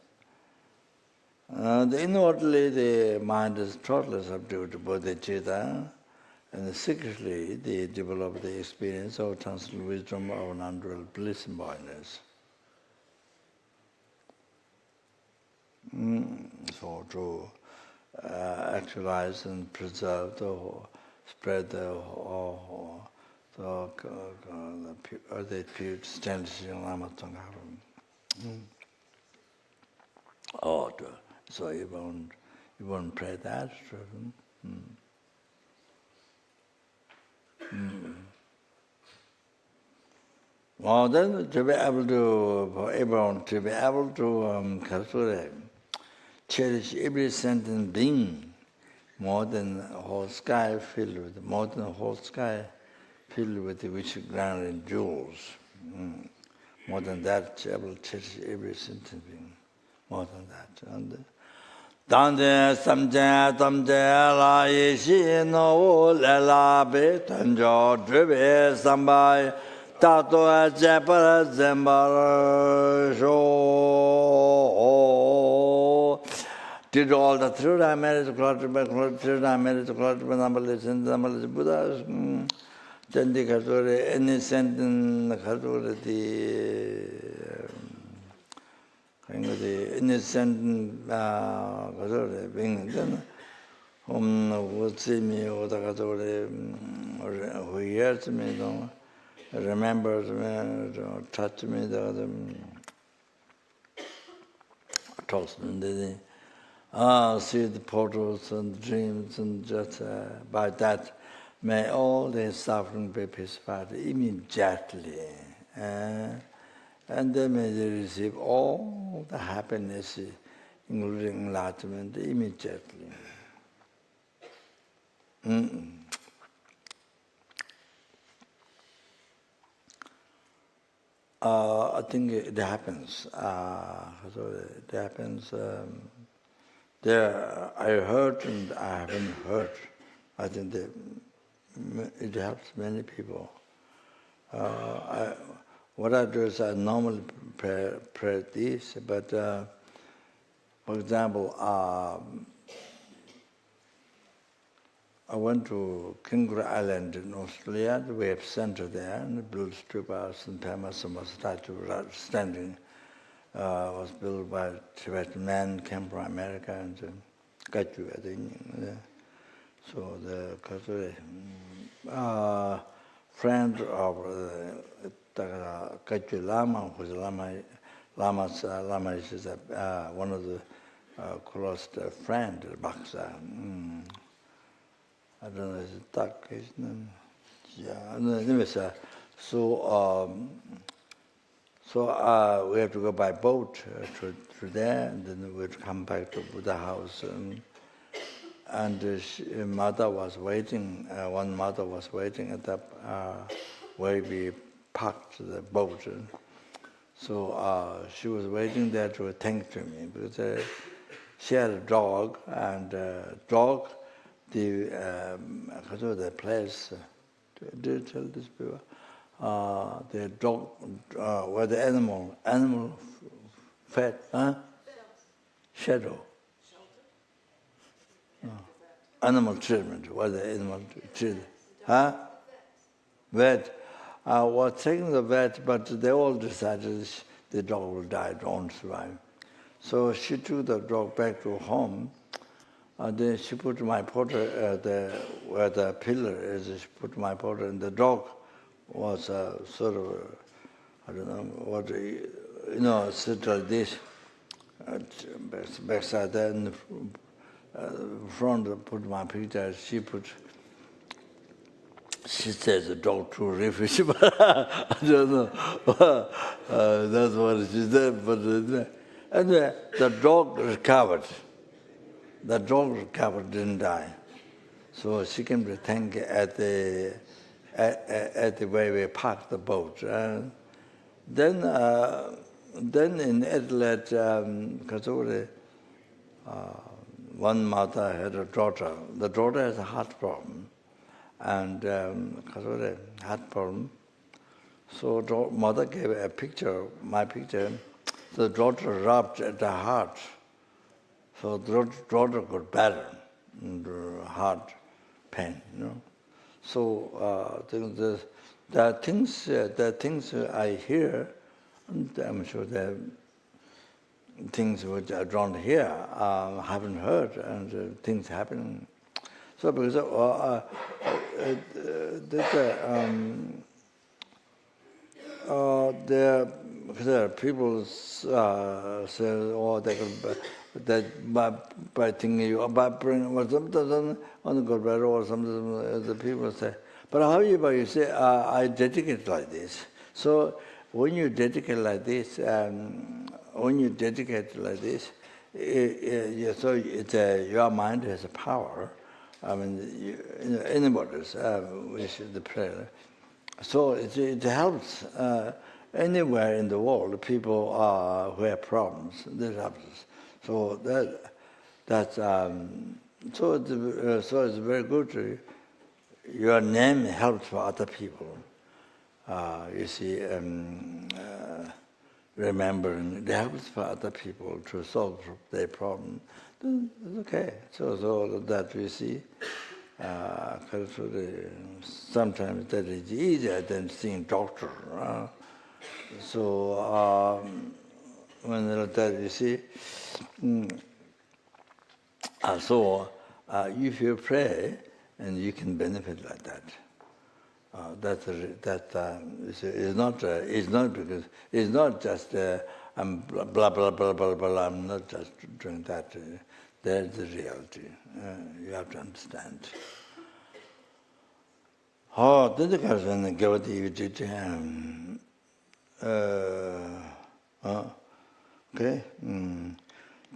Inwardly, the mind is totally subdued to bodhicitta, and secretly they develop the experience of transcendental wisdom of non-dual bliss and boyness. So to actualize and preserve or spread the pure standards in Lama Tonga. So you won't pray that. Well, then to be able to, for everyone to be able to cherish every sentient being more than the whole sky filled with rich ground and jewels. More than that, to be able to cherish every sentient being. More than that. And Dante samjaya tamjaya la yeshi no le la be tanjo drive sambai Tato Japara Zambara Show. Did all the three-dimensional numberless and numberless Buddhas. Then the Katori, any sentence, Katori, the innocent Katori, being then. Would see me or the Katori, who hears me, remembers me, touches me, talks to me. See the portals and dreams, and just by that, may all their suffering be pacified immediately. And then may they receive all the happiness, including enlightenment, immediately. I think it happens. It happens. There, I heard and I haven't heard. I think that it helps many people. What I do is I normally pray this, but for example, I went to Khunu Island in Australia. We have center there, and built stupas and Pamasama statue standing. Was built by a Tibetan man, came from America, and Kachu, I think. So the friend of Khunu Lama, who's Lama is one of the close friends of Baksa. I don't know, is it Tak? Yeah, anyways, so we have to go by boat to there, and then we'd come back to Buddha house. And mother was waiting, one mother was waiting at the where we parked the boat. So she was waiting there to thank to me, because she had a dog, and dog, the place, did you tell this people? The dog, where the animal fed, shadow. Animal treatment, where the animal treated. Vet. I was taking the vet, but they all decided the dog will die, don't survive. So she took the dog back to home. Then she put my porter where the pillar is. She put my porter, and the dog was sort of, I don't know what, sit like this, backside there, and front put my picture. She says the dog too refugee, but I don't know. That's what she said. But anyway, the dog recovered. The dog recovered, didn't die. So she came to thank at the way we parked the boat. Then in Adelaide, one mother had a daughter. The daughter has a heart problem, and heart problem. So mother gave a picture, my picture. The daughter rubbed at the heart. So the daughter got better, and heart pain, So there are things I hear, and I'm sure there are things which I don't hear, haven't heard, and things happen. So because there are people say, oh, they can. That by thinking by bringing or something on the good better or something, the people say. But however, you say I dedicate like this. So when you dedicate like this, so your mind has a power. I mean, anybody's wish the prayer. So it helps anywhere in the world. People who have problems, this helps. So it's very good. Your name helps for other people. you see, remembering the helps for other people to solve their problem, then it's okay. So that we see, sometimes that is easier than seeing doctor. So when that you see, so if you pray, and you can benefit like that. It's not because it's not just I'm blah blah blah blah blah blah. I'm not just doing that. There's the reality. You have to understand. Oh, this is when give the okay.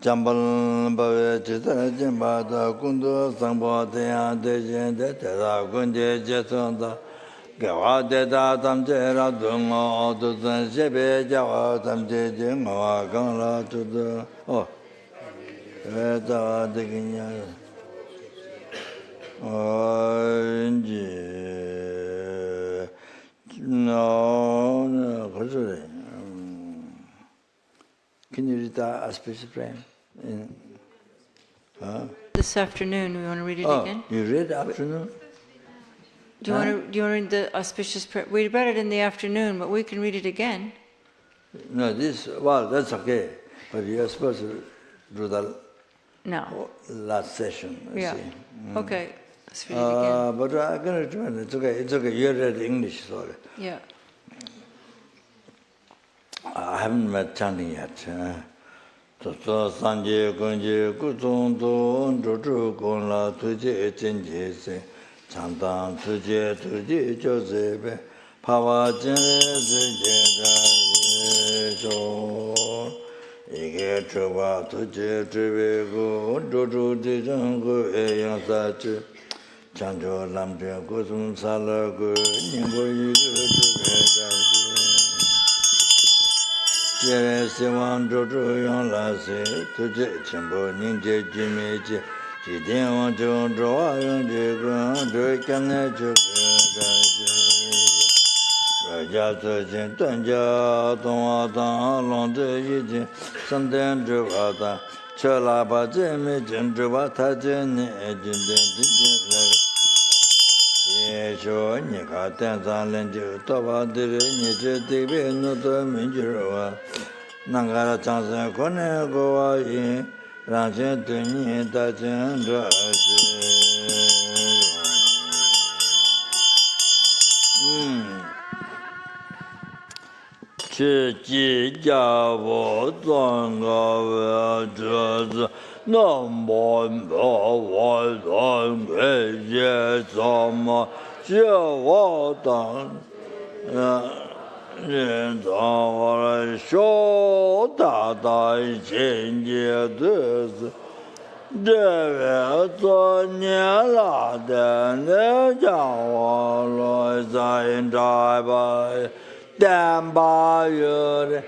Jambal Bave Chita Jimbada Kundu Sangpa Deyan Dejen De Tera Kunde Jesonda Gawa Deda Tamje Radunga Odusan Shebe Jawa Tamje Jingawa Gangla Tudu Oh Veda Deginya Inji No Kuzuri Can you read that auspicious prayer? This afternoon, we want to read it again. You read afternoon? Do you want to read the auspicious prayer? We read it in the afternoon, but we can read it again. No, that's okay. But you're supposed to do the last session. Yeah. Okay. Let's read it again. But I'm going to do it. It's okay. It's okay. You read English, sorry. Yeah. I haven't met chanting yet. So Sanje Gunji Kuzung Dun Juju Gun La Tuje Jinji Se Chantang Tuje Tuje Josebe Pawa Jin Jo Ige Chuba Tuje Jive Gu Juju Dijang Gu Eyang Sa Chu Chanjo Lam Jue Kuzung Sala Gu Ningbo Yu Jere Siwan Jojo Yang La Se Tuje Chenpo Ningje Jime Je Jiden Wang Chong Zhuwa Yang Je Gun Zhui Kane Chu Raja Tse Chen Tuan Jia Tongwa Tang Long Zhe Yi Jin San Den Zhuwa Tang Che La Pa Jime Jin Zhuwa Ta Jin Ni Jin Den Jin Jin La Xie Nika Ten San Len Ju Toba Diri Ni Che Tibi No To Min Ju Ruwa Nangara Chang Sen Kone Gowa Yin Rang Chen Tu Ni Da Chen Zha Shi Chi Ji Jia Wo Zang Ga We Zhe Zi Nam Bo Mo Wo Zang Ge Ye Zang Ma Jie Wo Dang Ren Zang Wa Lai Shou Da Da Xin Jie De Zi De We Zhe Nian La De Ne Jiang Wa Lai Zai Yin Zai Ba Dan Ba Yu De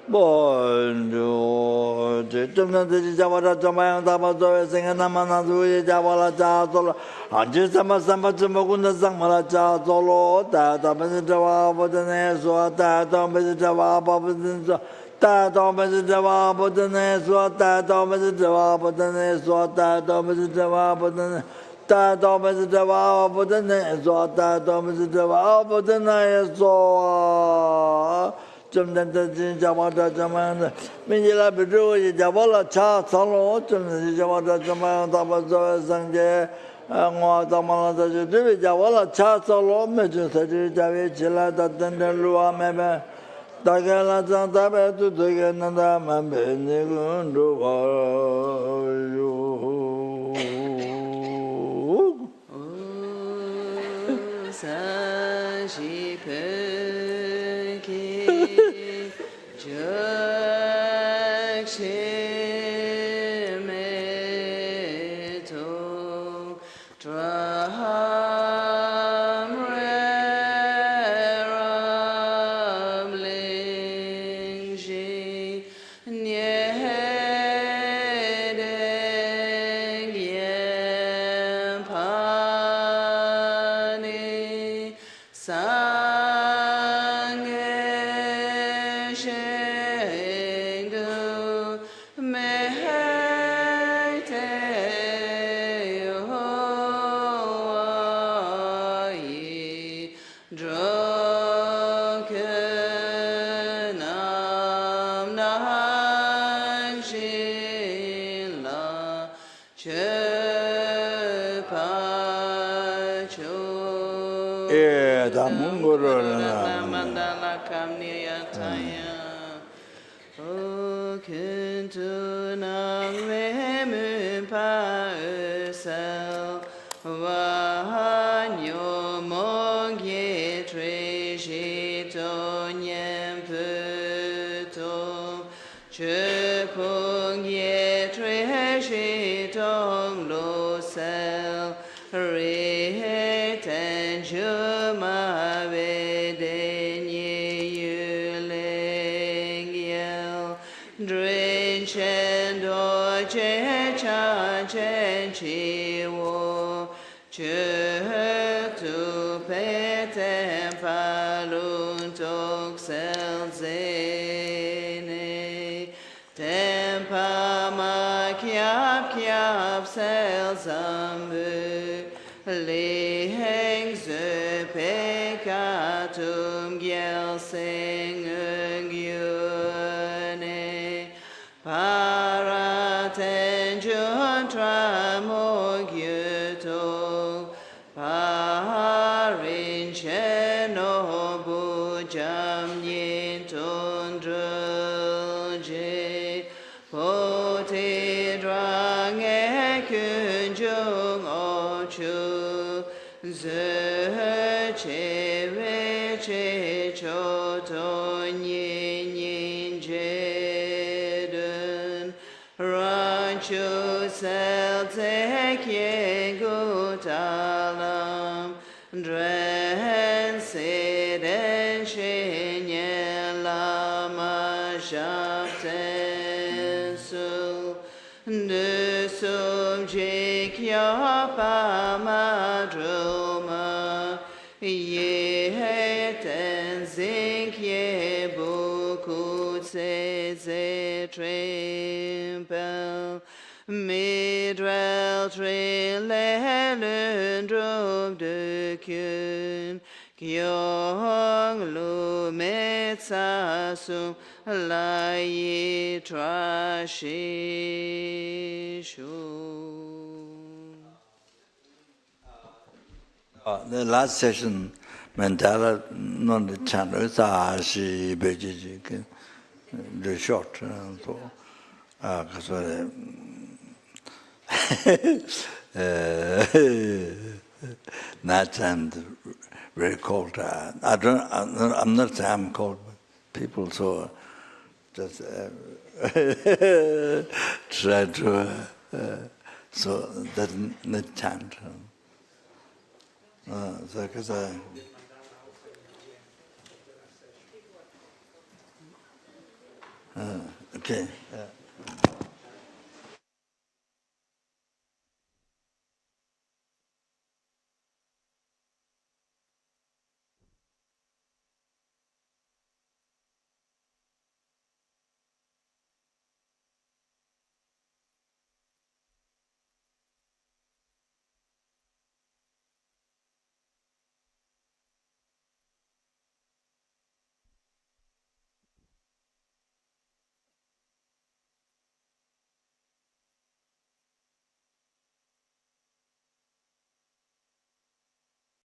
Bon Ju Zhe Zhen De Zhe Jia Wa Zha Zha Ma Yang Da Ba Zhe Wei Sing Na Ma Na Zu Ye Jia Wa La Jia Zhe Lo Han Ji San Ma San Ma Zhe Mo Gun De Sang Ma La Jia Zhe Lo Da Da Ben Zhe Wa Bo De Ne Suo Da Da Ben Zhe Wa Bo Ben Zhe Suo Da Da Ben Zhe Wa Bo De Ne Suo Da Da Ben Zhe Wa Bo De Ne Suo Da Da Ben Zhe Wa Bo De Ne Da Da Ben Zhe Wa Bo De Ne Suo Da Da Ben Zhe Wa Bo De Ne Suo Zhen Den De Jin Jia Wa Zha Zha Ma Yang De Min Ji La Bi Zhu Yi Jia Wa La Cha Sang Lo Zhen Den Jia Wa Zha Zha Ma Yang Da Ba Zhe Wei Sang Jie Ngwa Da Ma La Zhe Zhe Zhe Jia Wa La Cha Sang Lo Me Zhen Se Zhe Jia Wei Qi La Da Den Den Lu A Me Me Da Ge La Zhang Da Bei Tu Tu Ge Nan Da Man Bei Ni Gun Zhu Wa Yu San Shi Pe Ki Jek Shi Me To Dram Re Ram Ling Ji Nye Deng Yen Pa Ni Sa Purana Mandala Kamniyataya O Kuntu Nang Vemu Pa Usel Vahanyo Mogye Trishito Nyem Puto Chupung Ye Trishito Lo Sel Re Ten Juma Vedenye Yuling Yel Drin Chen Do Che Chan Chen Chi Wo Chuk Tu Pe Tem Falun Tok Sel Zene Tempa Ma Kyap Kyap Sel Zambu Li Heng Zu Pe Ka Tum Gyel Sing Ung Yune Para Ten Jun Tra Mo Gyuto Parin Chen No Bu Jam Yin Tun Drul Je Po Te Drang E Kun Jung O Chu Zhe Che We Che Cho Ton Yin Yin Je Dun Ran Chu Sel Te Kye Gu Talam Dren Se Den Shin Yen Lama Shap Ten Su Nu Sum Jik Ya Pa Ma Druma Ye Ten Zik Ye Bu Ku Tse Ze Trimpel Midrel Tril Le Lun Drub De Kyun Kyong Lu Met Sa Sum La Yi Tra Shi Shu. The last session, Mandala non the channel, she beji the short, so night and very cold. I'm not saying I'm cold, but people so just try to so that not chant. So because okay.